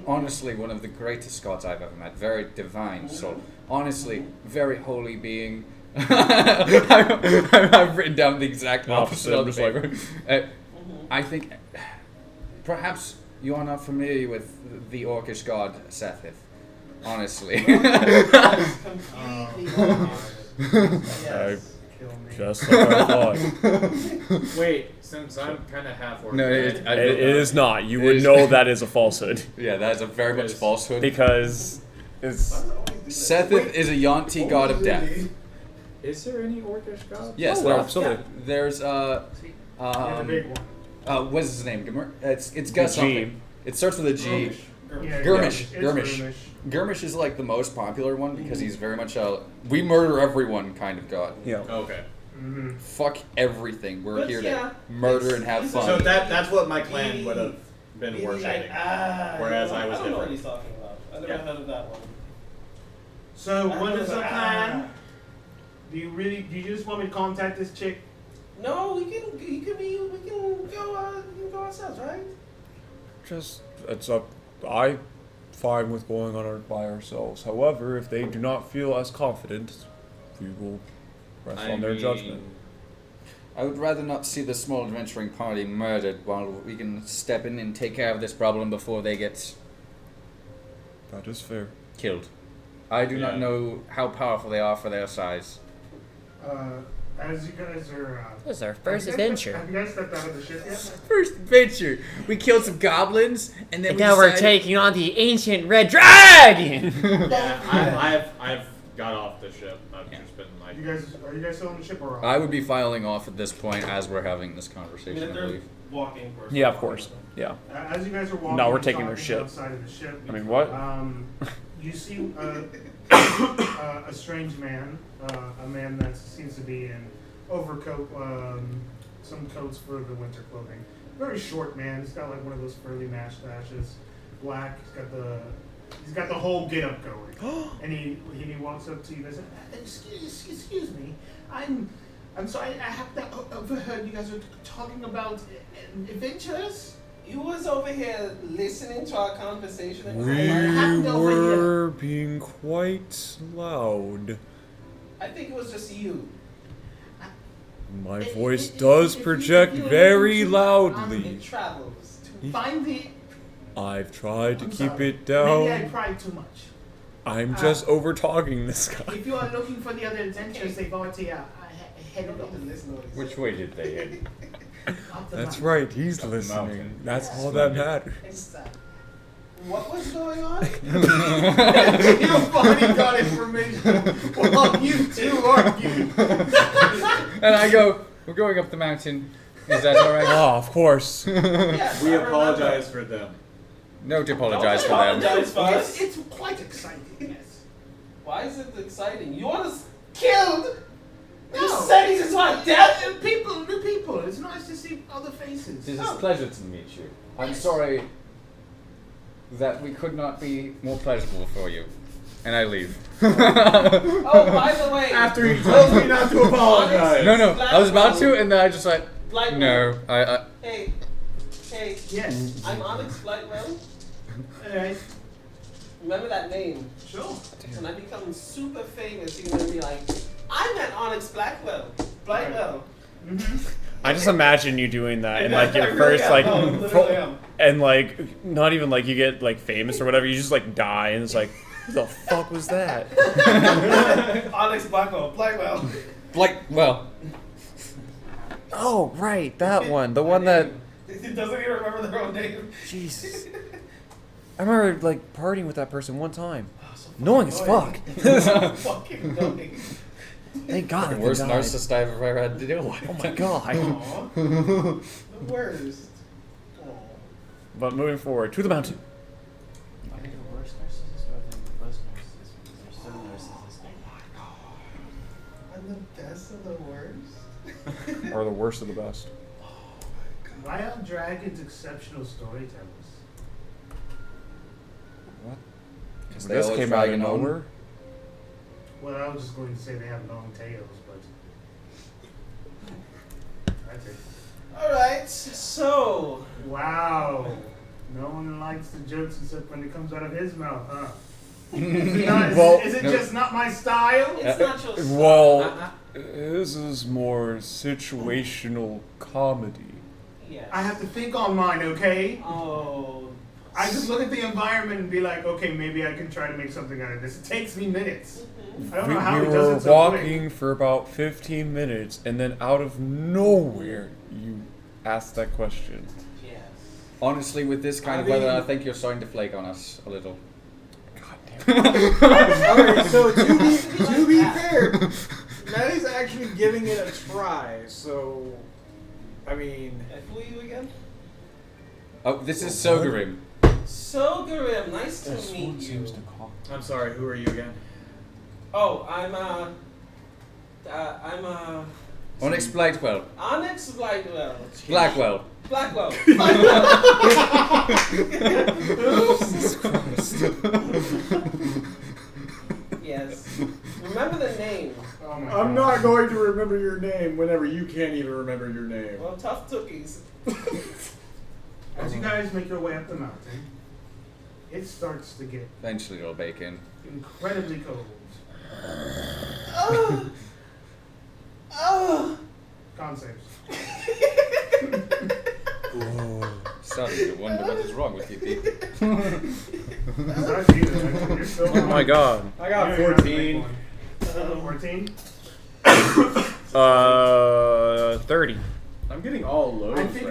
Honestly, one of the greatest gods I've ever met. Very divine soul. Honestly, very holy being. I've written down the exact opposite on the just like- paper. I think perhaps you are not familiar with the orcish god Sethith. Honestly. Just like I thought. Wait, since I'm kind of half orc. No, It is not. You would know that is a falsehood. Yeah, that is a very much falsehood. Because it's... Sethith is a Yonti god of death. Is there any orcish god? Yes, Oh, absolutely. There's the big one. what's his name? It's got G. something. It starts with a G. Yeah, Gurmish. it's Gurmish. Gurmish is like the most popular one because he's very much a we murder everyone kind of god. Yeah. Okay. Mm-hmm. Fuck everything. We're But here yeah, to murder and have fun. So that's what my clan would have been Maybe worshipping. like, Whereas I was don't know what different. he's talking about. I never Yeah. heard of that one. So what is the Ah. plan? Do you just want me to contact this chick? No, we can go ourselves, right? Just, it's up. I'm fine with going on our, by ourselves. However, if they do not feel as confident, we will rest on their judgment. I would rather not see the small adventuring party murdered while we can step in and take care of this problem before they get That is fair. killed. I do not know how powerful they are for their size. As you guys are. This is our have first you guys adventure. Have you guys stepped out of the ship yet? First adventure, we killed some goblins, and then And now we're taking on the ancient red dragon! Yeah, I've got off the ship. I've just been like. Are you guys still on the ship or? I would be filing off at this point as we're having this I conversation. mean, I if they're believe. walking. Of course. Yeah, of course. Yeah. As you guys are walking, No, we're and taking their talking ship. outside of the ship. I mean, what? You see a strange man, a man that seems to be in overcoat, some coats for the winter clothing. Very short man. He's got like one of those furry mustaches, black. He's got the whole get up going. And he walks up to you and says, "Excuse me, I'm sorry. I have that overheard you guys are talking about adventures." You was over here listening to our conversation. We were being quite loud. I think it was just you. My voice does project very loudly. It travels. Find the. I've tried to I'm keep sorry. it down. Maybe I cried too much. I'm just over talking this guy. If you are looking for the other adventures, they've already headed off. Which way did they head? Up the That's mountain. right, he's Up the listening. mountain. That's all that matters. Exactly. What was going on? You finally got information. Well, you two argued. And I go, we're going up the mountain. Is that alright? Oh, of course. Yes, We I remember. apologize for them. No to apologize for Don't them. apologize for us. It's quite exciting, yes. Why is it exciting? You want us killed? You No. said he just want death? New people. It's nice to see other faces. It is a pleasure to meet you. I'm sorry that we could not be more pleasurable for you. And I leave. Oh, by the way. After he tells me not to apologize. No, I was about to, and then I just like, Blightwell. no, I Hey. Yes. I'm Onyx Blightwell. Alright. Remember that name. Sure. When I become super famous, you're gonna be like, I met Onyx Blightwell. I just imagine you doing that and like I your really first am. like No, literally am. and like not even like you get like famous or whatever, you just like die and it's like who the fuck was that? Onyx Blightwell. well, Oh right, that one. The one that It doesn't even remember their own name. Jesus. I remember like partying with that person one time. Annoying as fuck. Fucking annoying. Thank God. the worst narcissist I've ever had to deal with. Oh my God. Aw. The worst. Aw. But moving forward to the mountain. Are they the worst narcissist or are they the best narcissist? Because they're so narcissistic. I'm the best of the worst. Or the worst of the best. Why are dragons exceptional storytellers? Because This came out of nowhere. Well, I was just going to say they have long tails, but that's it. Alright, so. Wow. No one likes the jokes except when it comes out of his mouth, huh? Is it just not my style? It's not your style. Well, this is more situational comedy. Yes. I have to think on mine, okay? Oh. I just look at the environment and be like, okay, maybe I can try to make something out of this. It takes me minutes. I don't know how We he does were it so walking quick. for about 15 minutes, and then out of nowhere, you asked that question. Yes. Honestly, with this kind of weather, I think you're starting to flake on us a little. Alright, so to be fair, Maddie's actually giving it a try, so I mean, Who are you again? Oh, this is Sogarim. Sogarim, nice to meet you. I'm sorry, who are you again? Oh, I'm Onyx Blightwell. Onyx Blackwell. Blackwell. Blackwell. Yes. Remember the name. Oh my I'm God. not going to remember your name whenever you can't even remember your name. Well, tough cookies. As you guys make your way up the mountain, it starts to get Eventually it'll bake in. incredibly cold. Oh. Oh. Con saves. Starting to wonder what is wrong with you people. It's not you, actually. You're still Oh my god. I got You're not gonna 14. make one. 14? 30. I'm getting all low. I think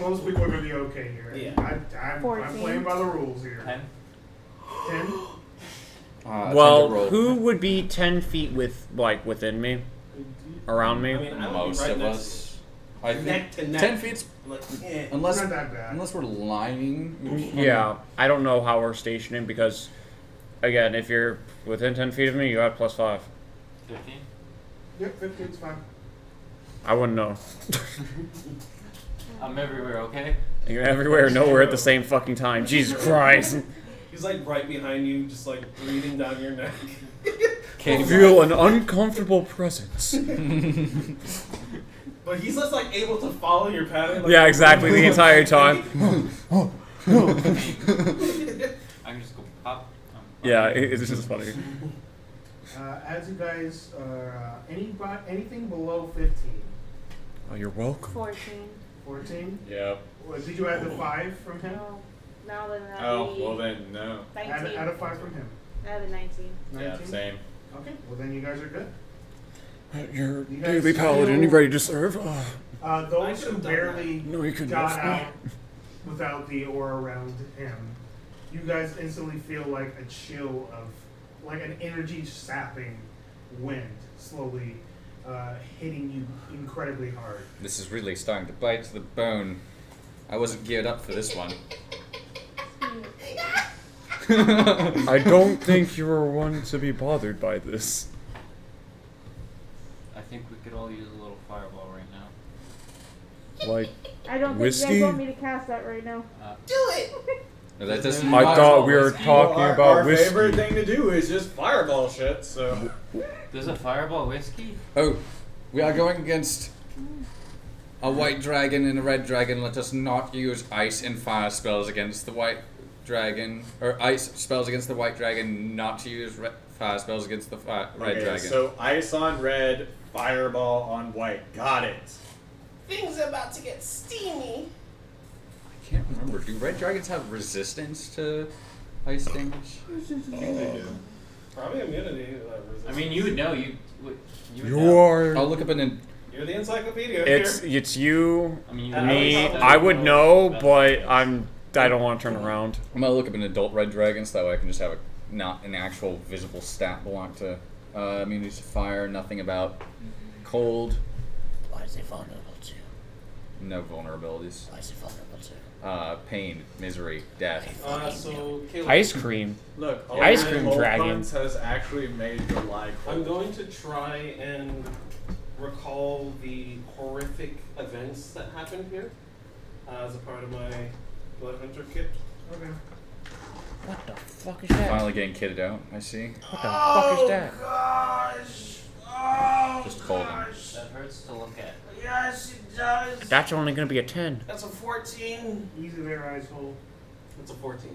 most people are going to be okay here. Yeah. I'm 14. playing by the rules here. 10. 10? Well, who would be 10 feet within me? Around me? I mean, I would Most be right of next us. I think neck to neck. 10 feet's Like, yeah. unless Not that bad. unless we're lying. Yeah, I don't know how we're stationing because, again, if you're within 10 feet of me, you have +5. 15. Yep, 15's fine. I wouldn't know. I'm everywhere, okay? You're everywhere, nowhere at the same fucking time. Jesus Christ. He's like right behind you, just like breathing down your neck. I feel an uncomfortable presence. But he's just like able to follow your pattern. Like, Yeah, exactly, the entire time. I can just go pop. Yeah, it's just funny. As you guys are anything below 15. Oh, you're welcome. 14. 14? Yep. Did you add the 5 from him? No. Now then Oh, well then, no. 19. Add a 5 from him. Add a 19. 19? Yeah, same. Okay, well then you guys are good. You're You guys daily paladin, still- you ready to serve? Those who barely No, you couldn't got have. out without the aura around him, you guys instantly feel like a chill of, like an energy sapping wind slowly hitting you incredibly hard. This is really starting to bite to the bone. I wasn't geared up for this one. I don't think you're one to be bothered by this. I think we could all use a little fireball right now. Like, I don't think you whiskey? guys want me to cast that right now. Do it! No, that doesn't. I thought we were Well, talking about our whiskey. favorite thing to do is just fireball shit, so. There's a fireball whiskey? Oh, we are going against a white dragon and a red dragon. Let us not use ice and fire spells against the white dragon, or ice spells against the white dragon. Not to use fire spells against the red Okay, dragon. so ice on red, fireball on white. Got it. Things are about to get steamy. I can't remember. Do red dragons have resistance to ice damage? They do. Probably immunity. I mean, you would know. You would You know. are. I'll look up an. You're the encyclopedia It's here. you, I mean, you me. would know. I would know, but I don't want to turn around. I'm gonna look up an adult red dragon so that way I can just have not an actual visible stat belong to immunity to fire. Nothing about cold. Why is it vulnerable to? No vulnerabilities. Why is it vulnerable to? Pain, misery, death. So Caleb, Ice cream. Look, Ice Old cream Man dragon. Old has actually made the lie I'm cold. going to try and recall the horrific events that happened here as a part of my Blood Hunter kit. Okay. What the fuck is that? Finally getting kitted out. I see. What the fuck is that? Gosh! Oh, Just cold. gosh. That hurts to look at. Yes, it does. That's only gonna be a 10. That's a 14. Easy there, ice hole. It's a 14.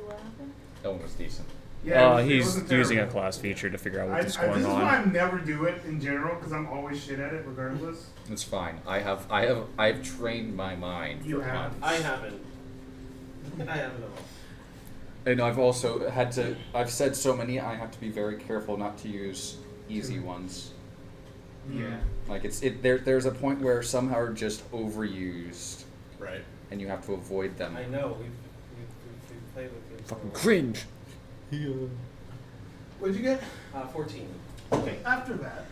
What happened? That one was decent. Yeah, it he's wasn't using a terrible. class feature to figure out This what's going is why on. I never do it in general because I'm always shit at it regardless. It's fine. I've trained my mind You for have. months. I haven't. I haven't at all. And I've also had to. I've said so many. I have to be very careful not to use easy ones. Yeah. Like there's a point where some are just overused. Right. And you have to avoid them. I know. We've played with you. Fucking cringe. What'd you get? 14. Okay, after that.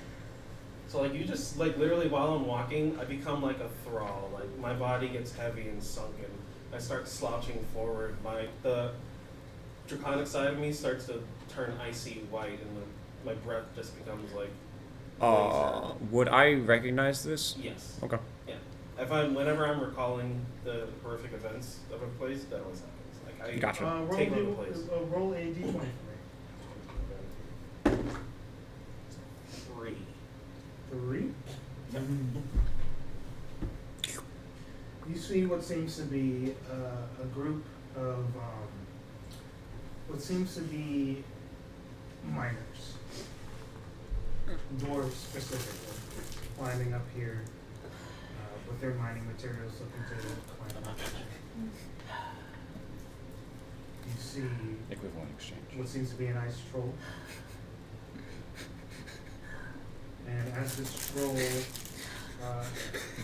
So like you just like literally while I'm walking, I become like a thrall. Like my body gets heavy and sunken. I start slouching forward. The draconic side of me starts to turn icy white, and my breath just becomes like. Would I recognize this? Yes. Okay. Yeah. Whenever I'm recalling the horrific events of a place, that always happens. Like I Gotcha. take over the place. Roll a d20 for me. 3. 3. You see what seems to be a group of what seems to be miners, dwarves specifically, climbing up here with their mining materials, looking to climb up. You see Equivalent exchange. what seems to be an ice troll. And as this troll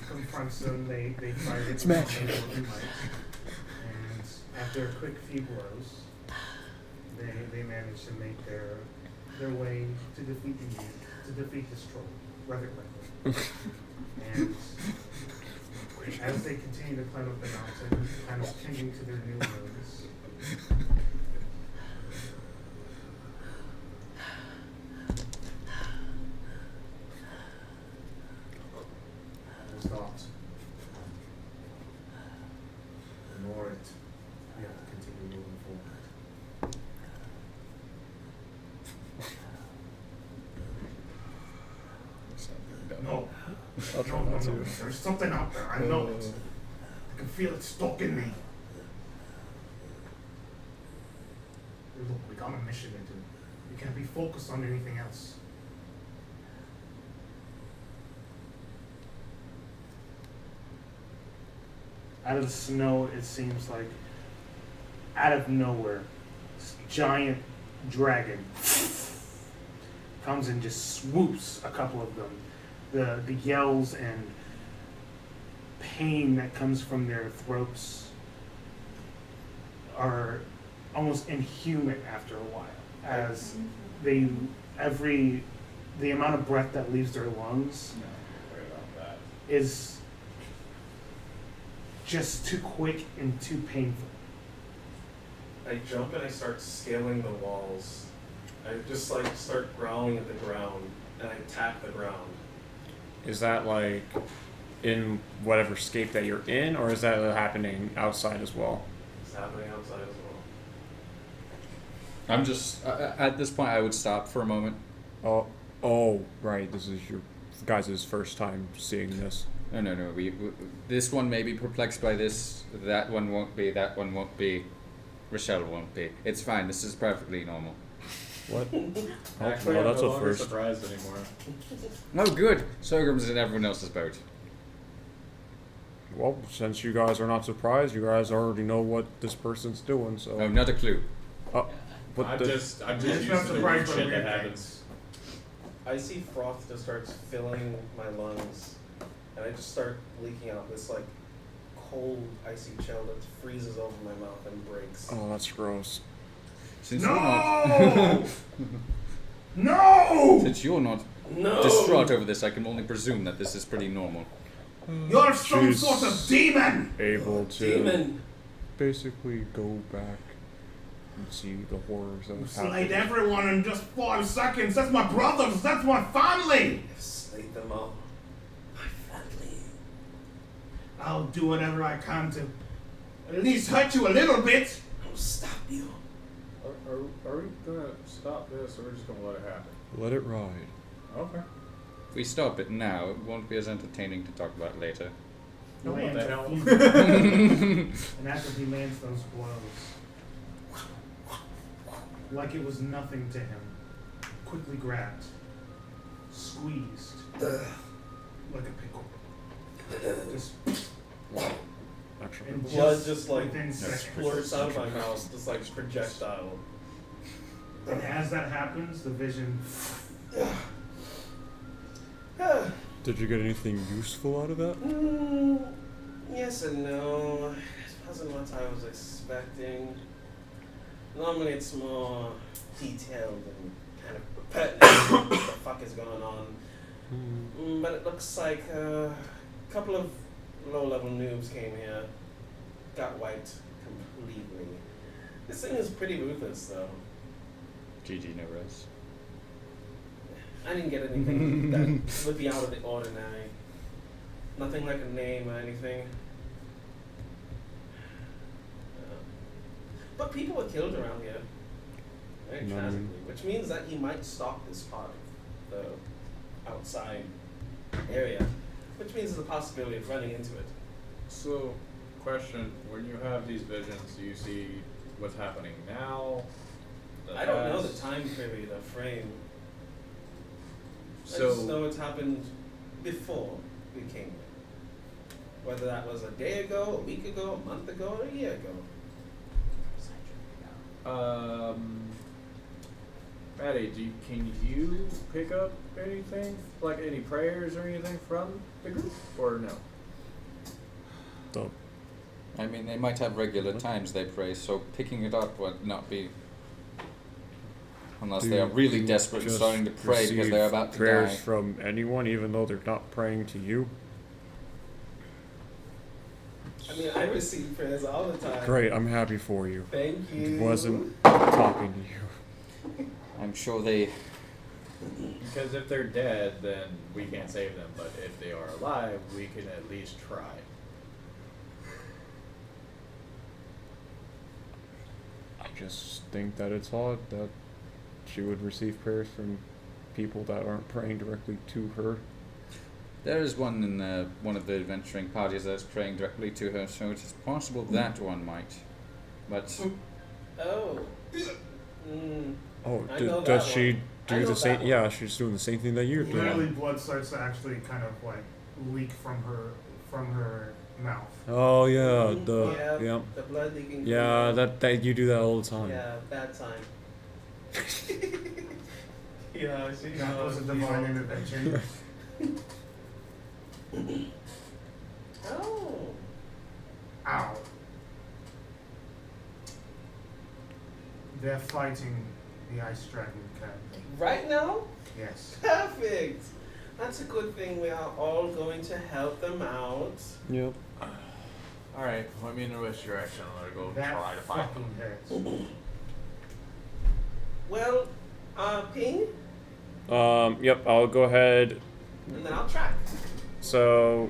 confronts them, they try to Smash. And after a quick few blows, they manage to make their way to defeat this troll rather quickly. And as they continue to climb up the mountain, kind of clinging to their new wounds, stopped. Ignore it. We have to continue moving forward. No. I'll try No, not to. There's something out there. I know it. I can feel it stalking me. Look, we got a mission to do. We can't be focused on anything else. Out of the snow, it seems like, out of nowhere, this giant dragon comes and just swoops a couple of them. The yells and pain that comes from their throats are almost inhuman after a while, as the amount of breath that leaves their lungs is just too quick and too painful. I jump and I start scaling the walls. I just like start growling at the ground, and I attack the ground. Is that like in whatever scape that you're in, or is that happening outside as well? It's happening outside as well. I'm just at this point. I would stop for a moment. Oh, right. This is your guys' first time seeing this. No. We this one may be perplexed by this. That one won't be. That one won't be. Rochelle won't be. It's fine. This is perfectly normal. What? Actually, well, I'm that's no a longer first. surprised anymore. Oh, good. Sorghum's in everyone else's boat. Well, since you guys are not surprised, you guys already know what this person's doing. So. Oh, not a clue. What I'm the? just It's used not to the surprised weird by shit weird that happens. I see froth just starts filling my lungs, and I just start leaking out this like cold, icy chill that freezes over my mouth and breaks. Oh, that's gross. Since No! you're not, No! since you're not No! distraught over this, I can only presume that this is pretty normal. You're some She's sort of demon! Able to Demon! basically go back and see the horrors that You have slayed happened. everyone in just 5 seconds. That's my brothers. That's my family. I've slayed them all. My family. I'll do whatever I can to at least hurt you a little bit. I'll stop you. Are we gonna stop this, or are we just gonna let it happen? Let it ride. Okay. If we stop it now, it won't be as entertaining to talk about later. He What lands the a hell? few- and after he lands those blows, like it was nothing to him, quickly grabbed, squeezed, like a pickle. Just and blood just like within splurts out of my mouth, just like projectile. And as that happens, the vision. Did you get anything useful out of that? Yes and no. It wasn't what I was expecting. Normally it's more detailed and kind of pertinent what the fuck is going on. But it looks like a couple of low-level noobs came here, got wiped completely. This thing is pretty ruthless though. GG, no res. I didn't get anything that would be out of the ordinary. Nothing like a name or anything. But people were killed around here. Very tragically. Which means that he might stalk this part of the outside area. Which means there's a possibility of running into it. So, question, when you have these visions, do you see what's happening now? I don't know the time period or frame. So, I just know it's happened before we came here. Whether that was a day ago, a week ago, a month ago, or a year ago. Maddie, can you pick up anything? Like any prayers or anything from the group? Or no? Don't. I mean, they might have regular times they pray, so picking it up would not be... Unless they are really desperate and starting to pray because they're about to prayers die. from anyone, even though they're not praying to you? I mean, I receive prayers all the time. Great, I'm happy for you. Thank you. Wasn't talking to you. I'm sure they... Because if they're dead, then we can't save them. But if they are alive, we can at least try. I just think that it's odd that she would receive prayers from people that aren't praying directly to her. There is one in one of the adventuring parties that's praying directly to her, so it is possible that one might. But... Oh. Oh, I know does that she one. do the same? Yeah, she's doing the same thing that you're Literally, doing. blood starts to actually kind of like leak from her mouth. Oh yeah, yeah, the blood leaking. Yeah, that you do that all the time. Yeah, bad time. Yeah, I see. That was a divine intervention. Oh. Ow. They're fighting the Ice Dragon Academy. Right now? Yes. Perfect. That's a good thing. We are all going to help them out. Yep. Alright, point me in which direction. I'm gonna go That try to find fucking them. hurts. Well, ping, Yep, I'll go ahead. and then I'll track. So,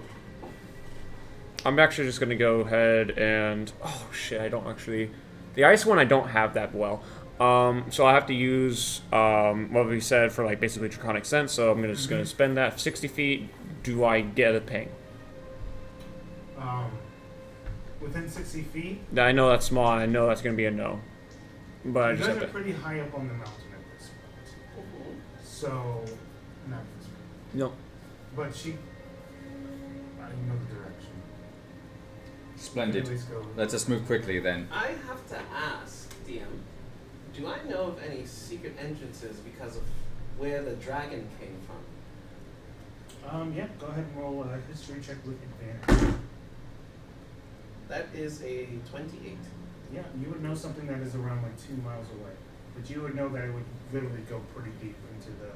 I'm actually just gonna go ahead and, oh shit, I don't actually, the ice one I don't have that well. So I have to use, what we said for like basically Draconic Sense, so I'm just gonna spend that 60 feet. Do I get a ping? Within 60 feet? I know that's small, I know that's gonna be a no. But I You just guys have are to. pretty high up on the mountain at this point. So, not this point. No. But I know the direction. Splendid. Anyways, go. Let us move quickly then. I have to ask, DM, do I know of any secret entrances because of where the dragon came from? Yeah, go ahead and roll a history check with advantage. That is a 28. Yeah, you would know something that is around like 2 miles away. But you would know that it would literally go pretty deep into the...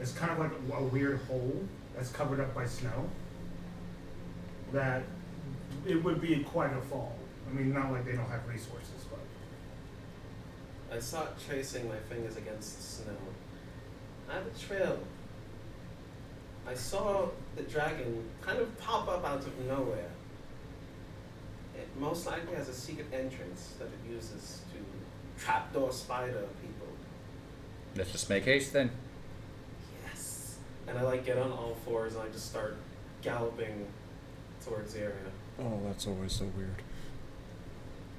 It's kind of like a weird hole that's covered up by snow. That it would be quite a fall. I mean, not like they don't have resources, but... I start tracing my fingers against the snow. I have a trail. I saw the dragon kind of pop up out of nowhere. It most likely has a secret entrance that it uses to trapdoor spider people. Let's just make haste then. Yes. And I like get on all fours and I just start galloping towards the area. Oh, that's always so weird.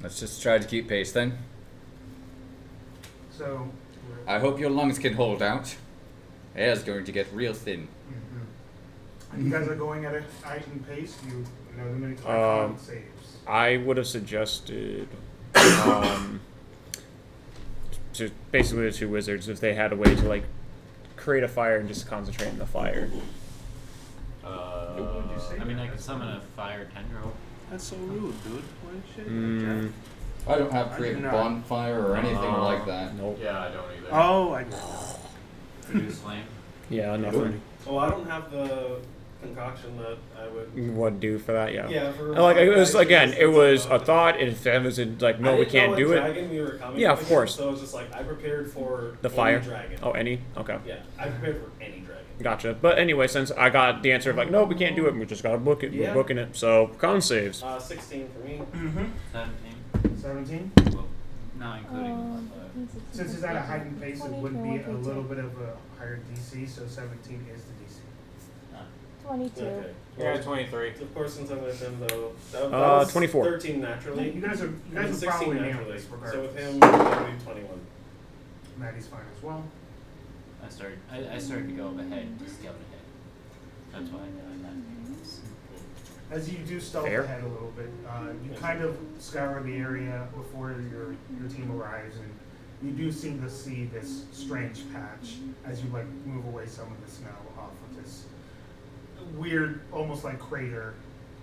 Let's just try to keep pace then. So. I hope your lungs can hold out. Air's going to get real thin. And you guys are going at a heightened pace. You know the many con saves. I would have suggested to basically the two wizards if they had a way to like create a fire and just concentrate on the fire. I mean, I could summon a fire tendril. That's so rude, dude. Why shit? I don't have create a bonfire or anything like that. Nope. Yeah, I don't either. Oh, I. Produce flame. Yeah, nothing. Oh, I don't have the concoction that I would. What do for that? Yeah. Yeah, for Like it was I again, just- it was a thought. If it was like, no, I we didn't can't know do what it. dragon we were coming Yeah, of against, course. So I was just like, I prepared for The any fire. dragon. Oh, any? Okay. Yeah, I prepared for any dragon. Gotcha. But anyway, since I got the answer of like, no, we can't do it, we just gotta book it. Yeah. We're booking it. So con saves. 16 for me. 17. 17. Well, not including. Since it's at a heightened pace, it would be a little bit of a higher DC. So 17 is the DC. 22. Okay. Yeah, 23. Of course, since I'm with him though, that was 24. 13 naturally. You guys are and probably 16 nailing naturally. this So regardless. with him, that would be 21. Maddie's fine as well. I started to go up ahead, just scout ahead. That's why I know that. As you do stealth Fair. ahead a little bit, you kind of scour the area before your team arrives, and you do seem to see this strange patch as you like move away some of the snow off of this weird, almost like crater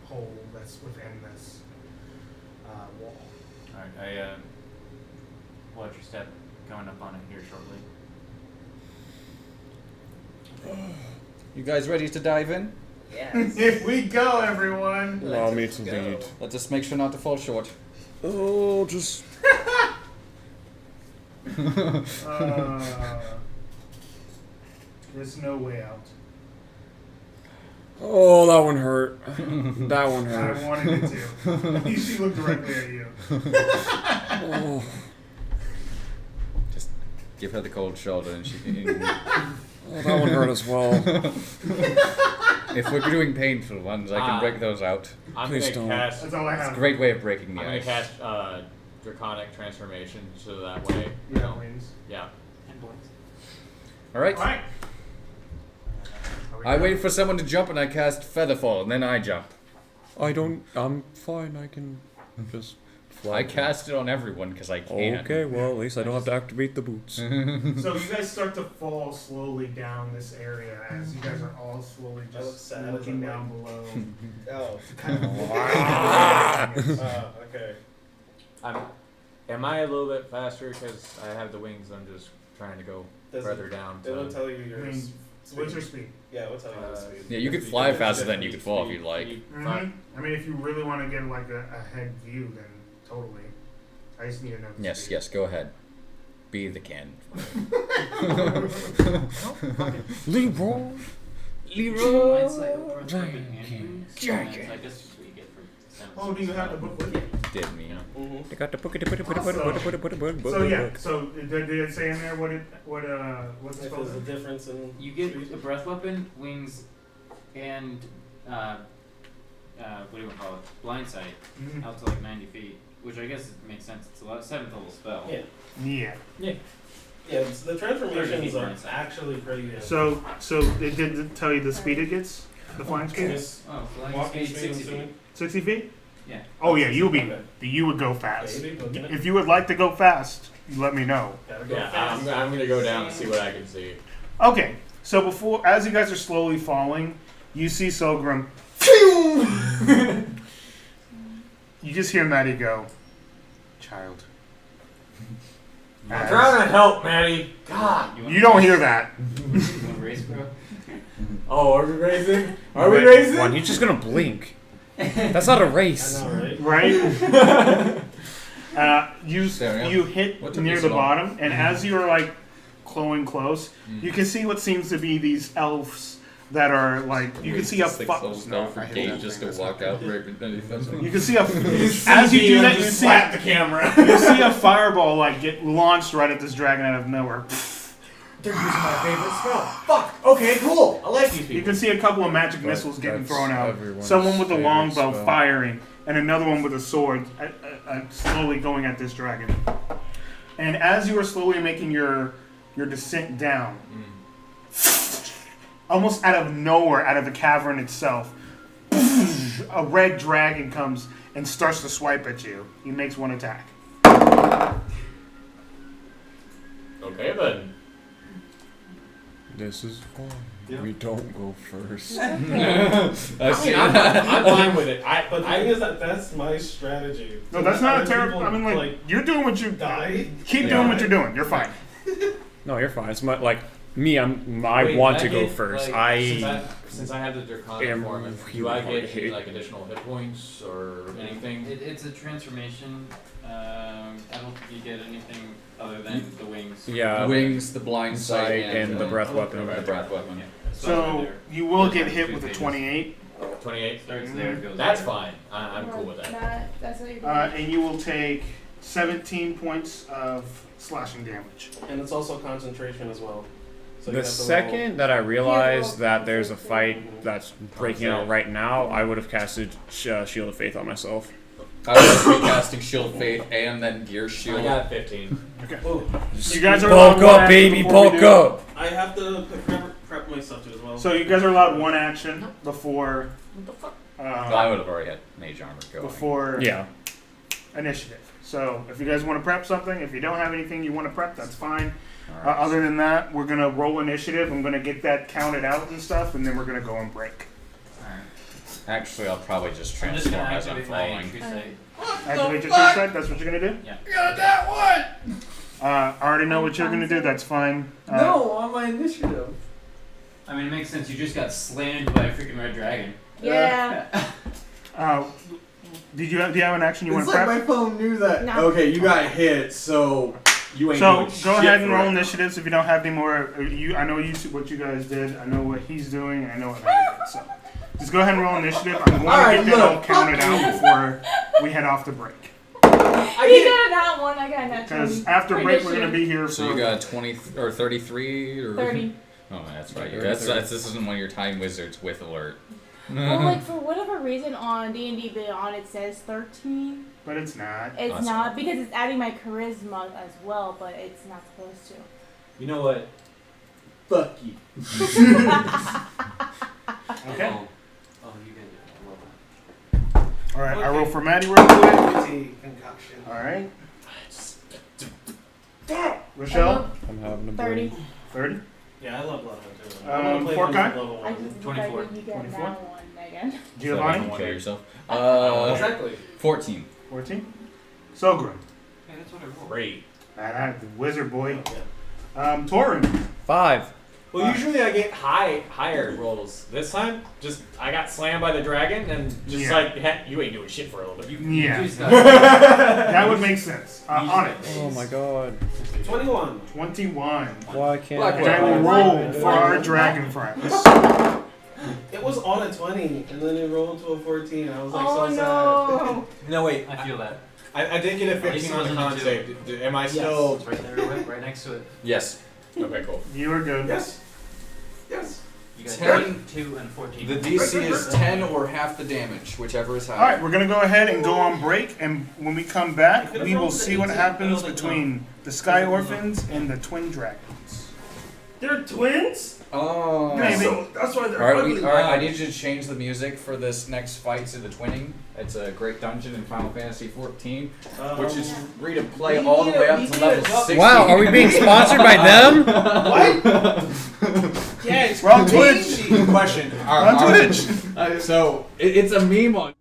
hole that's within this wall. Alright, I watch your step coming up on it here shortly. You guys ready to dive in? Yes. If we go, everyone. Allow me to lead. Let's just make sure not to fall short. Oh, just. There's no way out. Oh, that one hurt. That one hurt. I wanted it to. She looked directly at you. Oh. Just give her the cold shoulder and she can. Oh, that one hurt as well. If we're doing painful ones, I can break those out. I'm Please gonna don't. cast. That's all I It's a have. great way of breaking the I'm gonna ice. cast Draconic Transformation, so that way. Yeah, wins. Yeah. And boys. Alright. All right. I wait for someone to jump and I cast Featherfall and then I jump. I'm fine. I can just fly. I cast it on everyone because I can. Okay, well, at least I don't have to activate the boots. So you guys start to fall slowly down this area as you guys are all slowly I look just sad as looking I'm down below. Oh. Kind of Okay. Am I a little bit faster because I have the wings? I'm just trying to go further down. It'll tell you your What's your speed? Yeah, it'll tell you your speed. Yeah, you could fly faster than you could fall if you'd like. I mean, if you really want to get like a head view, then totally. I just need to know. the Yes, speed. yes, go ahead. Be the Ken. Leroy. Leroy! Dragon. I guess we get for Oh, do you have the book with you? Did me. I got the book. So yeah, so did it say in there what's the If spell? there's a difference in You get a breath weapon, wings, and what do you want to call it? Blind sight Mhm. out to like 90 feet, which I guess makes sense. It's a 7th level spell. Yeah. Yeah. Yeah, the transformations 30 are blind sight. actually pretty good. So it did tell you the speed it gets, the flying speed. Just Oh, flying walking speed speed, I'm 60 feet. assuming. 60 feet. Yeah. Oh yeah, you would go fast. If you would like to go fast, you let me know. Gotta go Yeah, fast. I'm gonna go down and see what I can see. Okay, so as you guys are slowly falling, you see Solgrim. You just hear Maddie go, "Child." I'm trying to help, Maddie. God. You don't hear that. You want to race, bro? Oh, are we racing? Are we racing? One, he's just gonna blink. That's not a race. I know, right? Right? You hit What took near you the so long? bottom, and as you're like glowing close, you can see what seems to be these elves that are like. You can see a gate just to walk out right underneath them. You can see a as you do that, you see slap the camera. you see a fireball like get launched right at this dragon out of nowhere. They're using my favorite spell. Fuck. Okay, cool. I like these people. You can see a couple of magic missiles getting That's thrown out. everyone's Someone with a favorite longbow spell. firing, and another one with a sword slowly going at this dragon. And as you are slowly making your descent down, almost out of nowhere, out of the cavern itself, a red dragon comes and starts to swipe at you. He makes one attack. Okay then. This is why we don't go first. I mean, I'm fine with it. But the thing is that's my strategy. No, that's not a Other terrible. I people, mean, like you're doing what you die. keep doing what you're doing. You're fine. No, you're fine. It's like me. I Wait, want can to go get, first. like, since I have the draconic am form, do I get any, like additional hit points or anything? It's a transformation. I don't think you get anything other than the wings. Yeah. Wings, the blind sight, and the breath weapon. The breath weapon. So you will get hit with a 28. 28 starts there. Goes That's there. fine. I'm cool with that. That's what you're doing. And you will take 17 points of slashing damage. And it's also concentration as well. So you The have to second that I realized that there's a fight that's breaking out right now, I would have casted Shield of Faith on myself. I was recasting Shield of Faith and then Gear Shield. I got 15. Okay. roll. You guys are Bulk allowed one up, baby, action before we bulk do- up. I have to prep myself too as well. So you guys are allowed one action before. I would have already had Mage Armor going. Before Yeah. initiative. So if you guys want to prep something, if you don't have anything you want to prep, that's fine. Alright. Other than that, we're gonna roll initiative. I'm gonna get that counted out and stuff, and then we're gonna go and break. Actually, I'll probably just I'm just transform gonna as I'm activate my falling. entry site. Activate your true sight. That's what you're gonna do. Yeah. Got that one! I already know what you're gonna do. That's fine. On my initiative. I mean, it makes sense. You just got slammed by a freaking red dragon. Yeah. Do you have an action you want It's to like prep? my phone knew that. No. Okay, you got hit, so you ain't So doing go shit ahead and for roll it. initiatives if you don't have any more. I know what you guys did. I know what he's doing, and I know what I did. So just go ahead and roll initiative. I'm going to Alright, get that all look, counted fuck out before we head off to break. He got that one. I got that 20. Because after break, we're going to be here So for. you got 20 or 33 or 30. Oh, that's right. 30. This isn't one of your time wizards with alert. Well, like for whatever reason on D&D Beyond it says 13. But it's not. It's Awesome. not because it's adding my charisma as well, but it's not supposed to. You know what? Fuck you. Okay. Oh, you get it. All right. I Okay. roll for Maddie real quick. Tea concoction. All right. Rochelle, I'm having a 30. 30. Yeah, I love Bloodhound too. Fork guy? level I one. just 24. You get 24? that one, Megan. Giovanni, Kill yourself. Exactly. 14. 14. Sogren. Hey, that's what I rolled. Great. The wizard boy. Torin. 5. Well, usually I get higher rolls. This time, just I got slammed by the dragon and just Yeah. like, heck, you ain't doing shit for a little bit. Yeah. You just got That would make sense. On it. Oh my god. 21. 21. Why can't Black And I will roll for our dragon friends. It was on a 20, and then it rolled to a 14. I was like Oh so no! No, wait. I feel that. I did get a 15 on the con save. Am I still? It's right there, right next to it. Yes. Okay, cool. You are good. Yes. Yes. You got 10. 2 and 14. The DC is 10 or half the damage, whichever is higher. All right, we're gonna go ahead and go on break, and when we come back, we will see what happens between the Sky Orphans and the Twin Dragons. They're twins? Oh. Maybe. That's why they're Alright, ugly. I need you to change the music for this next fight to the twinning. It's a great dungeon in Final Fantasy XIV, which is free to play all the way up to level 60. Wow, are we being sponsored by them? Yeah, it's We're on Twitch. Question. On Twitch. So, it's a meme on